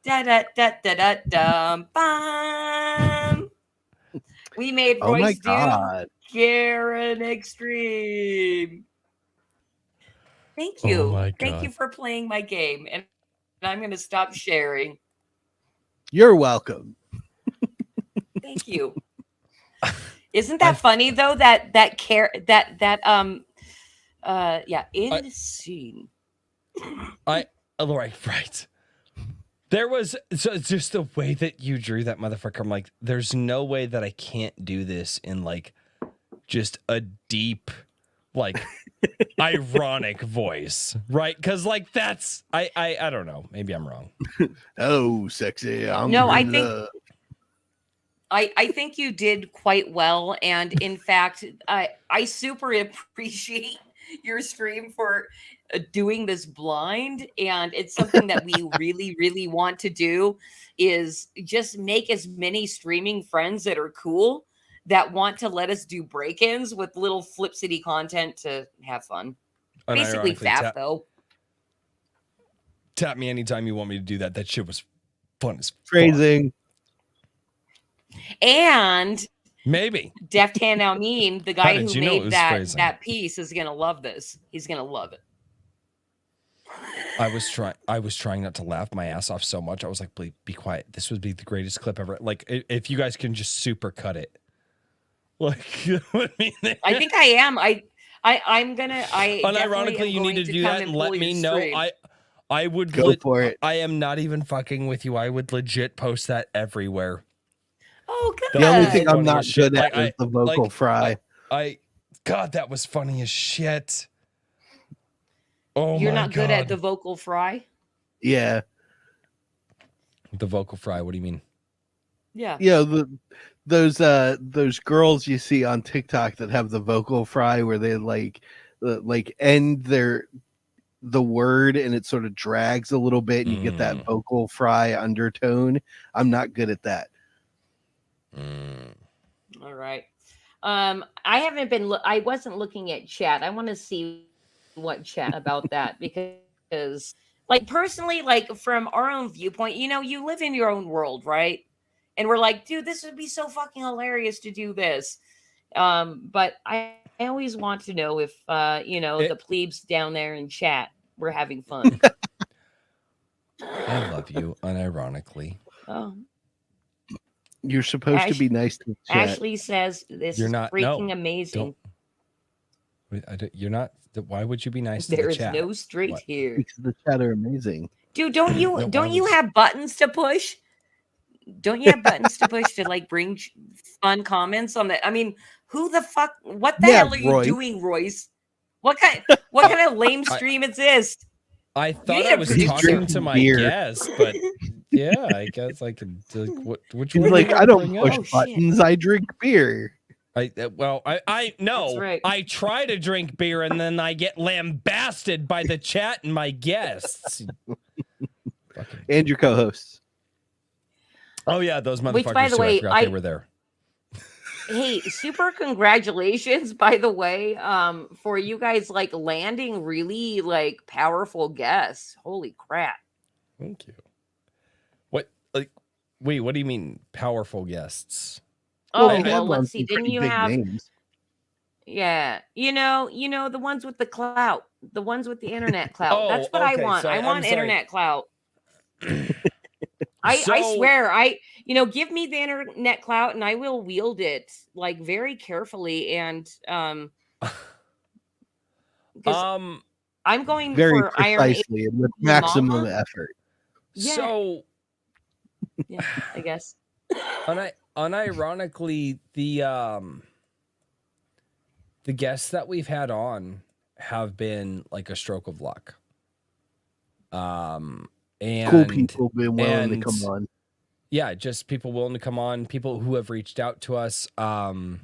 Da da da da da dum bum. We made Oh my Royce do god. Garen Extreme. Thank Oh you. my Thank you God. for playing my game. And I'm going to stop sharing. You're welcome. Thank you. Isn't that funny though? End scene. Lori, right. There was just the way that you drew that motherfucker. I'm like, there's no way that I can't do this in like just a deep, like ironic voice, right? Because like that's I don't know. Maybe I'm wrong. Oh, sexy. No, I think love. I think you did quite well, and in fact, I super appreciate your stream for doing this blind, and it's something that we really, really want to do is just make as many streaming friends that are cool that want to let us do break-ins with little Flip City content to have fun. Basically, Unironically, faff though. Tap me anytime you want me to do that. That shit was fun as fuck. Phrasing. And Maybe Deft Hand Amin, the guy who did you know it made was that phrasing? that piece, is gonna love this. He's gonna love it. I was trying not to laugh my ass off so much. I was like, be quiet. This would be the greatest clip ever. Like, if you guys can just super cut it. Like, I think I am. I'm gonna. I unironically, you need to do that and let me know. I would Go for it. I am not even fucking with you. I would legit post that everywhere. Oh, good. The only That's thing I'm funny not as shit. good at Like, is the vocal fry. God, that was funny as shit. Oh, You're my not good God. at the vocal fry. Yeah. The vocal fry. What do you mean? Yeah. Yeah, those girls you see on TikTok that have the vocal fry where they like end the word and it sort of drags a little bit and you get that vocal fry undertone. I'm not good at that. All right. I haven't been. I wasn't looking at chat. I want to see what chat about that because, like, personally, like from our own viewpoint, you live in your own world, right? And we're like, dude, this would be so fucking hilarious to do this. But I always want to know if the plebes down there in chat were having fun. I love you, unironically. Oh. You're supposed to be nice to the chat. Ashley says this You're is not- freaking no, amazing. You're not. Why would you be nice to There the is chat? no straight What? here. Because the chat are amazing. Dude, don't you No, don't why you would- have buttons to push? Don't you have buttons to push to like bring fun comments on that? I mean, who the fuck? What the Yeah, hell are you Royce. doing, Royce? What kind of lame stream is this? I thought need I to was produce talking drinking to my beer. guest, but yeah, I guess I could. Which He's one? like, do you I don't bring push up? Oh, shit. buttons. I drink beer. I know. That's right. I try to drink beer and then I get lambasted by the chat and my guests. And your co-hosts. Oh yeah, those motherfuckers Which, by the too. way, I forgot they were there. Hey, super congratulations, by the way, for you guys like landing really like powerful guests. Holy crap. Thank you. What? Like, wait. What do you mean, powerful guests? Oh, they had well, on let's see. some Didn't pretty you big have names. Yeah, you know, the ones with the clout, the ones with the internet clout. Oh, That's what I okay, want. sorry, I I'm want sorry. internet clout. I So- swear, give me the internet clout and I will wield it like very carefully and because I'm going Very for Iron Age precisely and with maximum Mama? effort. Yeah. So, Yeah, I guess. unironically, the guests that we've had on have been like a stroke of luck. And Cool people been willing to and- come on. yeah, just people willing to come on, people who have reached out to us. Some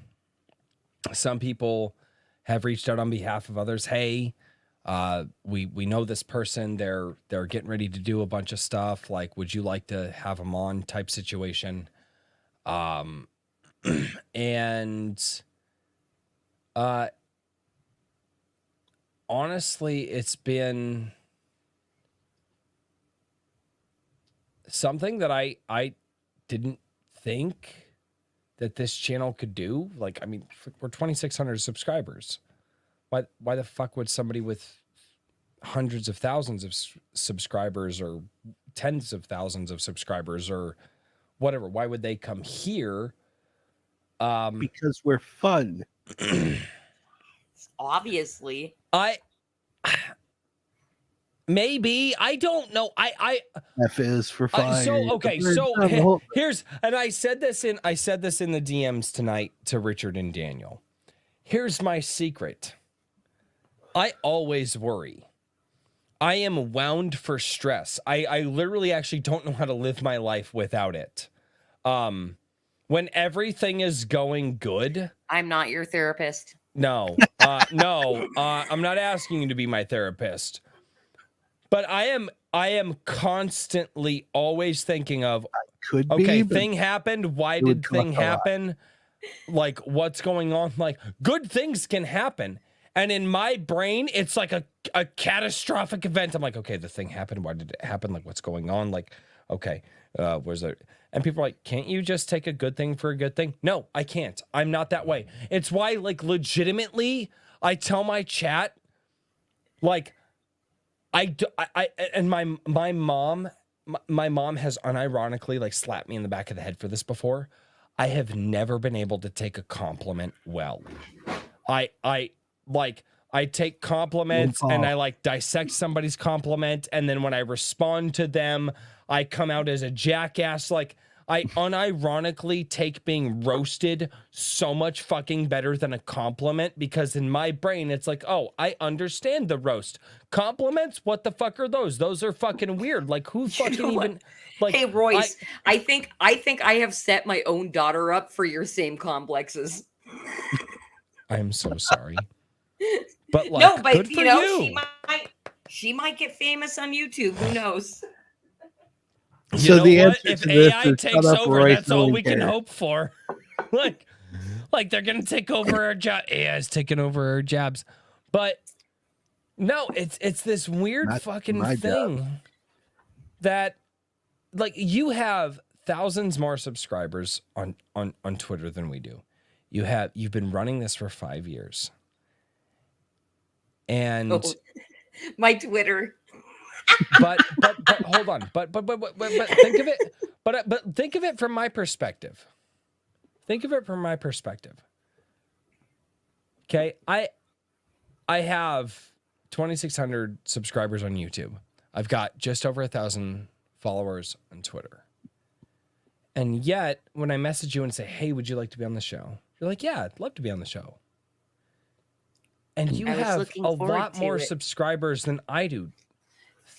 people have reached out on behalf of others. Hey, we know this person. They're getting ready to do a bunch of stuff. Like, would you like to have them on? Type situation. And honestly, it's been something that I didn't think that this channel could do. Like, I mean, we're 2,600 subscribers. Why the fuck would somebody with hundreds of thousands of subscribers or tens of thousands of subscribers or whatever, why would they come here? Because we're fun. Obviously. Maybe, I don't know. F is for fire. Here's, and I said this in the DMs tonight to Richard and Daniel. Here's my secret. I always worry. I am wound for stress. I literally actually don't know how to live my life without it. When everything is going good. I'm not your therapist. No, I'm not asking you to be my therapist. But I am constantly always thinking of, Could be, okay, but thing happened. Why it would did thing cost a lot. happen? Like, what's going on? Like, good things can happen. And in my brain, it's like a catastrophic event. I'm like, okay, the thing happened. Why did it happen? Like, what's going on? Like, okay, where's there? And people are like, can't you just take a good thing for a good thing? No, I can't. I'm not that way. It's why, like, legitimately, I tell my chat, like, and my mom has unironically like slapped me in the back of the head for this before. I have never been able to take a compliment well. I take compliments and I like dissect somebody's compliment, and then when I respond to them, I come out as a jackass. Like, I unironically take being roasted so much fucking better than a compliment, because in my brain it's like, oh, I understand the roast. Compliments, what the fuck are those? Those are fucking weird. Like, who fucking even like? Hey Royce, I think I have set my own daughter up for your same complexes. I am so sorry. But like, No, but good for you know, you. she might get famous on YouTube. Who knows? You So know the what? answer If to this AI is takes shut up, over, Royce, that's no all one we can cares. hope for. like they're gonna take over our job. AI's taking over our jobs. But no, it's this weird Not fucking my thing job. that, like, you have thousands more subscribers on Twitter than we do. You've been running this for 5 years. And My Twitter. but hold on. But think of it. But think of it from my perspective. Think of it from my perspective. Okay, I have 2,600 subscribers on YouTube. I've got just over 1,000 followers on Twitter. And yet, when I message you and say, "Hey, would you like to be on the show?" You're like, "Yeah, I'd love to be on the show." And you have a lot more subscribers than I do.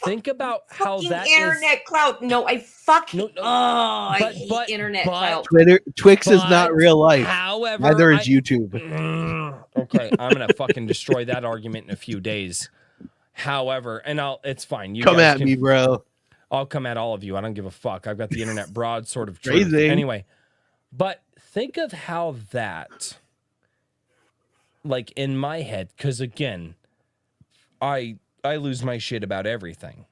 Think about how that internet clout. No, I fucking I hate internet clout. Twix is not real life. However, neither is YouTube. Okay, I'm gonna fucking destroy that argument in a few days. However, and it's fine. You come at me, bro. I'll come at all of you. I don't give a fuck. I've got the internet broadsword of truth. Crazy. Anyway, but think of how that, like in my head, because again, I lose my shit about everything.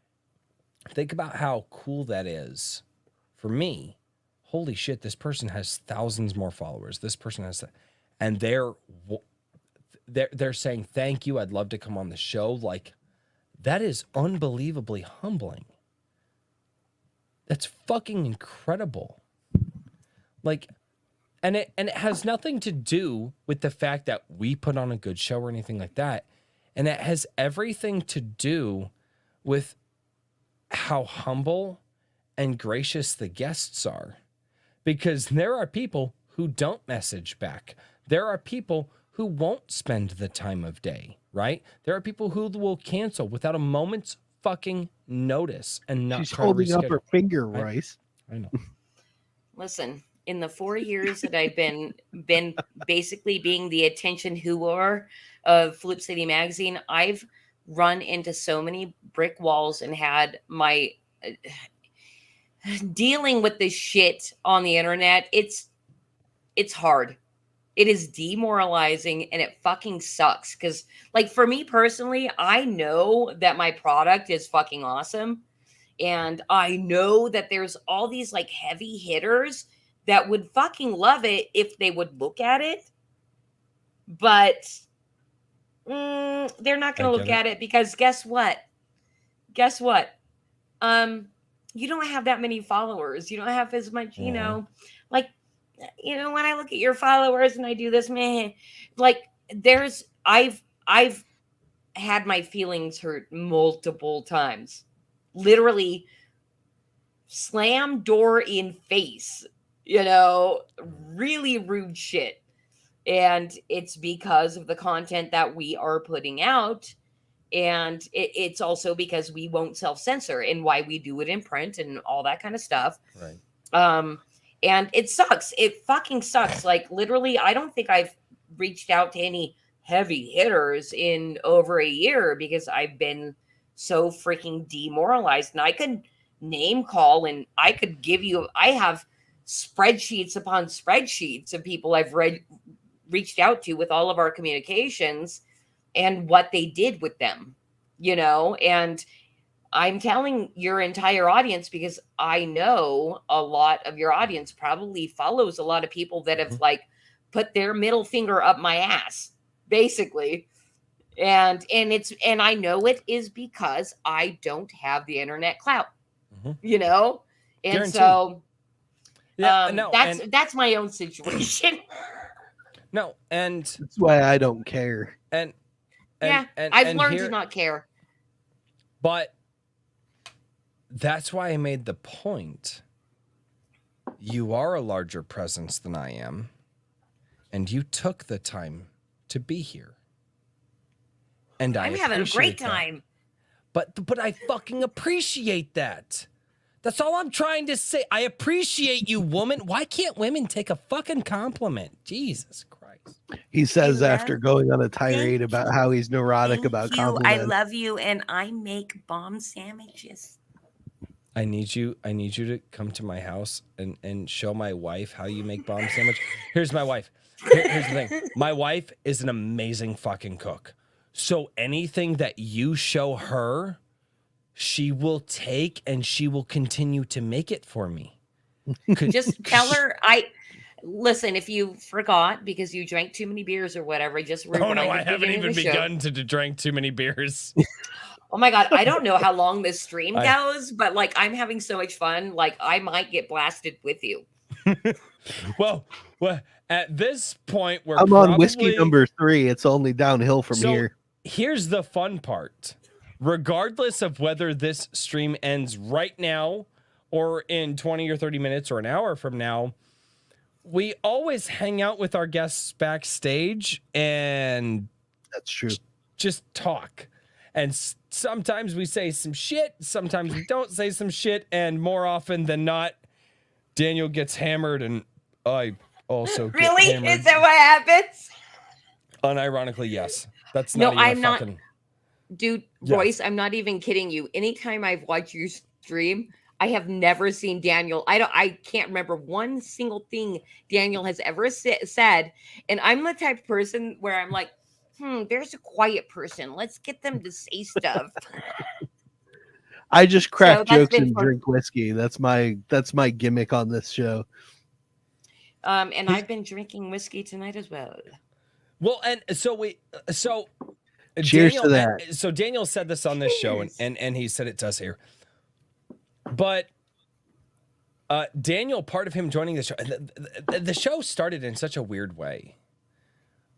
Think about how cool that is for me. Holy shit, this person has thousands more followers. This person has that. And they're saying, "Thank you. I'd love to come on the show." Like, that is unbelievably humbling. That's fucking incredible. Like, and it has nothing to do with the fact that we put on a good show or anything like that. And it has everything to do with how humble and gracious the guests are. Because there are people who don't message back. There are people who won't spend the time of day, right? There are people who will cancel without a moment's fucking notice and not. She's holding up her finger, Rice. I know. Listen, in the 4 years that I've been basically being the attention whore of Flip City Magazine, I've run into so many brick walls and had my dealing with this shit on the internet. It's hard. It is demoralizing and it fucking sucks. Because, like, for me personally, I know that my product is fucking awesome. And I know that there's all these, like, heavy hitters that would fucking love it if they would look at it. But they're not going to look at it because guess what? Guess what? You don't have that many followers. You don't have as much, you know, like, you know, when I look at your followers and I do this, man, like I've had my feelings hurt multiple times, literally slam door in face, you know, really rude shit. And it's because of the content that we are putting out. And it's also because we won't self-censor and why we do it in print and all that kind of stuff. Right. And it sucks. It fucking sucks. Like, literally, I don't think I've reached out to any heavy hitters in over a year because I've been so freaking demoralized. And I could name call and I could give you, I have spreadsheets upon spreadsheets of people I've reached out to with all of our communications and what they did with them, you know, and I'm telling your entire audience because I know a lot of your audience probably follows a lot of people that have like put their middle finger up my ass, basically. And I know it is because I don't have the internet clout, you know? And Guaranteed. So no, that's my own situation. No, and that's why I don't care. And I've learned to not care. But that's why I made the point. You are a larger presence than I am, and you took the time to be here. And I'm having a great time. But I fucking appreciate that. That's all I'm trying to say. I appreciate you, woman. Why can't women take a fucking compliment? Jesus Christ. He says after going on a tirade about how he's neurotic about compliments. I love you, and I make bomb sandwiches. I need you to come to my house and show my wife how you make bomb sandwich. Here's my wife. Here's the thing. My wife is an amazing fucking cook. So anything that you show her, she will take and she will continue to make it for me. Just tell her listen, if you forgot because you drank too many beers or whatever, just oh no, I haven't even begun to drink too many beers. Oh my God. I don't know how long this stream I- goes, but like I'm having so much fun. Like I might get blasted with you. Well, at this point, we're I'm on whiskey probably- number 3. It's only downhill from So here. here's the fun part. Regardless of whether this stream ends right now or in 20 or 30 minutes or an hour from now, we always hang out with our guests backstage and That's true. just talk. And sometimes we say some shit, sometimes we don't say some shit, and more often than not, Daniel gets hammered and I also get Really? hammered. Is that what happens? Unironically, yes. That's No, not even I'm a not- fucking... Dude, Yeah. Royce, I'm not even kidding you. Anytime I've watched your stream, I have never seen Daniel. I can't remember one single thing Daniel has ever said. And I'm the type of person where I'm like, there's a quiet person. Let's get them to say stuff. I just crack that's jokes been and fun. drink whiskey. That's my gimmick on this show. And I've been drinking whiskey tonight as well. Well, and so Cheers to Daniel, that. So Daniel said this on this show, Cheers. and he said it to us here. But Daniel, part of him joining the show, the show started in such a weird way.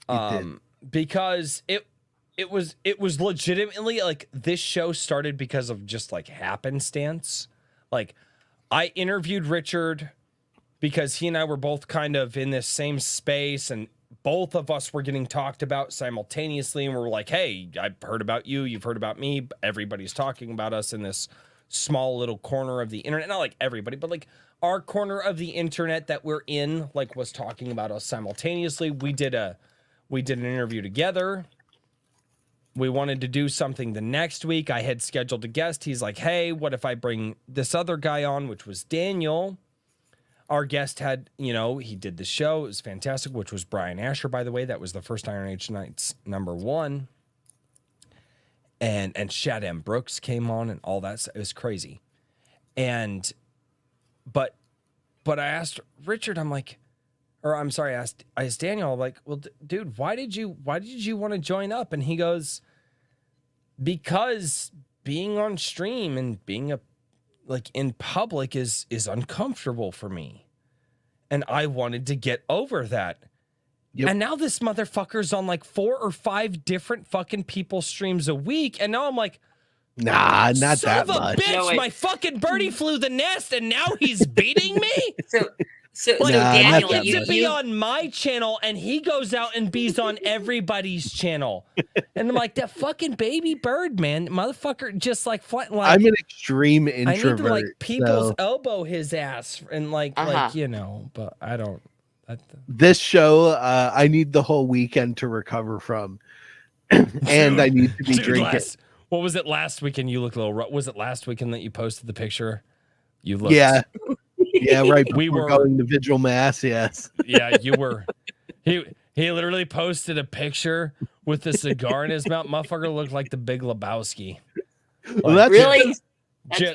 It Because it was legitimately like this show started because of just like happenstance. Like I interviewed Richard because he and I were both kind of in this same space, and both of us were getting talked about simultaneously, and we're like, hey, I've heard about you, you've heard about me, everybody's talking about us in this small little corner of the internet. Not like everybody, but like our corner of the internet that we're in, like, was talking about us simultaneously. We did an interview together. We wanted to do something the next week. I had scheduled a guest. He's like, hey, what if I bring this other guy on, which was Daniel? Our guest had, he did the show. It was fantastic, which was Brian Asher, by the way. That was the first Iron Age Nights #1. And Shad M. Brooks came on and all that. It was crazy. But I asked Richard, I asked Daniel, I'm like, well, dude, why did you want to join up? And he goes, because being on stream and being in public is uncomfortable for me. And I wanted to get over that. Yep. And now this motherfucker's on like 4 or 5 different fucking people streams a week. And now I'm like, Nah, not son that of a much. bitch, No, my fucking birdie flew the nest and now he's beating me? So Nah, not Daniel, that He gets to you be on my channel and he goes out and bees on everybody's channel. And I'm like, that fucking baby bird, man, motherfucker, just like I'm an extreme I need introvert. to like people's so elbow his ass and but I don't. this show, I need the whole weekend to recover from, and I need to be Dude, drinking. what was it last weekend? You looked a little rough. Was it last weekend that you posted the picture? You looked. Yeah, right. We before were- going to vigil mass. Yes. Yeah, you were. He literally posted a picture with a cigar in his mouth. Motherfucker looked like the Big Lebowski. Well, that's really?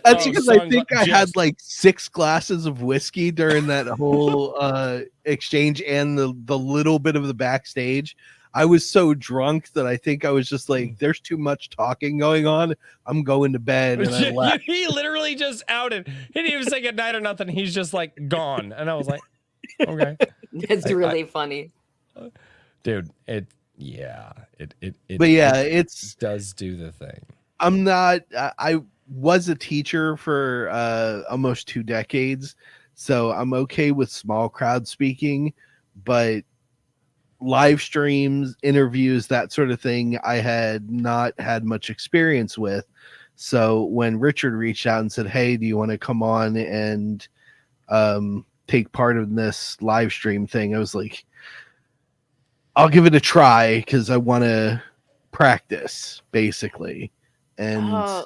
That's because I think I had like 6 glasses of whiskey during that whole exchange and the little bit of the backstage. I was so drunk that I think I was just like, there's too much talking going on. I'm going to bed. And I left. He literally just outed. He didn't even say good night or nothing. He's just like gone. And I was like, okay. That's really funny. Dude, it does do the thing. I'm not, I was a teacher for almost 2 decades. So I'm okay with small crowd speaking, but live streams, interviews, that sort of thing, I had not had much experience with. So when Richard reached out and said, hey, do you want to come on and take part in this live stream thing? I was like, I'll give it a try because I want to practice, basically. And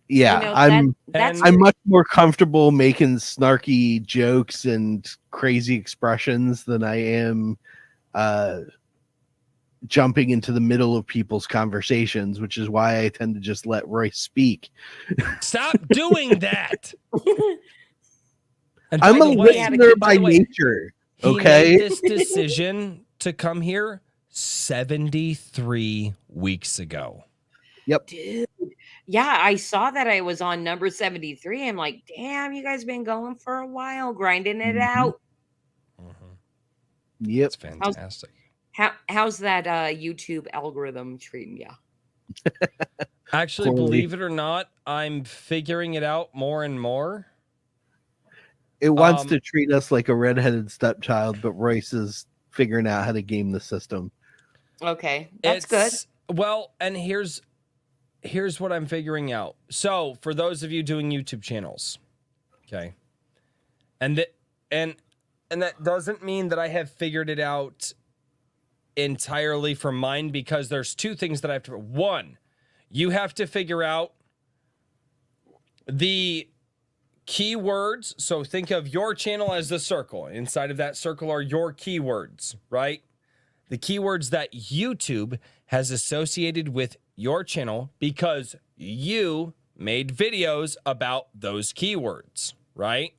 yeah, that's I'm much more comfortable making snarky jokes and crazy expressions than I am jumping into the middle of people's conversations, which is why I tend to just let Royce speak. Stop doing that. And I'm by a the way- listener by the way, nature. he Okay. made this decision to come here 73 weeks ago. Yep. Dude. Yeah, I saw that I was on number 73. I'm like, damn, you guys been going for a while, grinding it Mhm. out. Yep. It's fantastic. How's that YouTube algorithm treating you? Actually, Poorly. believe it or not, I'm figuring it out more and more. It wants to treat us like a redheaded stepchild, but Royce is figuring out how to game the system. Okay, that's good. Well, and here's what I'm figuring out. So, for those of you doing YouTube channels, okay, and that doesn't mean that I have figured it out entirely for mine, because there's two things that I have to. One, you have to figure out the keywords. So think of your channel as the circle. Inside of that circle are your keywords, right? The keywords that YouTube has associated with your channel because you made videos about those keywords, right?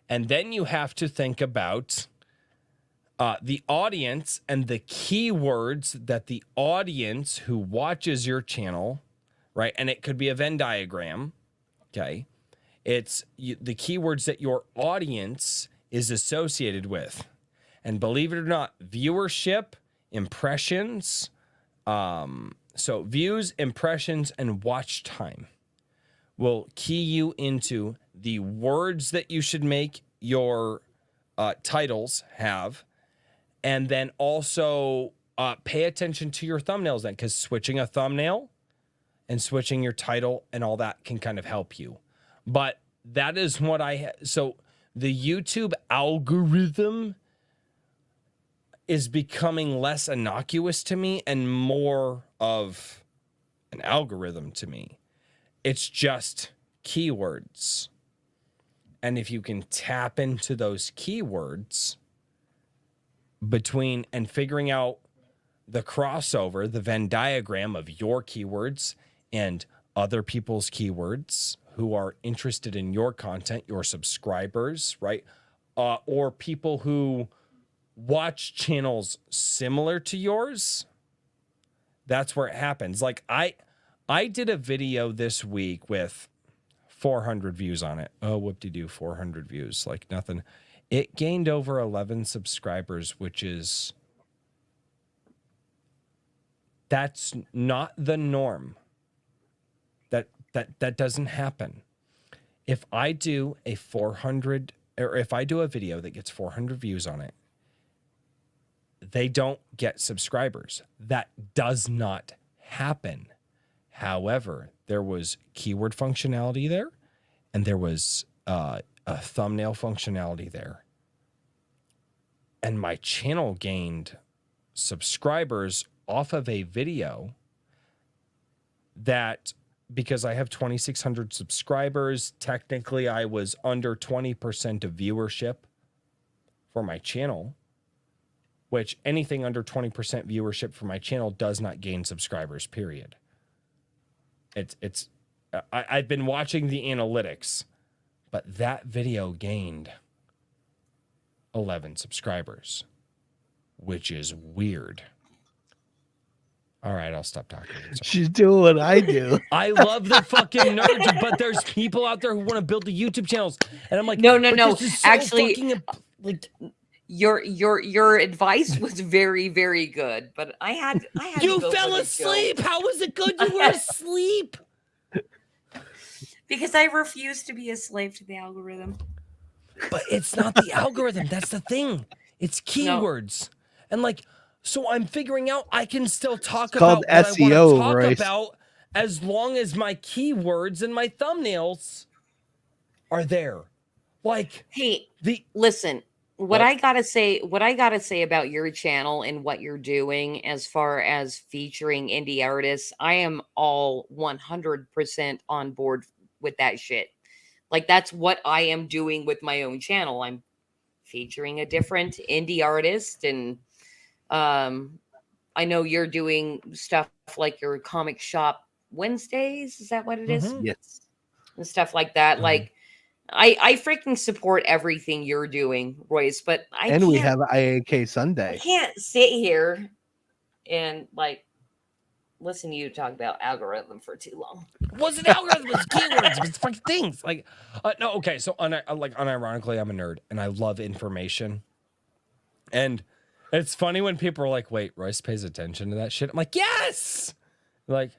And then you have to think about the audience and the keywords that the audience who watches your channel, right? And it could be a Venn diagram, okay? It's the keywords that your audience is associated with. And believe it or not, viewership, impressions, so views, impressions, and watch time will key you into the words that you should make your titles have. And then also pay attention to your thumbnails then, because switching a thumbnail and switching your title and all that can kind of help you. But that is what so the YouTube algorithm is becoming less innocuous to me and more of an algorithm to me. It's just keywords. And if you can tap into those keywords between and figuring out the crossover, the Venn diagram of your keywords and other people's keywords who are interested in your content, your subscribers, right? Or people who watch channels similar to yours, that's where it happens. Like I did a video this week with 400 views on it. Oh, whoop-de-doo, 400 views, like nothing. It gained over 11 subscribers, which is, that's not the norm. That doesn't happen. If I do a 400, or if I do a video that gets 400 views on it, they don't get subscribers. That does not happen. However, there was keyword functionality there, and there was a thumbnail functionality there. And my channel gained subscribers off of a video that, because I have 2,600 subscribers, technically I was under 20% of viewership for my channel, which anything under 20% viewership for my channel does not gain subscribers, period. I've been watching the analytics, but that video gained 11 subscribers, which is weird. All right, I'll stop talking. She's doing what I do. I love the fucking nerds, but there's people out there who want to build the YouTube channels, and I'm like, No. This is so Actually, fucking, like, your advice was very, very good, but I had you to go fell for the asleep. joke. How was it good? You were asleep. Because I refuse to be a slave to the algorithm. But it's not the algorithm. That's the thing. It's keywords. And like, so I'm figuring out I can still talk about called what SEO, I want to talk Royce. about as long as my keywords and my thumbnails are there. Like, Hey, listen, what I gotta say about your channel and what you're doing as far as featuring indie artists, I am all 100% on board with that shit. Like, that's what I am doing with my own channel. I'm featuring a different indie artist, and I know you're doing stuff like your comic shop Wednesdays. Is that what it is? Yes. And stuff like that. Like, I freaking support everything you're doing, Royce, but we have IAK Sunday. I can't sit here and like listen to you talk about algorithm for too long. It wasn't algorithms, it was keywords, it was fucking things. Like, no, okay. So, unironically, I'm a nerd and I love information. And it's funny when people are like, "Wait, Royce pays attention to that shit." I'm like, "Yes." Like,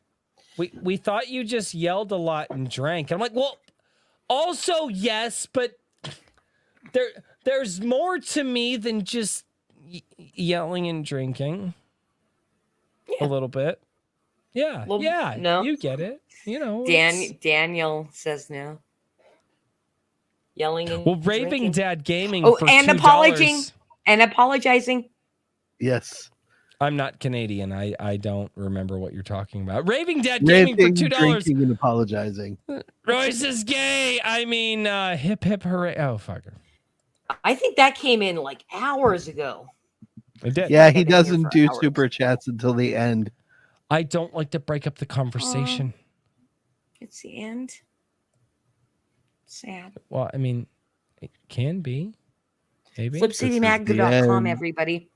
we thought you just yelled a lot and drank. And I'm like, "Well, also yes, but there's more to me than just yelling and drinking." Yeah. A little bit. Yeah. Well, yeah. no. You get it. You know. it's- Daniel says no. Yelling and Well, Raving drinking. Dad Gaming Oh, for and $2. apologizing. Yes. I'm not Canadian. I don't remember what you're talking about. Raving Dad Gaming Ranting, for $2. drinking, and apologizing. Royce is gay. I mean, hip hip hooray. Oh, fucker. I think that came in like hours ago. I did. Yeah, I've he been here doesn't for do hours. super chats until the end. I don't like to break up the conversation. It's the end. Sad. Well, I mean, it can be. Maybe. FlipCityMag.com, end. everybody.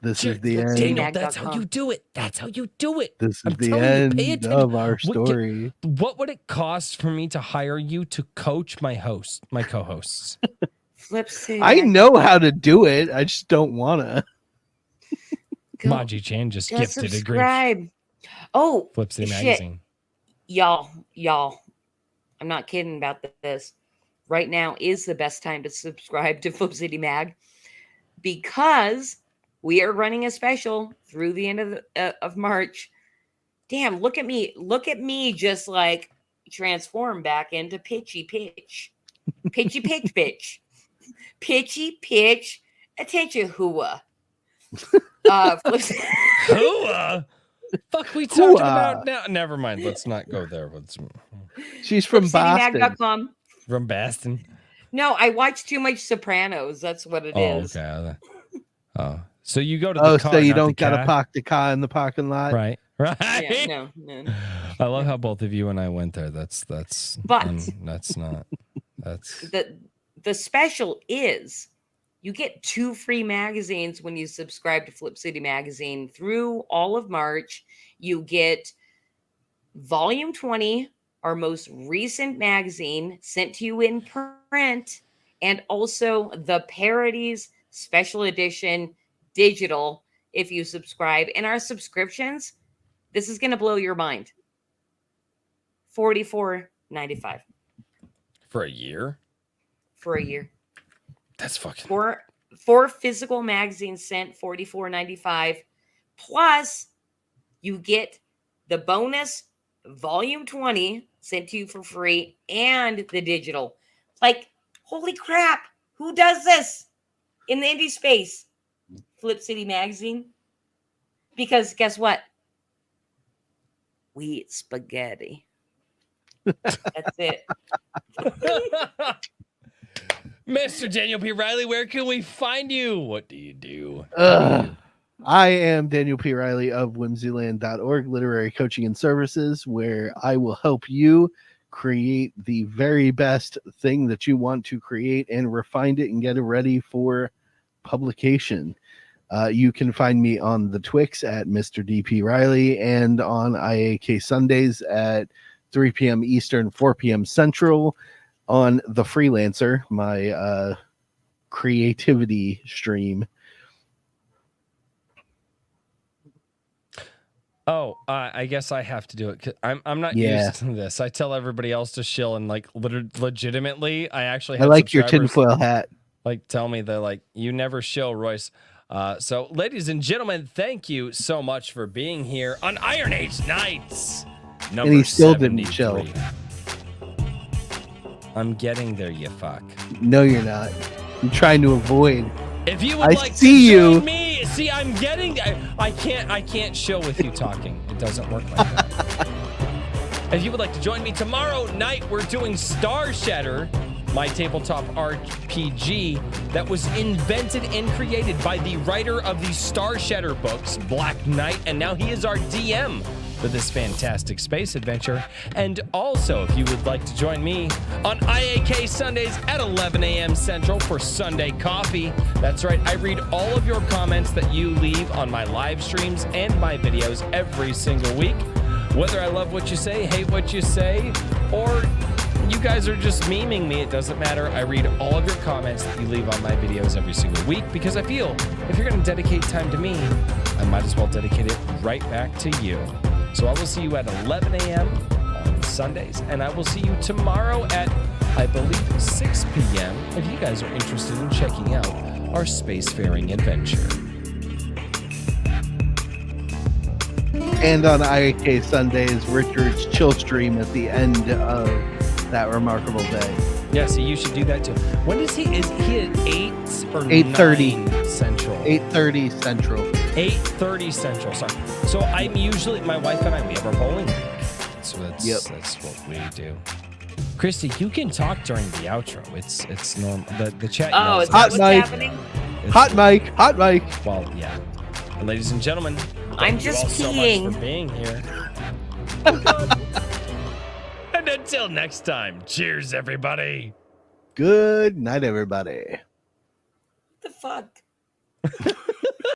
This is the Flip end. City Daniel, that's how Mag.com. you do it. That's how you do it. This is I'm the telling you, pay end attention. of our story. What would it cost for me to hire you to coach my co-hosts? Flip City. I know how to do it. I just don't wanna. Maji Chan just gifted a green subscribe. Oh, Flip City shit. magazine. Y'all. I'm not kidding about this. Right now is the best time to subscribe to Flip City Mag because we are running a special through the end of March. Damn, look at me just like transform back into pitchy pitch. Pitchy pitch bitch. Pitchy pitch. Attention, hooah. Hooah! Fuck, we talking about now. Never mind. Let's not go there. She's from Boston. FlipCityMag.com. From Boston. No, I watched too much Sopranos. That's what it is. Okay. Oh, so you go to the Oh, car, so you not don't the got to car? park the car in the parking lot? Right. Yeah, no. I love how both of you and I went there. That's But- that's not that's The special is you get 2 free magazines when you subscribe to Flip City Magazine through all of March. You get volume 20, our most recent magazine, sent to you in print, and also the Parodies Special Edition digital if you subscribe. And our subscriptions, this is going to blow your mind. $44.95 for a year. for a year. That's fucking. Four physical magazines sent, $44.95. Plus, you get the bonus volume 20 sent to you for free and the digital. Like, holy crap, who does this in the indie space? Flip City Magazine. Because guess what? We eat spaghetti. That's it. Mr. Daniel P. Riley, where can we find you? What do you do? I am Daniel P. Riley of whimsyland.org, literary coaching and services, where I will help you create the very best thing that you want to create and refine it and get it ready for publication. You can find me on the Twix at Mr. DP Riley and on IAK Sundays at 3 p.m. Eastern, 4 p.m. Central on The Freelancer, my creativity stream. Oh, I guess I have to do it. 'Cause I'm not Yeah. used to this. I tell everybody else to shill, and like legitimately, I actually I have like your subscribers, tinfoil hat. like tell me that like you never shill, Royce. So, ladies and gentlemen, thank you so much for being here on Iron Age Nights. Number he still didn't 73. chill. I'm getting there, you fuck. No, you're not. I'm trying to avoid. If you would I like see to join you. me, see, I'm getting. I can't show with you talking. It doesn't work like that. If you would like to join me tomorrow night, we're doing Star Shatter, my tabletop RPG that was invented and created by the writer of the Star Shatter books, Black Knight, and now he is our DM for this fantastic space adventure. And also, if you would like to join me on IAK Sundays at 11 a.m. Central for Sunday Coffee. That's right, I read all of your comments that you leave on my live streams and my videos every single week. Whether I love what you say, hate what you say, or you guys are just memeing me, it doesn't matter. I read all of your comments that you leave on my videos every single week because I feel if you're going to dedicate time to me, I might as well dedicate it right back to you. So I will see you at 11 a.m. on Sundays, and I will see you tomorrow at, I believe, 6 p.m. if you guys are interested in checking out our spacefaring adventure. And on IAK Sundays, Richard's chill stream at the end of that remarkable day. Yeah, so you should do that too. When is he at 8 or 8:30 9 Central? 8:30 Central. 8:30 Central, sorry. So I'm usually, my wife and I, we have our bowling league. So that's what we do. Christy, you can talk during the outro. It's normal. The chat. Oh, knows is that Hot what's mic. happening? it's- Hot mic. Well, yeah. And ladies and gentlemen, I'm thank you just all so peeing. much for being here. And until next time, cheers, everybody. Good night, everybody. What the fuck?